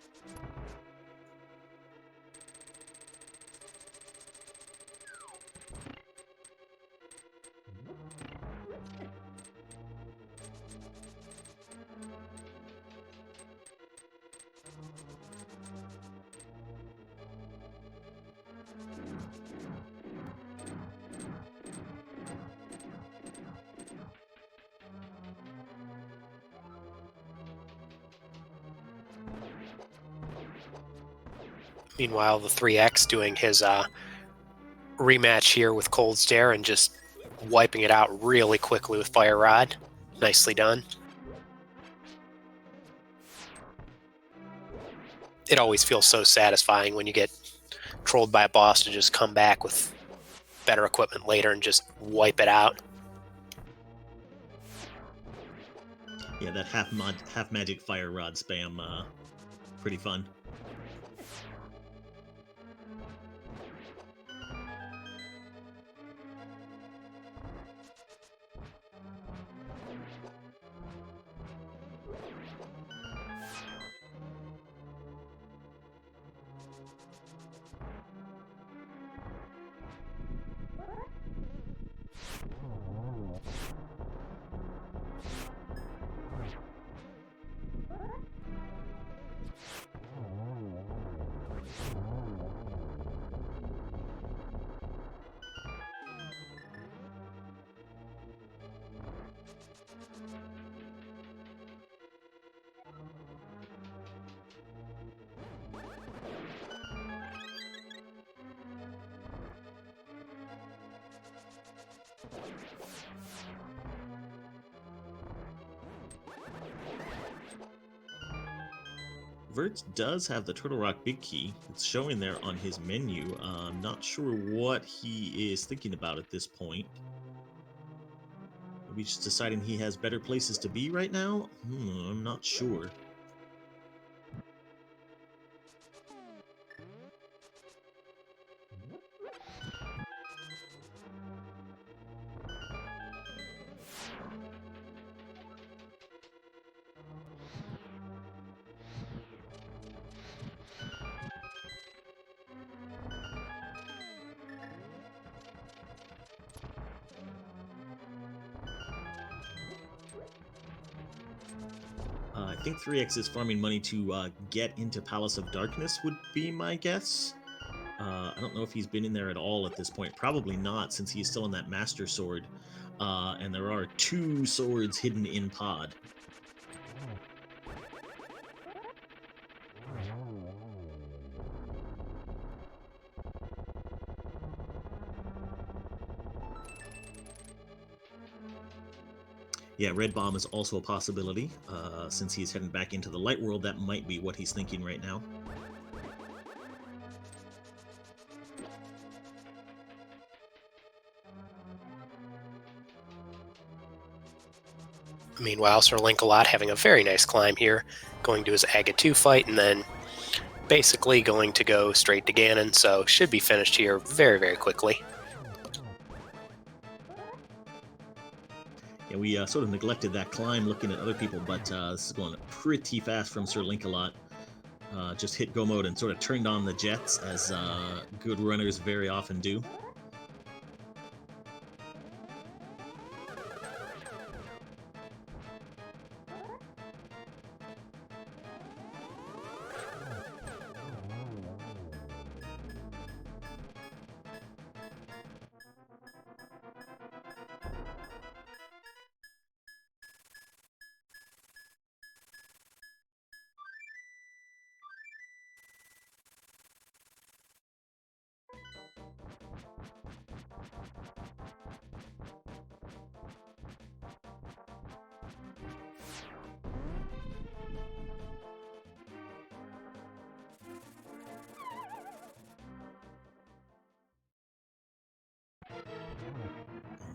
Meanwhile, the 3x doing his rematch here with Cold Stare and just wiping it out really quickly with Fire Rod. Nicely done. It always feels so satisfying when you get trolled by a boss to just come back with better equipment later and just wipe it out. Yeah, that half magic Fire Rod spam, pretty fun. Vertz does have the Turtle Rock Big Key. It's showing there on his menu. I'm not sure what he is thinking about at this point. Maybe just deciding he has better places to be right now? I'm not sure. I think 3x is farming money to get into Palace of Darkness would be my guess. I don't know if he's been in there at all at this point. Probably not, since he's still in that Master Sword. And there are 2 swords hidden in Pod. Yeah, Red Bomb is also a possibility. Since he's heading back into the light world, that might be what he's thinking right now. Meanwhile, SirLinkalot having a very nice climb here, going to his Aga 2 fight, and then basically going to go straight to Ganon, so should be finished here very, very quickly. Yeah, we sort of neglected that climb looking at other people, but this is going pretty fast from SirLinkalot. Just hit go mode and sort of turned on the jets, as good runners very often do.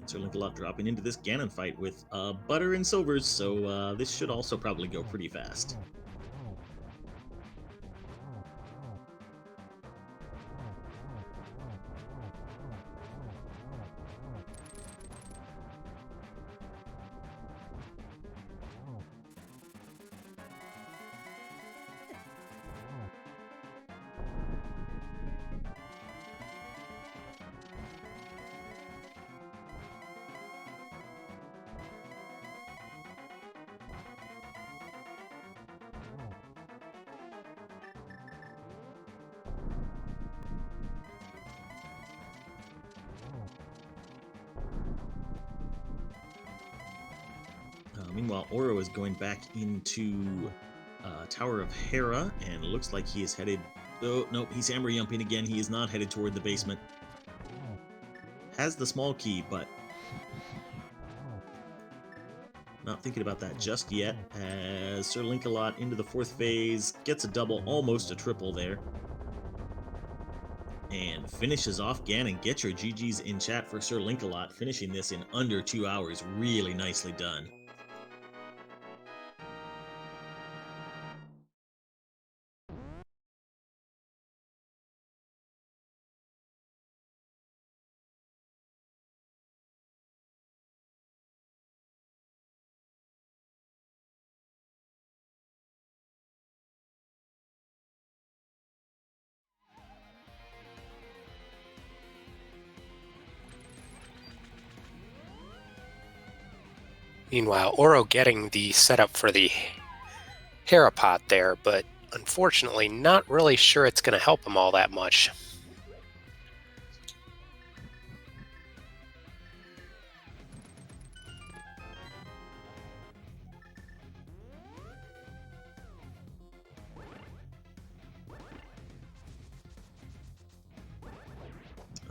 SirLinkalot dropping into this Ganon fight with butter and silvers, so this should also probably go pretty fast. Meanwhile, Oro is going back into Tower of Hera, and it looks like he is headed... Oh, nope, he's hammer yumping again. He is not headed toward the basement. Has the small key, but not thinking about that just yet, as SirLinkalot into the 4th phase, gets a double, almost a triple there. And finishes off Ganon. Get your GGs in chat for SirLinkalot, finishing this in under 2 hours. Really nicely done. Meanwhile, Oro getting the setup for the Hera pot there, but unfortunately not really sure it's going to help him all that much.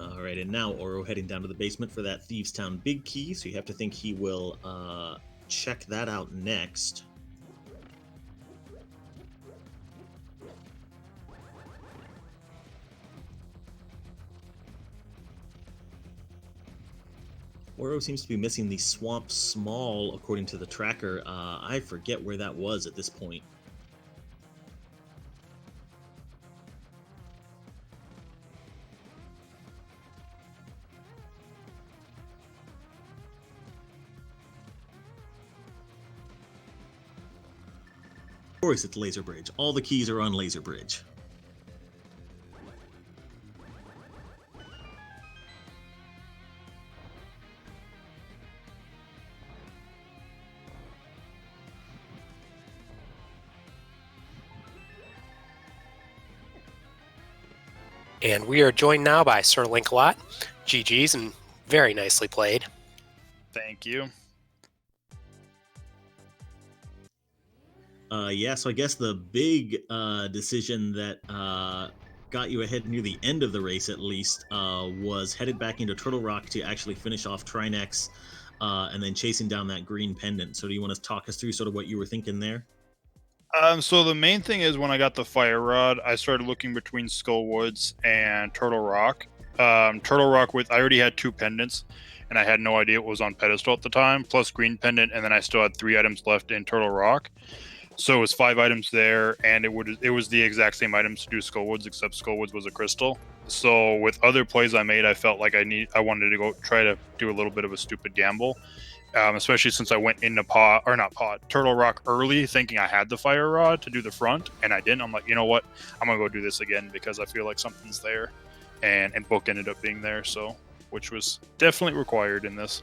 Alright, and now Oro heading down to the basement for that Thieves Town big key, so you have to think he will check that out next. Oro seems to be missing the Swamp Small, according to the tracker. I forget where that was at this point. Of course it's Laser Bridge. All the keys are on Laser Bridge. And we are joined now by SirLinkalot. GG's, and very nicely played. Thank you. Yeah, so I guess the big decision that got you ahead near the end of the race, at least, was headed back into Turtle Rock to actually finish off Trinex, and then chasing down that green pendant. So do you want to talk us through sort of what you were thinking there? So the main thing is when I got the Fire Rod, I started looking between Skullwoods and Turtle Rock. Turtle Rock, I already had 2 pendants, and I had no idea it was on pedestal at the time, plus green pendant, and then I still had 3 items left in Turtle Rock. So it was 5 items there, and it was the exact same items to do Skullwoods, except Skullwoods was a crystal. So with other plays I made, I felt like I wanted to go try to do a little bit of a stupid gamble. Especially since I went into Turtle Rock early, thinking I had the Fire Rod to do the front, and I didn't. I'm like, you know what? I'm gonna go do this again because I feel like something's there, and Book ended up being there, so which was definitely required in this.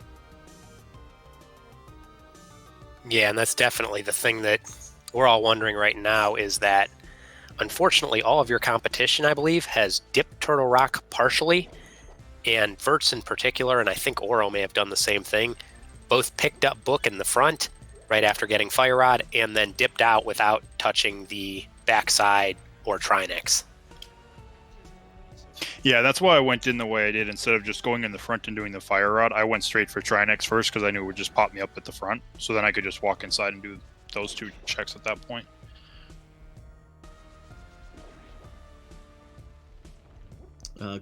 Yeah, and that's definitely the thing that we're all wondering right now is that, unfortunately, all of your competition, I believe, has dipped Turtle Rock partially, and Vertz in particular, and I think Oro may have done the same thing, both picked up Book in the front right after getting Fire Rod and then dipped out without touching the backside or Trinex. Yeah, that's why I went in the way I did. Instead of just going in the front and doing the Fire Rod, I went straight for Trinex first because I knew it would just pop me up at the front. So then I could just walk inside and do those 2 checks at that point.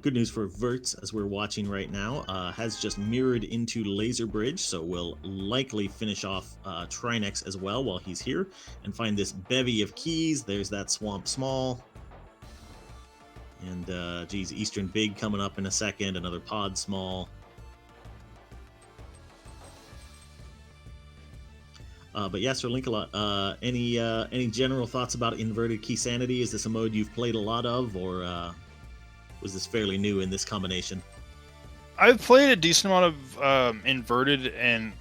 Good news for Vertz, as we're watching right now, has just mirrored into Laser Bridge, so we'll likely finish off Trinex as well while he's here, and find this bevy of keys. There's that Swamp Small. And, geez, Eastern Big coming up in a second, another Pod Small. But yeah, SirLinkalot, any general thoughts about Inverted Key Sanity? Is this a mode you've played a lot of, or was this fairly new in this combination? I've played a decent amount of Inverted and,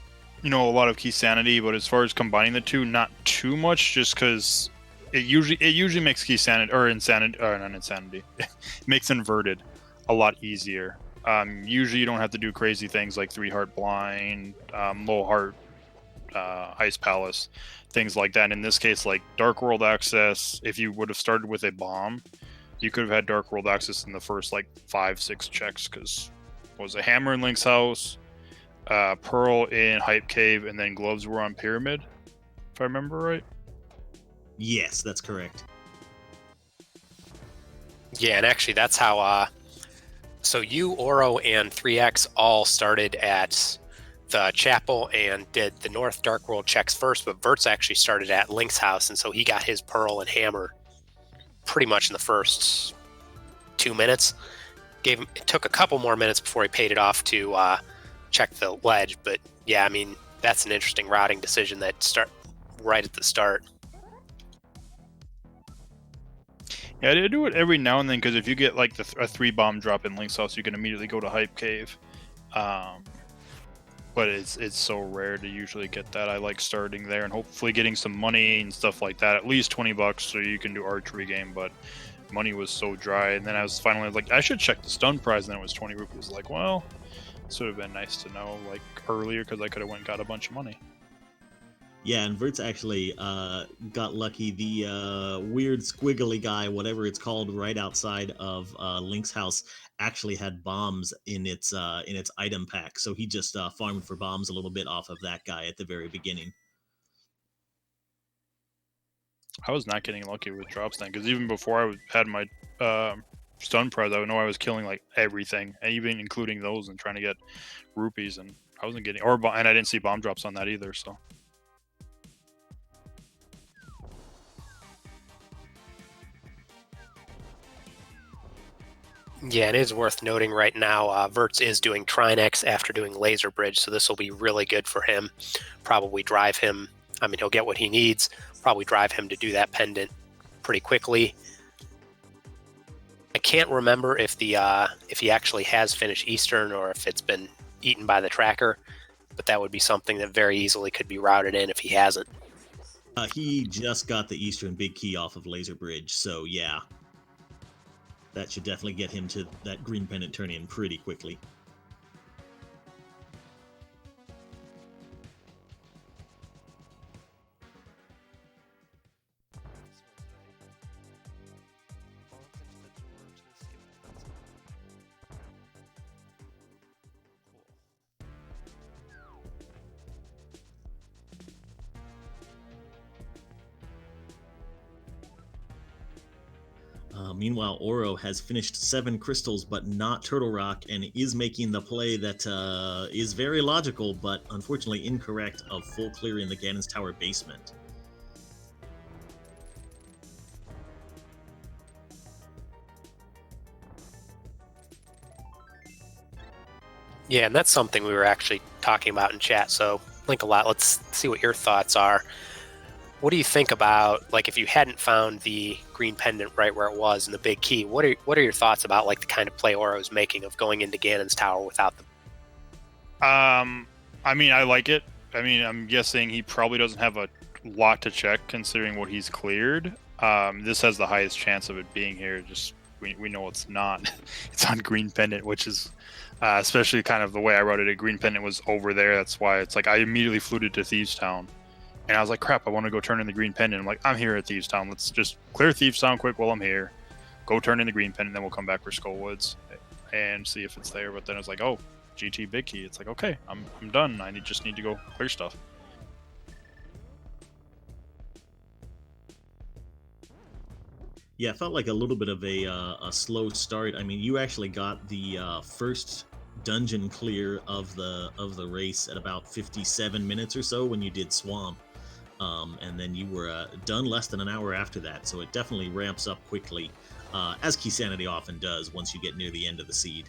a lot of Key Sanity, but as far as combining the two, not too much, just because it usually makes Key Sanity, or Insanity, or not Insanity, it makes Inverted a lot easier. Usually you don't have to do crazy things like 3-Heart Blind, Low Heart, Ice Palace, things like that. In this case, like Dark World Access, if you would have started with a bomb, you could have had Dark World Access in the first like 5-6 checks, because it was a Hammer in Link's house, Pearl in Hype Cave, and then Gloves were on Pyramid, if I remember right. Yes, that's correct. Yeah, and actually that's how so you, Oro, and 3x all started at the chapel and did the North Dark World checks first, but Vertz actually started at Link's house, and so he got his Pearl and Hammer pretty much in the first 2 minutes. It took a couple more minutes before he paid it off to check the ledge, but yeah, I mean, that's an interesting routing decision that start right at the start. Yeah, I do it every now and then, because if you get like a 3-bomb drop in Link's house, you can immediately go to Hype Cave. But it's so rare to usually get that. I like starting there and hopefully getting some money and stuff like that. At least $20 so you can do archery game, but money was so dry. And then I was finally like, I should check the stun prize, and then it was 20 rupees. Like, well, this would have been nice to know like earlier, because I could have went and got a bunch of money. Yeah, and Vertz actually got lucky. The weird squiggly guy, whatever it's called, right outside of Link's house, actually had bombs in its item pack. So he just farmed for bombs a little bit off of that guy at the very beginning. I was not getting lucky with drops then, because even before I had my stun prize, I know I was killing like everything, and even including those, and trying to get rupees, and I wasn't getting, and I didn't see bomb drops on that either. So. Yeah, it is worth noting right now, Vertz is doing Trinex after doing Laser Bridge, so this will be really good for him. Probably drive him, I mean, he'll get what he needs, probably drive him to do that pendant pretty quickly. I can't remember if he actually has finished Eastern or if it's been eaten by the tracker, but that would be something that very easily could be routed in if he hasn't. He just got the Eastern Big Key off of Laser Bridge, so yeah. That should definitely get him to that green pendant turn-in pretty quickly. Meanwhile, Oro has finished 7 crystals, but not Turtle Rock, and is making the play that is very logical, but unfortunately incorrect, of full clearing the Ganon's Tower basement. Yeah, and that's something we were actually talking about in chat, so Linkalot, let's see what your thoughts are. What do you think about, like, if you hadn't found the green pendant right where it was in the big key, what are your thoughts about, like, the kind of play Oro's making of going into Ganon's Tower without them? I mean, I like it. I mean, I'm guessing he probably doesn't have a lot to check considering what he's cleared. This has the highest chance of it being here. Just we know it's not. It's on green pendant, which is especially kind of the way I wrote it. A green pendant was over there. That's why it's like I immediately flew to Thieves Town. And I was like, crap, I want to go turn in the green pendant. I'm like, I'm here at Thieves Town. Let's just clear Thieves Town quick while I'm here. Go turn in the green pendant, then we'll come back for Skullwoods and see if it's there. But then it's like, oh, GT Big Key. It's like, okay, I'm done. I just need to go clear stuff. Yeah, it felt like a little bit of a slow start. I mean, you actually got the first dungeon clear of the race at about 57 minutes or so when you did Swamp, and then you were done less than an hour after that. So it definitely ramps up quickly, as Key Sanity often does once you get near the end of the seed.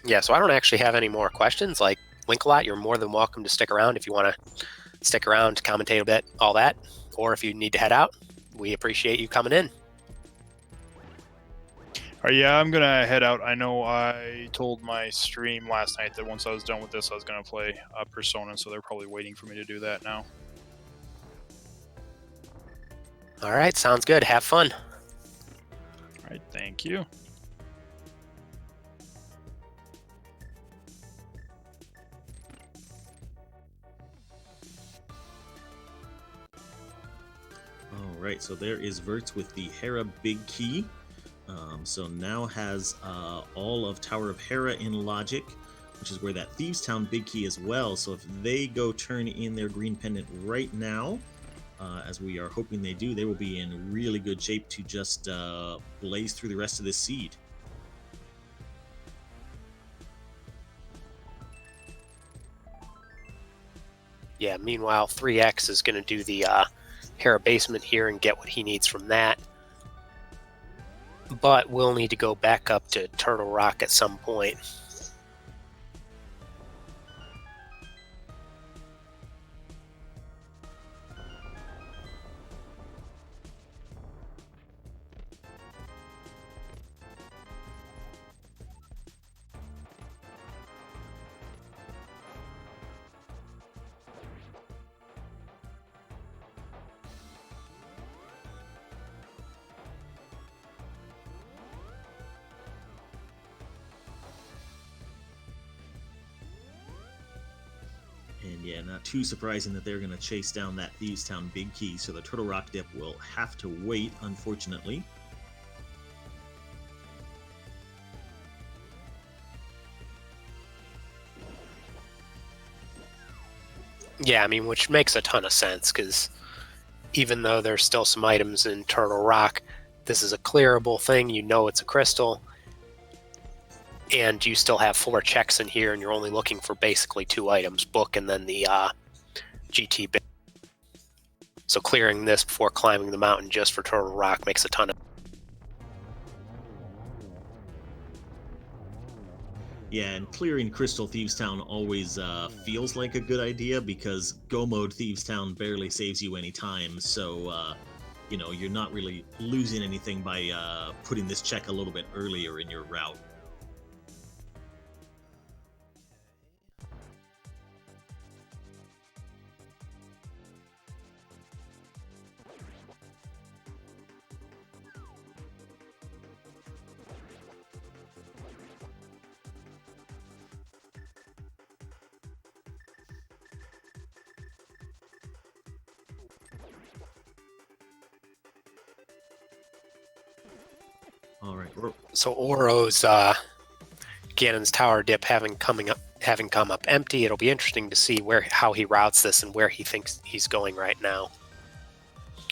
Yeah, so I don't actually have any more questions. Like, Linkalot, you're more than welcome to stick around if you want to stick around, commentate a bit, all that. Or if you need to head out, we appreciate you coming in. Yeah, I'm gonna head out. I know I told my stream last night that once I was done with this, I was gonna play Persona, so they're probably waiting for me to do that now. All right, sounds good. Have fun. All right, thank you. All right, so there is Vertz with the Hera Big Key. So now has all of Tower of Hera in Logic, which is where that Thieves Town Big Key as well. So if they go turn in their green pendant right now, as we are hoping they do, they will be in really good shape to just blaze through the rest of this seed. Yeah, meanwhile, 3x is going to do the Hera basement here and get what he needs from that. But we'll need to go back up to Turtle Rock at some point. And yeah, not too surprising that they're going to chase down that Thieves Town Big Key, so the Turtle Rock dip will have to wait, unfortunately. Yeah, I mean, which makes a ton of sense, because even though there's still some items in Turtle Rock, this is a clearable thing. You know it's a crystal. And you still have 4 checks in here, and you're only looking for basically 2 items, book and then the GT bit. So clearing this before climbing the mountain just for Turtle Rock makes a ton of... Yeah, and clearing Crystal Thieves Town always feels like a good idea, because Go Mode Thieves Town barely saves you any time, so you know, you're not really losing anything by putting this check a little bit earlier in your route. All right. So Oro's Ganon's Tower dip having come up empty, it'll be interesting to see how he routes this and where he thinks he's going right now.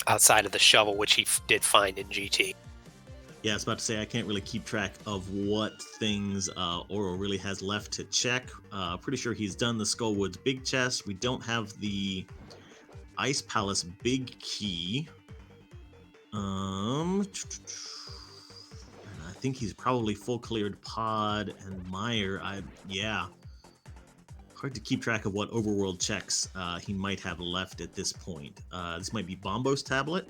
Outside of the shovel, which he did find in GT. Yeah, I was about to say, I can't really keep track of what things Oro really has left to check. Pretty sure he's done the Skullwoods Big Chest. We don't have the Ice Palace Big Key. I think he's probably full cleared Pod and Meyer. Yeah. Hard to keep track of what overworld checks he might have left at this point. This might be Bombo's tablet.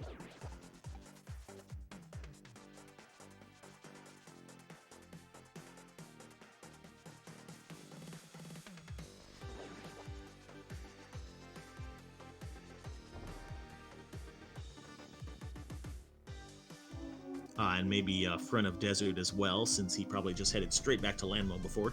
And maybe Friend of Desert as well, since he probably just headed straight back to Landmo before.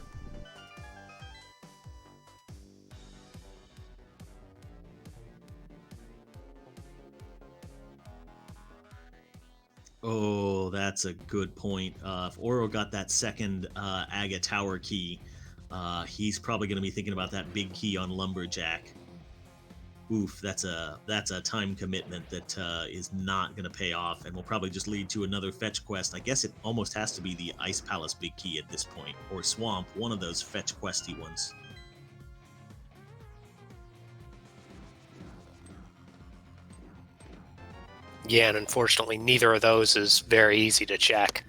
Oh, that's a good point. If Oro got that second Aga Tower key, he's probably going to be thinking about that big key on Lumberjack. Oof, that's a time commitment that is not going to pay off, and will probably just lead to another fetch quest. I guess it almost has to be the Ice Palace big key at this point, or Swamp, one of those fetch questy ones. Yeah, and unfortunately, neither of those is very easy to check.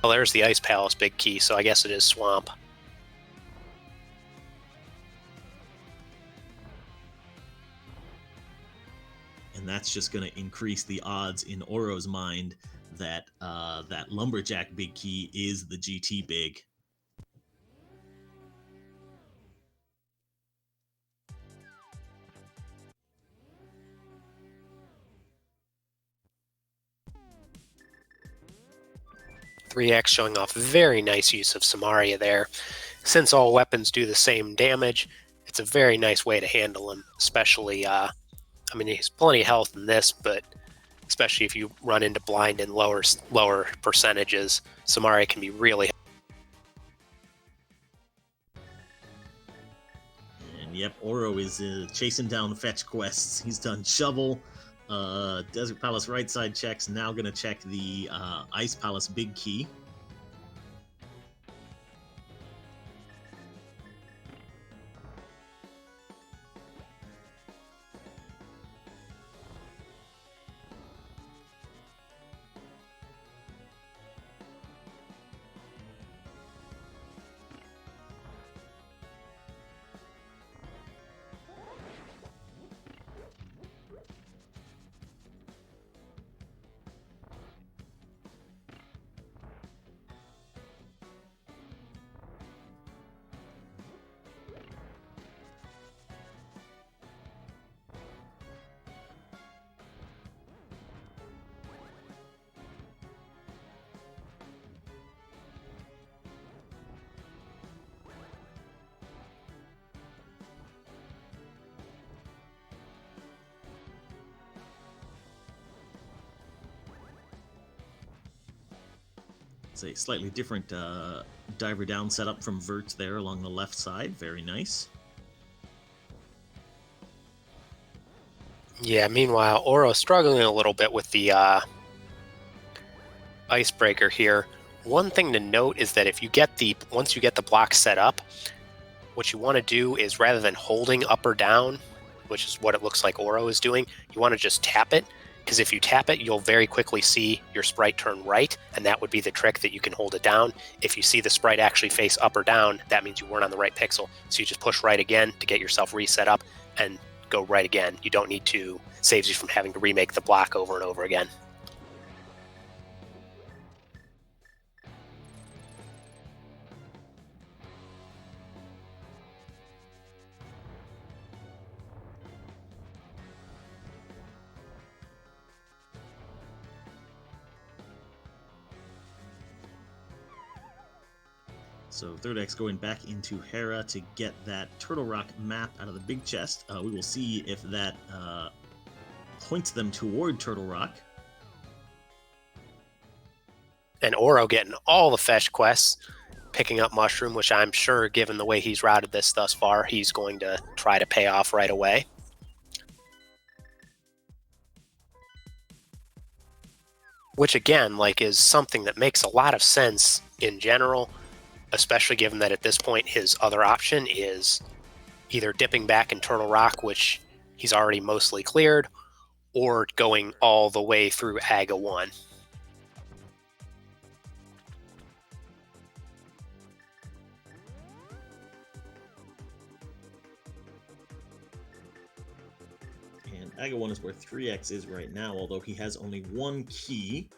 Well, there's the Ice Palace big key, so I guess it is Swamp. And that's just going to increase the odds in Oro's mind that that Lumberjack big key is the GT big. .3x showing off very nice use of Samaria there. Since all weapons do the same damage, it's a very nice way to handle him, especially, I mean, he has plenty of health in this, but especially if you run into blind and lower percentages, Samaria can be really. And yep, Oro is chasing down fetch quests. He's done Shovel, Desert Palace right side checks, now going to check the Ice Palace big key. It's a slightly different diver down setup from Vertz there along the left side. Very nice. Yeah, meanwhile, Oro struggling a little bit with the Icebreaker here. One thing to note is that if you get once you get the block set up, what you want to do is, rather than holding up or down, which is what it looks like Oro is doing, you want to just tap it. Because if you tap it, you'll very quickly see your sprite turn right, and that would be the trick that you can hold it down. If you see the sprite actually face up or down, that means you weren't on the right pixel. So you just push right again to get yourself reset up and go right again. You don't need to, saves you from having to remake the block over and over again. So .3x going back into Hera to get that Turtle Rock map out of the big chest. We will see if that points them toward Turtle Rock. And Oro getting all the fetch quests, picking up Mushroom, which I'm sure, given the way he's routed this thus far, he's going to try to pay off right away. Which, again, is something that makes a lot of sense in general, especially given that at this point his other option is either dipping back in Turtle Rock, which he's already mostly cleared, or going all the way through Aga 1. And Aga 1 is where .3x is right now, although he has only one key,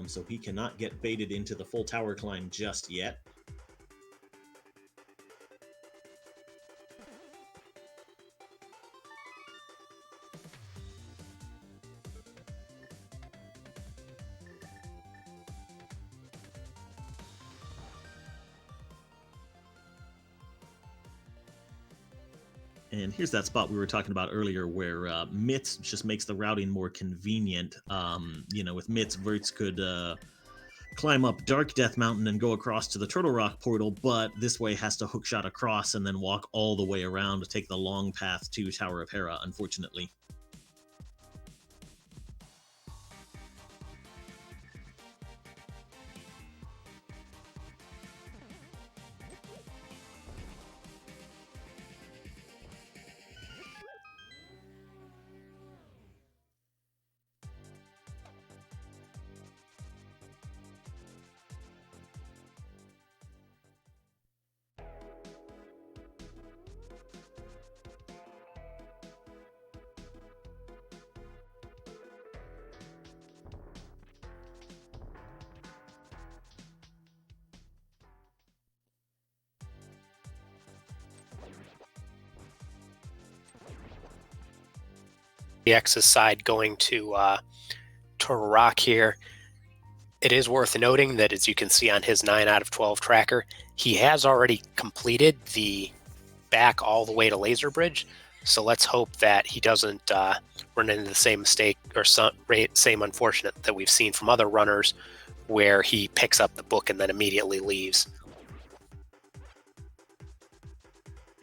so he cannot get baited into the full tower climb just yet. And here's that spot we were talking about earlier where Mitz just makes the routing more convenient. With Mitz, Vertz could climb up Dark Death Mountain and go across to the Turtle Rock portal, but this way has to hookshot across and then walk all the way around to take the long path to Tower of Hera, unfortunately. The X's side going to Turtle Rock here. It is worth noting that, as you can see on his 9 out of 12 tracker, he has already completed the back all the way to Laser Bridge. So let's hope that he doesn't run into the same mistake or same unfortunate that we've seen from other runners where he picks up the book and then immediately leaves.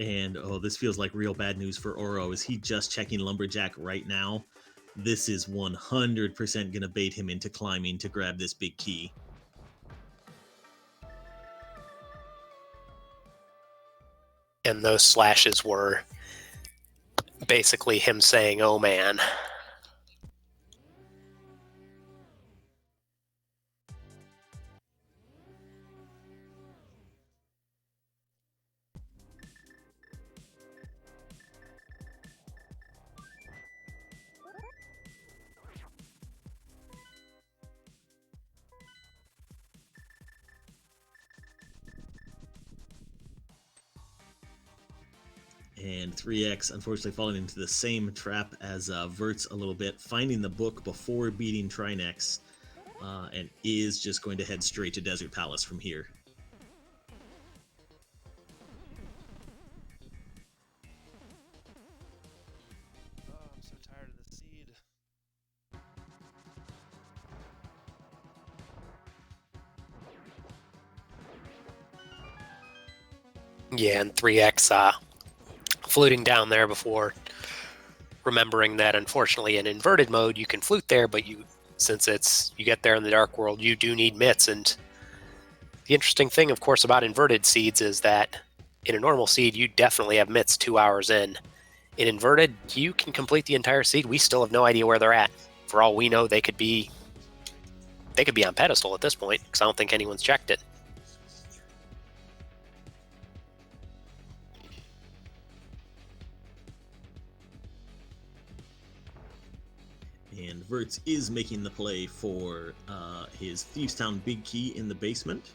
And this feels like real bad news for Oro. Is he just checking Lumberjack right now? This is 100% going to bait him into climbing to grab this big key. And those slashes were basically him saying, "Oh man." And 3x unfortunately falling into the same trap as Vertz a little bit, finding the book before beating Trinex, and is just going to head straight to Desert Palace from here. I'm so tired of the seed. Yeah, and 3x fluting down there before remembering that unfortunately in inverted mode you can flute there, but since you get there in the Dark World, you do need mitts. And the interesting thing, of course, about inverted seeds is that in a normal seed you definitely have mitts 2 hours in. In inverted, you can complete the entire seed. We still have no idea where they're at. For all we know, they could be on pedestal at this point, because I don't think anyone's checked it. And Vertz is making the play for his Thievestown big key in the basement.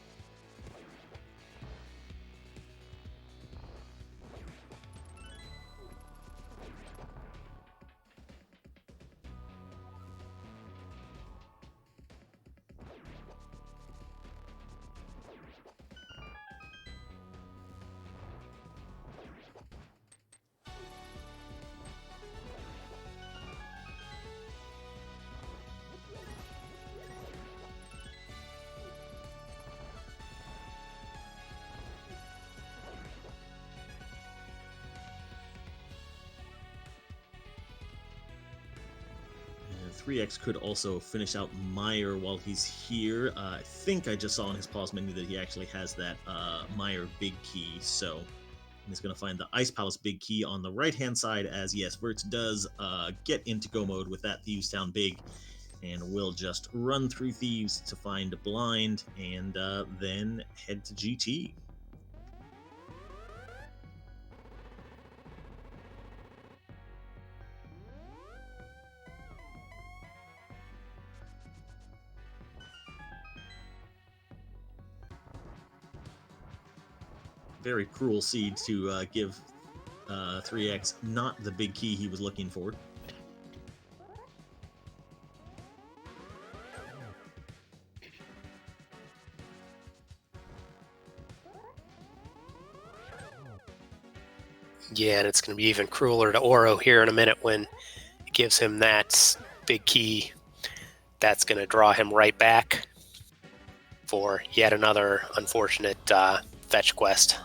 And 3x could also finish out Meyer while he's here. I think I just saw on his pause menu that he actually has that Meyer big key, so he's going to find the Ice Palace big key on the right-hand side, as yes, Vertz does get into go mode with that Thievestown big, and will just run through Thieves to find Blind, and then head to GT. Very cruel seed to give 3x not the big key he was looking for. Yeah, and it's going to be even crueler to Oro here in a minute when it gives him that big key. That's going to draw him right back for yet another unfortunate fetch quest.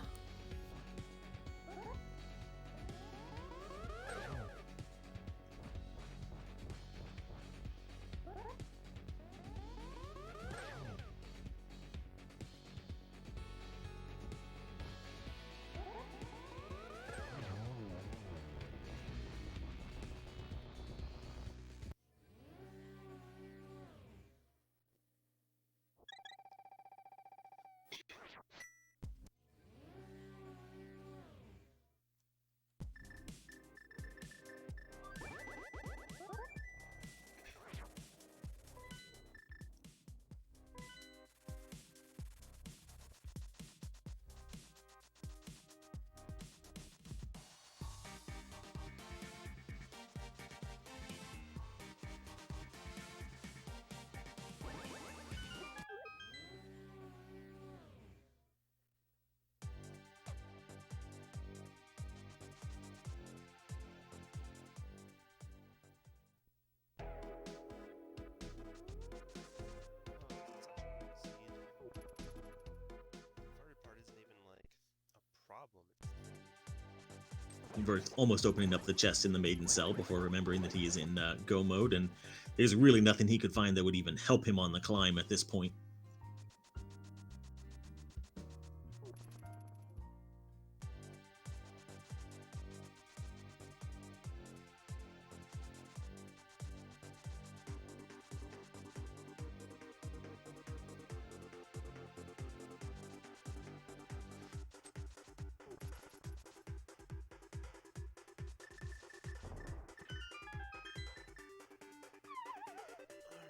Vertz almost opening up the chest in the maiden cell before remembering that he is in go mode, and there's really nothing he could find that would even help him on the climb at this point.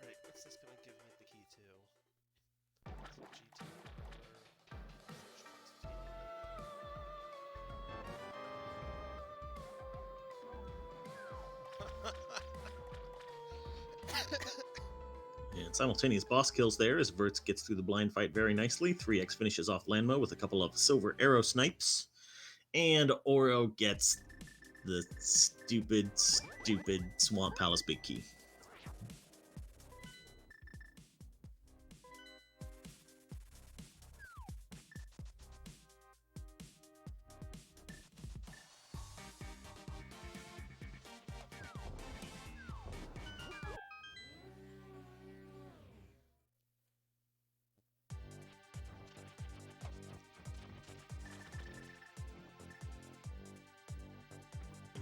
Alright, what's this gonna give me the key to? GT And simultaneous boss kills there as Vertz gets through the blind fight very nicely. 3x finishes off Lanmo with a couple of silver arrow snipes. And Oro gets the stupid Swamp Palace big key.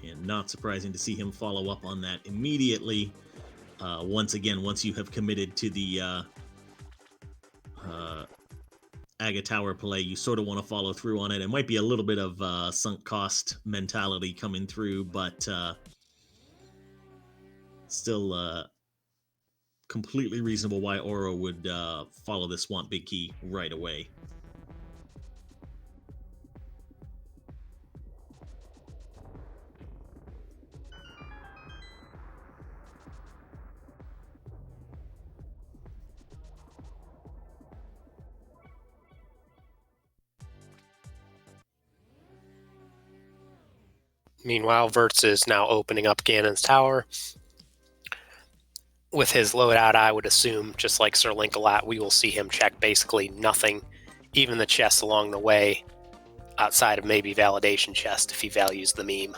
And not surprising to see him follow up on that immediately. Once again, once you have committed to the Aga Tower play, you sort of want to follow through on it. It might be a little bit of sunk cost mentality coming through, but still completely reasonable why Oro would follow the Swamp Big Key right away. Meanwhile, Vertz is now opening up Ganon's tower. With his loadout, I would assume, just like SirLinkalot, we will see him check basically nothing, even the chests along the way, outside of maybe validation chest if he values the meme.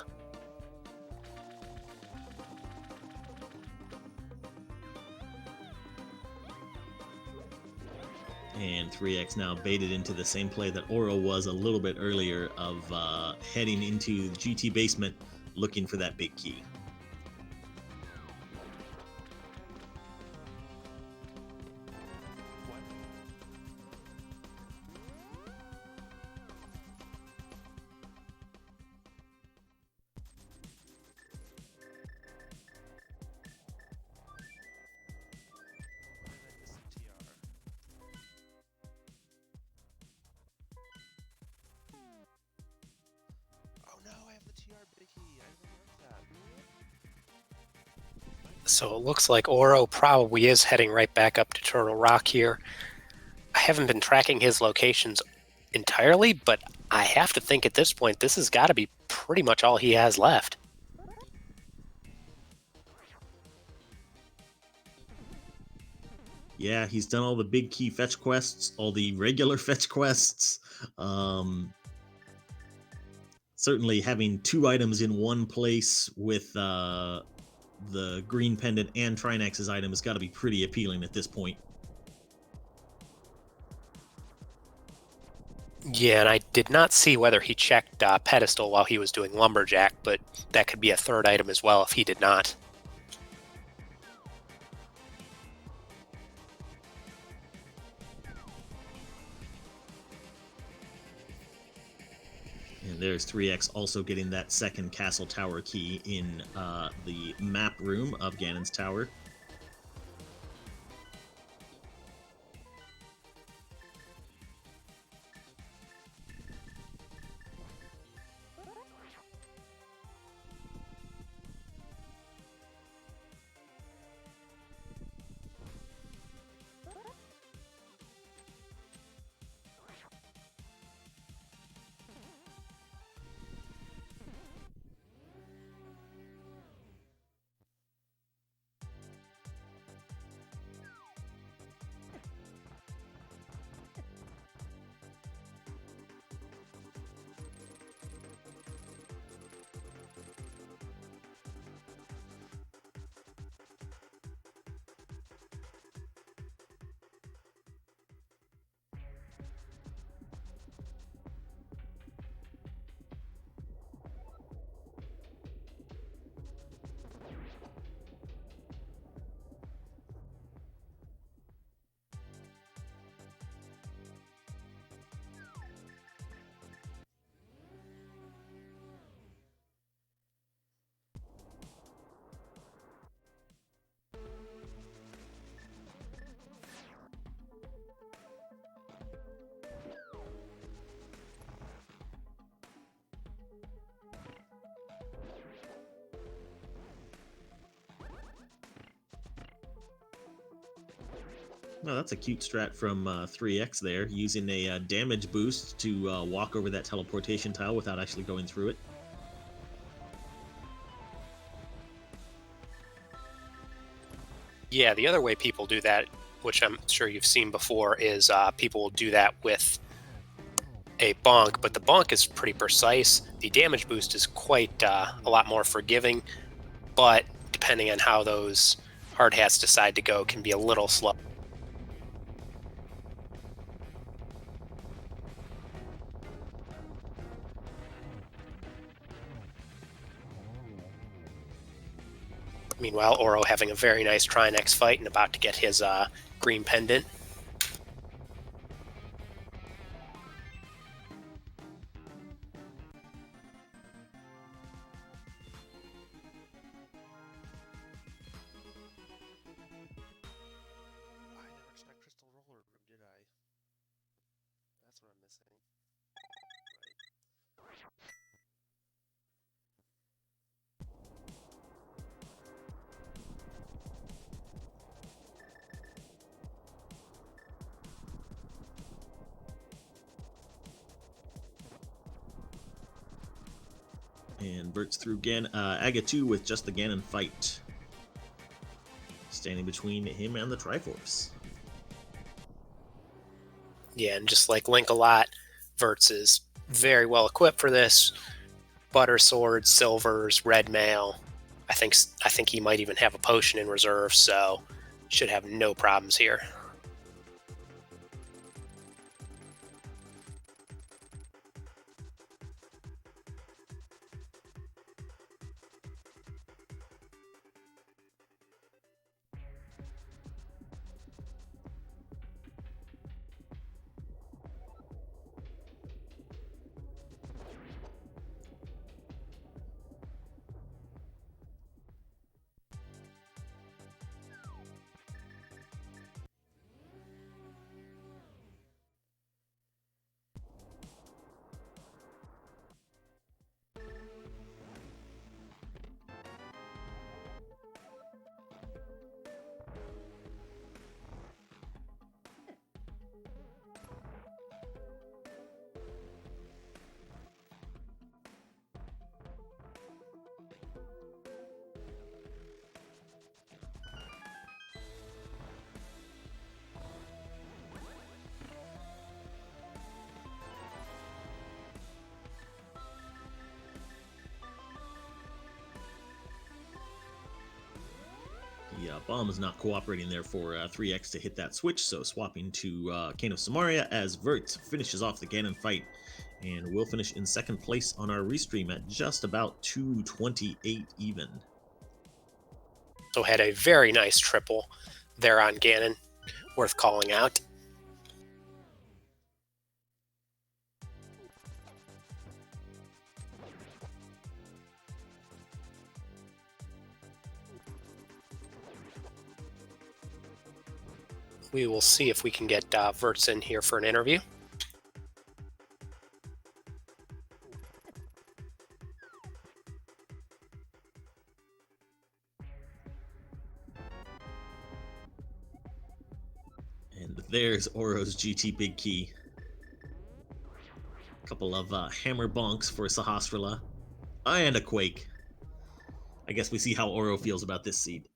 And 3x now baited into the same play that Oro was a little bit earlier of heading into the GT basement looking for that big key. So it looks like Oro probably is heading right back up to Turtle Rock here. I haven't been tracking his locations entirely, but I have to think at this point this has got to be pretty much all he has left. Yeah, he's done all the big key fetch quests, all the regular fetch quests. Certainly having 2 items in one place with the green pendant and Trinex's item has got to be pretty appealing at this point. Yeah, and I did not see whether he checked pedestal while he was doing lumberjack, but that could be a third item as well if he did not. And there's 3x also getting that second castle tower key in the map room of Ganon's tower. Oh, that's a cute strat from 3x there, using a damage boost to walk over that teleportation tile without actually going through it. Yeah, the other way people do that, which I'm sure you've seen before, is people will do that with a bonk, but the bonk is pretty precise. The damage boost is quite a lot more forgiving, but depending on how those hard hats decide to go, can be a little slow. Meanwhile, Oro having a very nice Trinex fight and about to get his green pendant. I never checked Crystal Roller Room, did I? That's what I'm missing. Right. And Vertz through Aga 2 with just the Ganon fight. Standing between him and the Triforce. Yeah, and just like Linkalot, Vertz is very well equipped for this. Butter swords, silvers, red mail. I think he might even have a potion in reserve, so should have no problems here. The bomb is not cooperating there for 3x to hit that switch, so swapping to Kane of Samaria as Vertz finishes off the Ganon fight, and we'll finish in second place on our restream at just about 228 even. So had a very nice triple there on Ganon, worth calling out. We will see if we can get Vertz in here for an interview. And there's Oro's GT Big Key. A couple of hammer bonks for Sahasrahla. And a Quake. I guess we see how Oro feels about this seed.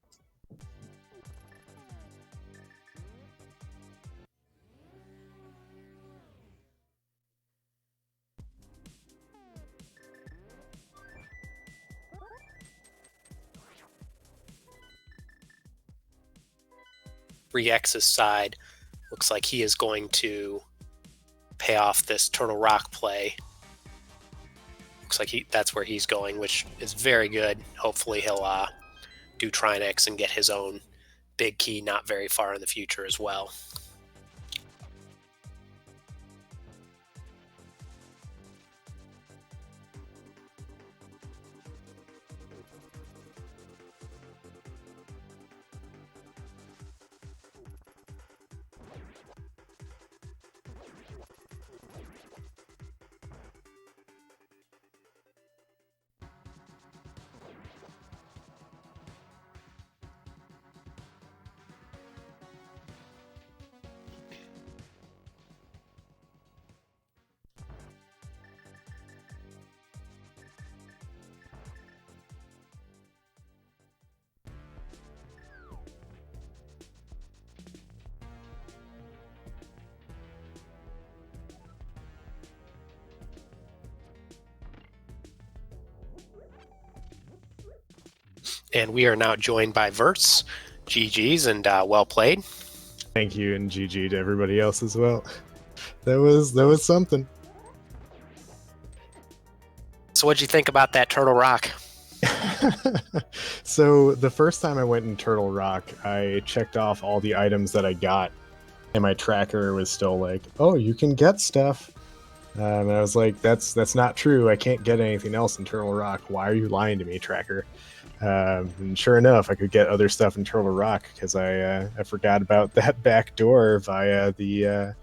X's side looks like he is going to pay off this Turtle Rock play. Looks like that's where he's going, which is very good. Hopefully he'll do Trinex and get his own big key not very far in the future as well. And we are now joined by Vertz. GG's and well played. Thank you, and GG to everybody else as well. That was something. So what'd you think about that Turtle Rock? So the first time I went in Turtle Rock, I checked off all the items that I got, and my tracker was still like, "Oh, you can get stuff." And I was like, "That's not true. I can't get anything else in Turtle Rock. Why are you lying to me, tracker?" And sure enough, I could get other stuff in Turtle Rock because I forgot about that back door via the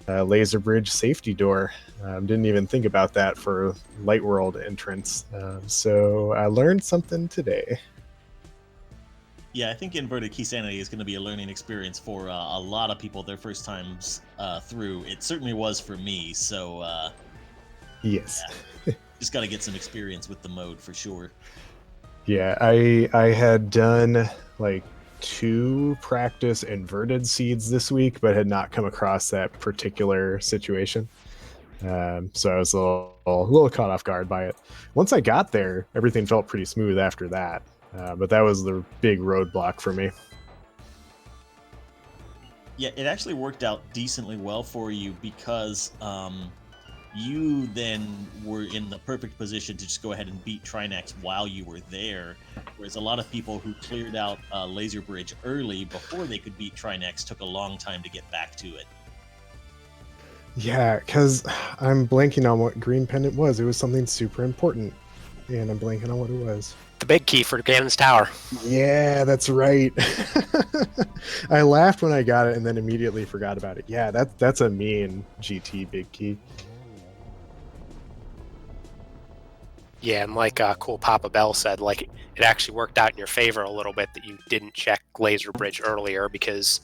laser bridge safety door. Didn't even think about that for Light World entrance. So I learned something today. Yeah, I think Inverted Key Sanity is going to be a learning experience for a lot of people their first times through. It certainly was for me, so Yes. Yeah. Just got to get some experience with the mode for sure. Yeah, I had done like 2 practice inverted seeds this week, but had not come across that particular situation. So I was a little caught off guard by it. Once I got there, everything felt pretty smooth after that. But that was the big roadblock for me. Yeah, it actually worked out decently well for you because you then were in the perfect position to just go ahead and beat Trinex while you were there, whereas a lot of people who cleared out Laser Bridge early before they could beat Trinex took a long time to get back to it. Yeah, because I'm blanking on what green pendant was. It was something super important, and I'm blanking on what it was. The big key for Ganon's Tower. Yeah, that's right. I laughed when I got it and then immediately forgot about it. Yeah, that's a mean GT big key. Yeah, and like Cool Papa Bell said, like it actually worked out in your favor a little bit that you didn't check Laser Bridge earlier, because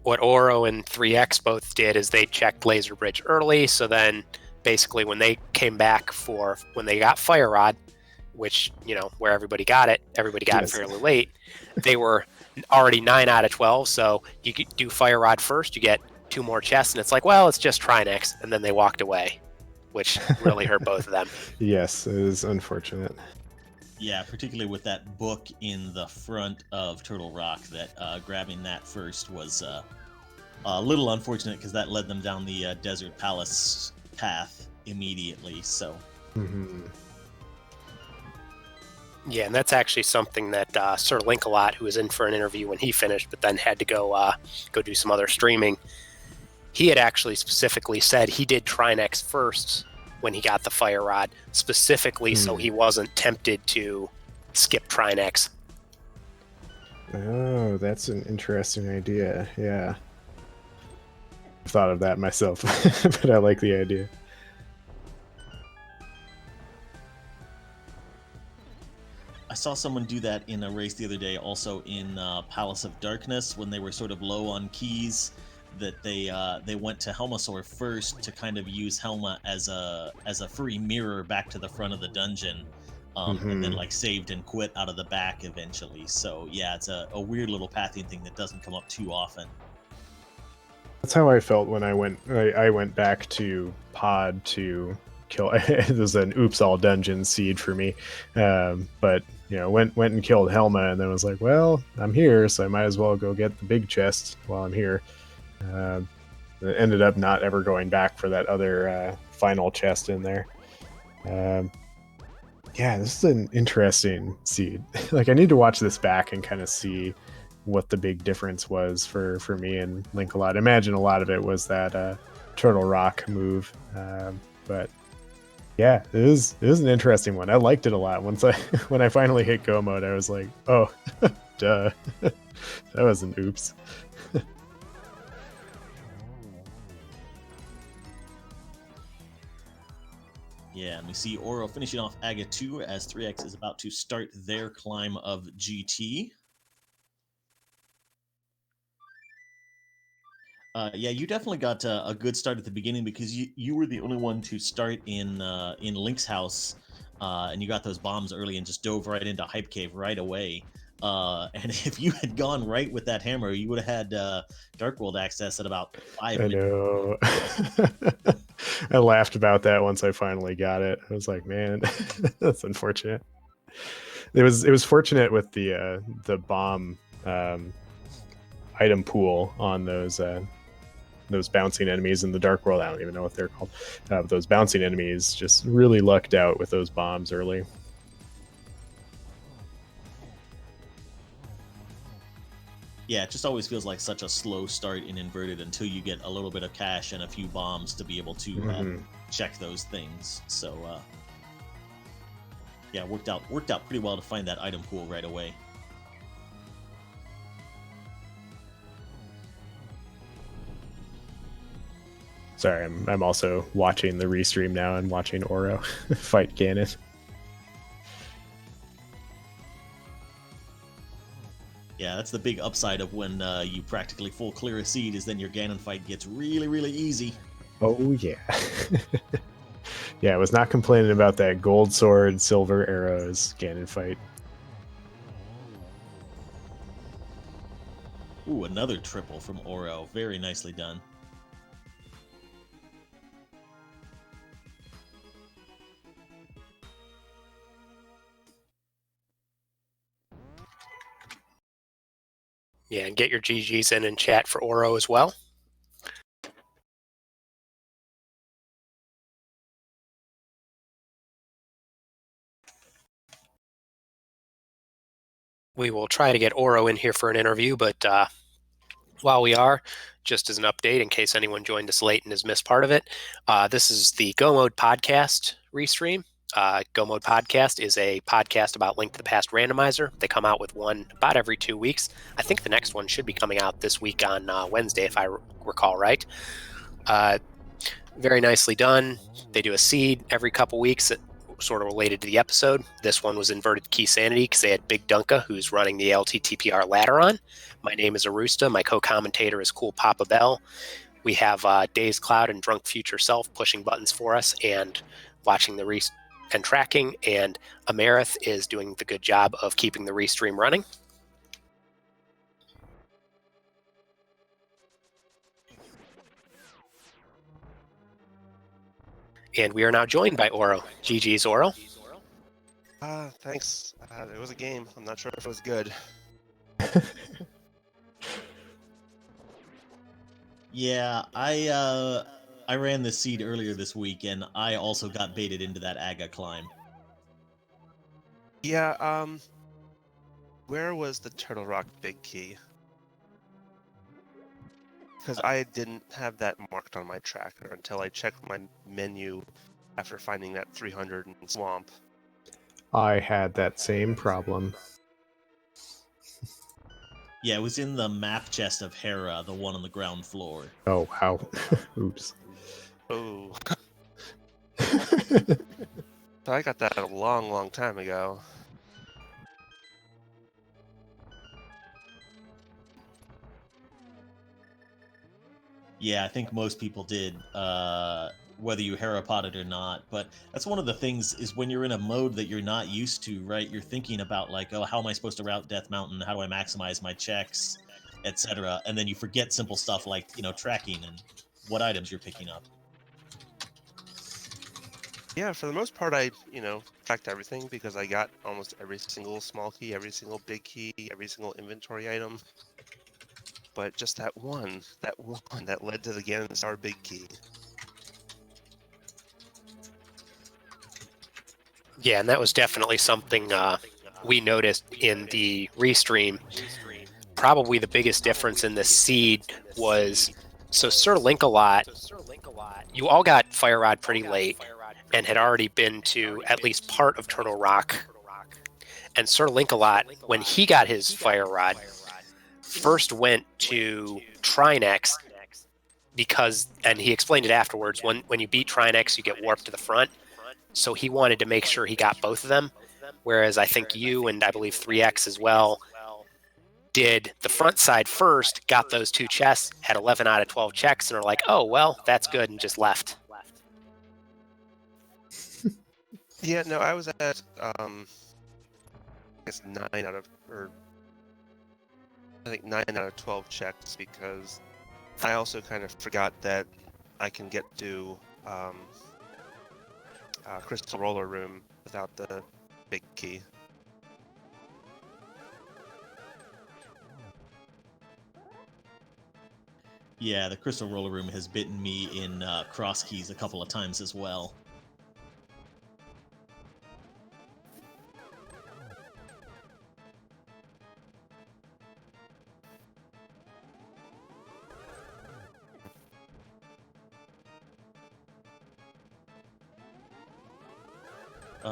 what Oro and 3x both did is they checked Laser Bridge early, so then basically when they came back for when they got Fire Rod, which, you know, where everybody got it Yes. fairly late, they were already 9 out of 12, so you could do Fire Rod first, you get 2 more chests, and it's like, well, it's just Trinex, and then they walked away, which really hurt both of them. Yes, it is unfortunate. Yeah, particularly with that book in the front of Turtle Rock, that grabbing that first was a little unfortunate because that led them down the Desert Palace path immediately. So, Mhm. Yeah, and that's actually something that SirLinkalot, who was in for an interview when he finished, but then had to go do some other streaming, he had actually specifically said he did Trinex first when he got the fire rod, specifically so he wasn't tempted to skip Trinex. Oh, that's an interesting idea. Yeah. I've thought of that myself, but I like the idea. I saw someone do that in a race the other day, also in Palace of Darkness, when they were sort of low on keys. That they went to Helmasaur first to kind of use Helma as a free mirror back to the front of the dungeon, and then like saved and quit out of the back eventually. So yeah, it's a weird little pathing thing that doesn't come up too often. That's how I felt when I went back to Pod to kill. It was an oops all dungeon seed for me, but went and killed Helma, and then was like, well, I'm here, so I might as well go get the big chest while I'm here. It ended up not ever going back for that other final chest in there. Yeah, this is an interesting seed. Like, I need to watch this back and kind of see what the big difference was for me and Linkalot. I imagine a lot of it was that Turtle Rock move, but yeah, it was an interesting one. I liked it a lot. When I finally hit go mode, I was like, oh, duh, that was an oops. Yeah, and we see Oro finishing off Aga 2 as 3x is about to start their climb of GT. Yeah, you definitely got a good start at the beginning because you were the only one to start in Link's house, and you got those bombs early and just dove right into Hype Cave right away. And if you had gone right with that hammer, you would have had Dark World access at about 5 I minutes. know. I laughed about that once I finally got it. I was like, man, that's unfortunate. It was fortunate with the bomb item pool on those bouncing enemies in the Dark World. I don't even know what they're called. Those bouncing enemies just really lucked out with those bombs early. Yeah, it just always feels like such a slow start in Inverted until you get a little bit of cash and a few bombs to be able to check those things. So yeah, worked out pretty well to find that item pool right away. Sorry, I'm also watching the restream now and watching Oro fight Ganon. Yeah, that's the big upside of when you practically full clear a seed, is then your Ganon fight gets really, really easy. Oh, yeah. Yeah, I was not complaining about that gold sword, silver arrows Ganon fight. Ooh, another triple from Oro. Very nicely done. Yeah, and get your GGs in chat for Oro as well. We will try to get Oro in here for an interview, but while we are, just as an update in case anyone joined us late and has missed part of it, this is the Go Mode Podcast restream. Go Mode Podcast is a podcast about Link to the Past Randomizer. They come out with one about every 2 weeks. I think the next one should be coming out this week on Wednesday, if I recall right. Very nicely done. They do a seed every couple weeks that sort of related to the episode. This one was Inverted Key Sanity because they had Big Dunka, who's running the LTTPR ladder on. My name is Arusta. My co-commentator is Cool Papa Bell. We have Days Cloud and Drunk Future Self pushing buttons for us and watching the and tracking, and Amerith is doing the good job of keeping the restream running. And we are now joined by Oro. GG's Oro. Thanks. It was a game. I'm not sure if it was good. Yeah, I ran this seed earlier this week, and I also got baited into that Aga climb. Yeah, where was the Turtle Rock Big Key? Because I didn't have that marked on my tracker until I checked my menu after finding that 300 in Swamp. I had that same problem. Yeah, it was in the map chest of Hera, the one on the ground floor. Oh, wow. Oops. Oh. So I got that a long, long time ago. Yeah, I think most people did, whether you Herapod or not. But that's one of the things is when you're in a mode that you're not used to, right? You're thinking about like, oh, how am I supposed to route Death Mountain? How do I maximize my checks, etc. And then you forget simple stuff like, tracking and what items you're picking up. Yeah, for the most part, I, tracked everything because I got almost every single small key, every single big key, every single inventory item. But just that one that led to the Ganon Star big key. Yeah, and that was definitely something we noticed in the restream. Probably the biggest difference in the seed was, so SirLinkalot, you all got Fire Rod pretty late and had already been to at least part of Turtle Rock. And SirLinkalot, when he got his Fire Rod, first went to Trinex because, and he explained it afterwards, when you beat Trinex, you get warped to the front. So he wanted to make sure he got both of them. Whereas I think you and I believe 3x as well did the front side first, got those 2 chests, had 11 out of 12 checks, and are like, oh, well, that's good, and just left. Yeah, no, I was at, I guess 9 out of, or I think 9 out of 12 checks because I also kind of forgot that I can get to Crystal Roller Room without the big key. Yeah, the Crystal Roller Room has bitten me in cross keys a couple of times as well.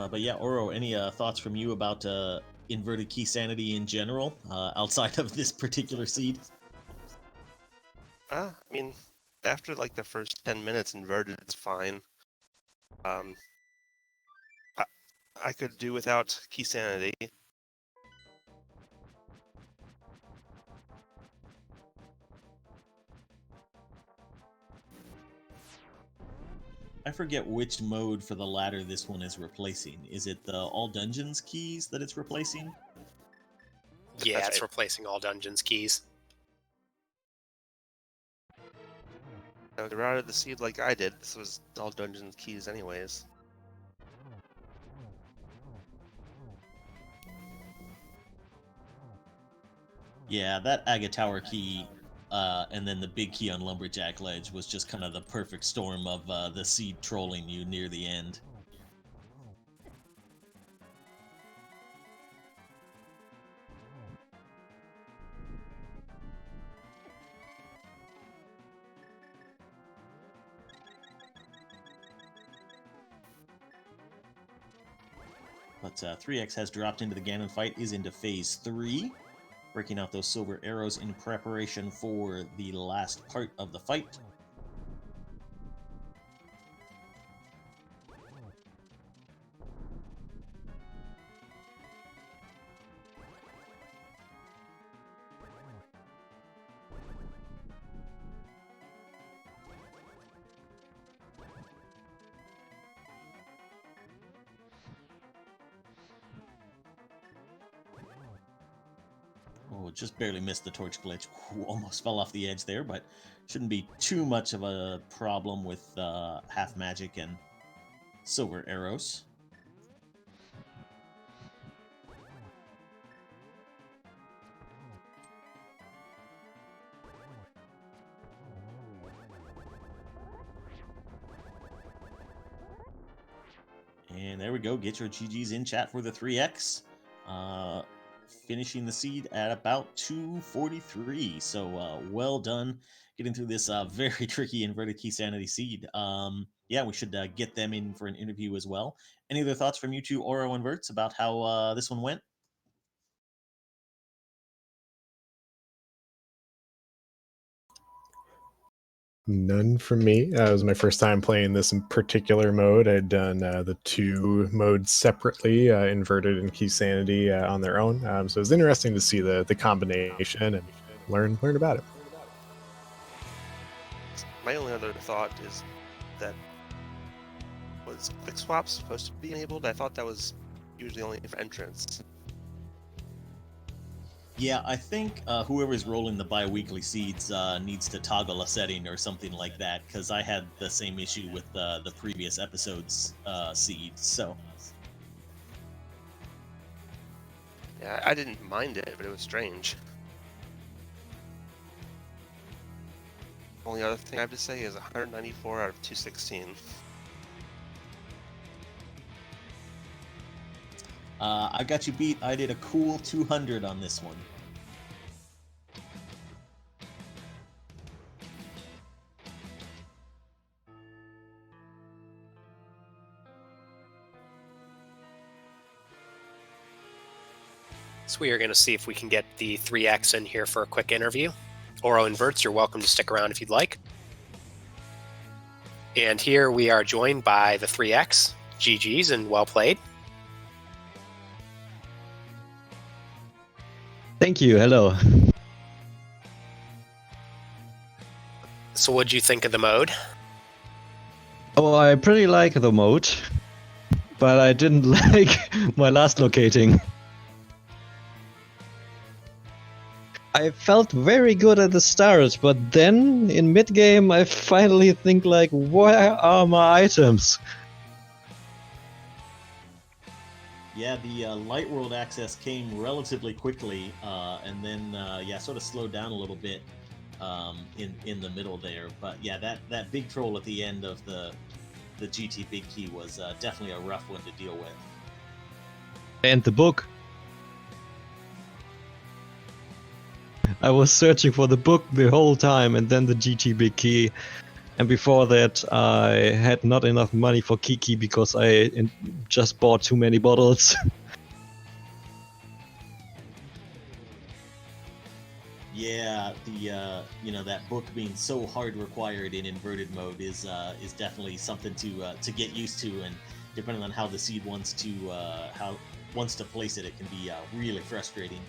But yeah, Oro, any thoughts from you about inverted key sanity in general, outside of this particular seed? I mean, after like the first 10 minutes, inverted is fine. I could do without key sanity. I forget which mode for the ladder this one is replacing. Is it the all dungeons keys that it's replacing? Yeah, That's it's right. replacing all dungeons keys. If you routed the seed like I did, this was all dungeon keys anyways. Yeah, that Aga Tower key, and then the big key on Lumberjack Ledge was just kind of the perfect storm of the seed trolling you near the end. But 3x has dropped into the Ganon fight, is into Phase 3, breaking out those silver arrows in preparation for the last part of the fight. Oh, just barely missed the torch glitch. Almost fell off the edge there, but shouldn't be too much of a problem with half magic and silver arrows. And there we go. Get your GGs in chat for the 3x. Finishing the seed at about 243. So well done getting through this very tricky inverted key sanity seed. Yeah, we should get them in for an interview as well. Any other thoughts from you two, Oro and Vertz, about how this one went? None from me. It was my first time playing this in particular mode. I'd done the two modes separately, inverted and key sanity on their own. So it was interesting to see the combination and learn about it. My only other thought is that was quick swaps supposed to be enabled? I thought that was usually only for entrance. Yeah, I think whoever's rolling the bi-weekly seeds needs to toggle a setting or something like that, because I had the same issue with the previous episode's seed, so... Yeah, I didn't mind it, but it was strange. Only other thing I have to say is 194 out of 216. I got you beat. I did a cool 200 on this one. So we are going to see if we can get the 3x in here for a quick interview. Oro and Vertz, you're welcome to stick around if you'd like. And here we are joined by the 3x. GG's and well played. Thank you. Hello. So what'd you think of the mode? Oh, I pretty like the mode, but I didn't like my last locating. I felt very good at the start, but then in mid-game I finally think like, where are my items? Yeah, the light world access came relatively quickly, and then yeah, sort of slowed down a little bit in the middle there. But yeah, that big troll at the end of the GT Big Key was definitely a rough one to deal with. And the book. I was searching for the book the whole time, and then the GT Big Key. And before that, I had not enough money for Kiki because I just bought too many bottles. Yeah, the you know, that book being so hard required in inverted mode is definitely something to get used to, and depending on how the seed wants to place it, it can be really frustrating.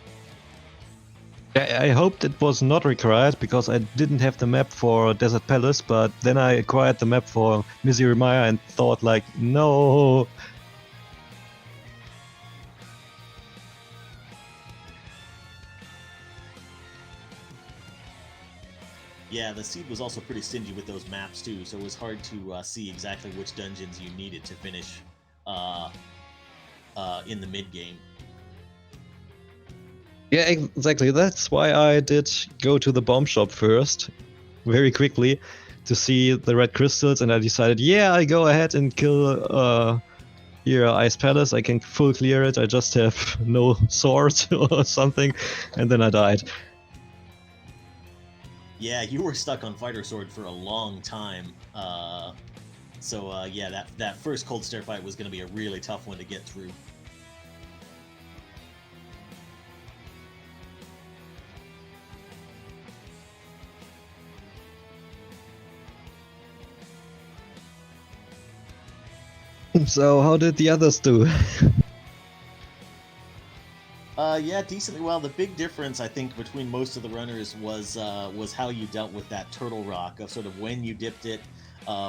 I hoped it was not required because I didn't have the map for Desert Palace, but then I acquired the map for Misery Mire and thought like, no. Yeah, the seed was also pretty stingy with those maps too, so it was hard to see exactly which dungeons you needed to finish in the mid game. Yeah, exactly. That's why I did go to the bomb shop first, very quickly, to see the red crystals, and I decided, yeah, I go ahead and kill here Ice Palace. I can full clear it. I just have no sword or something, and then I died. Yeah, you were stuck on Fighter Sword for a long time. So yeah, that first Cold Stare fight was going to be a really tough one to get through. So how did the others do? Yeah, decently well. The big difference, I think, between most of the runners was how you dealt with that Turtle Rock, of sort of when you dipped it,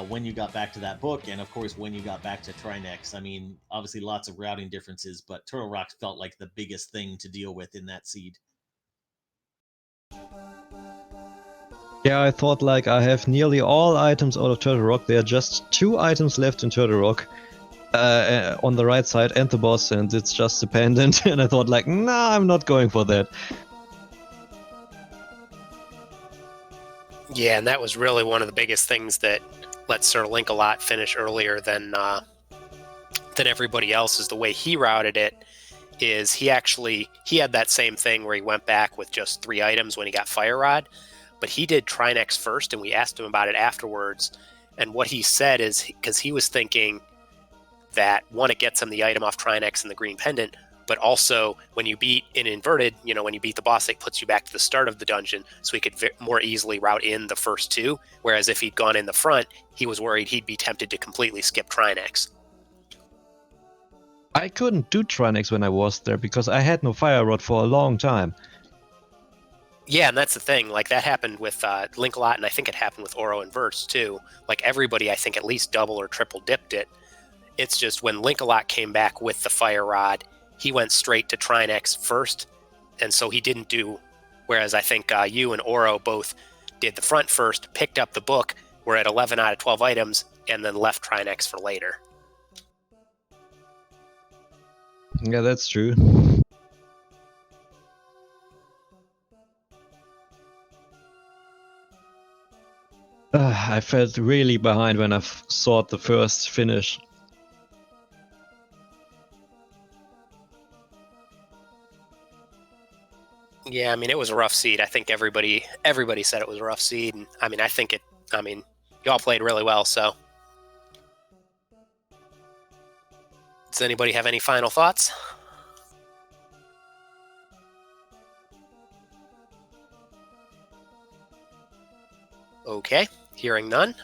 when you got back to that book, and of course when you got back to Trinex. I mean, obviously lots of routing differences, but Turtle Rock felt like the biggest thing to deal with in that seed. Yeah, I thought like I have nearly all items out of Turtle Rock. There are just 2 items left in Turtle Rock. On the right side and the boss, and it's just a pendant, and I thought like, nah, I'm not going for that. Yeah, and that was really one of the biggest things that let SirLinkalot finish earlier than than everybody else is the way he routed it is he had that same thing where he went back with just 3 items when he got Fire Rod, but he did Trinex first, and we asked him about it afterwards. And what he said is because he was thinking that, one, it gets him the item off Trinex and the green pendant, but also when you beat in inverted, when you beat the boss, it puts you back to the start of the dungeon, so he could more easily route in the first 2. Whereas if he'd gone in the front, he was worried he'd be tempted to completely skip Trinex. I couldn't do Trinex when I was there because I had no Fire Rod for a long time. Yeah, and that's the thing. Like, that happened with Linkalot, and I think it happened with Oro and Vertz, too. Like, everybody, I think, at least double or triple dipped it. It's just when Linkalot came back with the Fire Rod, he went straight to Trinex first, and so he didn't do... Whereas I think you and Oro both did the front first, picked up the book, were at 11 out of 12 items, and then left Trinex for later. Yeah, that's true. I felt really behind when I saw the first finish. Yeah, I mean, it was a rough seed. I think everybody said it was a rough seed, and I mean, you all played really well, so. Does anybody have any final thoughts? Okay, hearing none.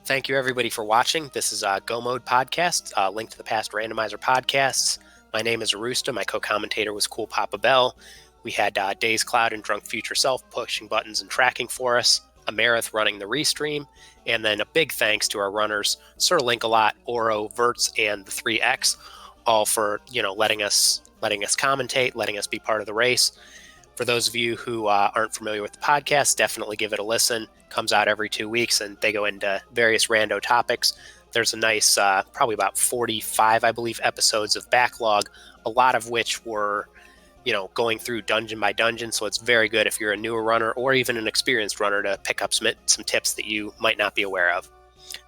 Thank you, everybody, for watching. This is Go Mode Podcast, Link to the Past Randomizer Podcasts. My name is Arusta. My co-commentator was Cool Papa Bell. We had Days Cloud and Drunk Future Self pushing buttons and tracking for us, Amerith running the restream, and then a big thanks to our runners, SirLinkalot, Oro, Vertz, and the 3x, all for letting us commentate, letting us be part of the race. For those of you who aren't familiar with the podcast, definitely give it a listen. Comes out every 2 weeks, and they go into various rando topics. There's a nice, probably about 45, I believe, episodes of backlog, a lot of which were, going through dungeon by dungeon. So it's very good if you're a newer runner or even an experienced runner to pick up some tips that you might not be aware of.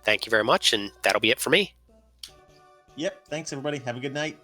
Thank you very much, and that'll be it for me. Yep. Thanks, everybody. Have a good night.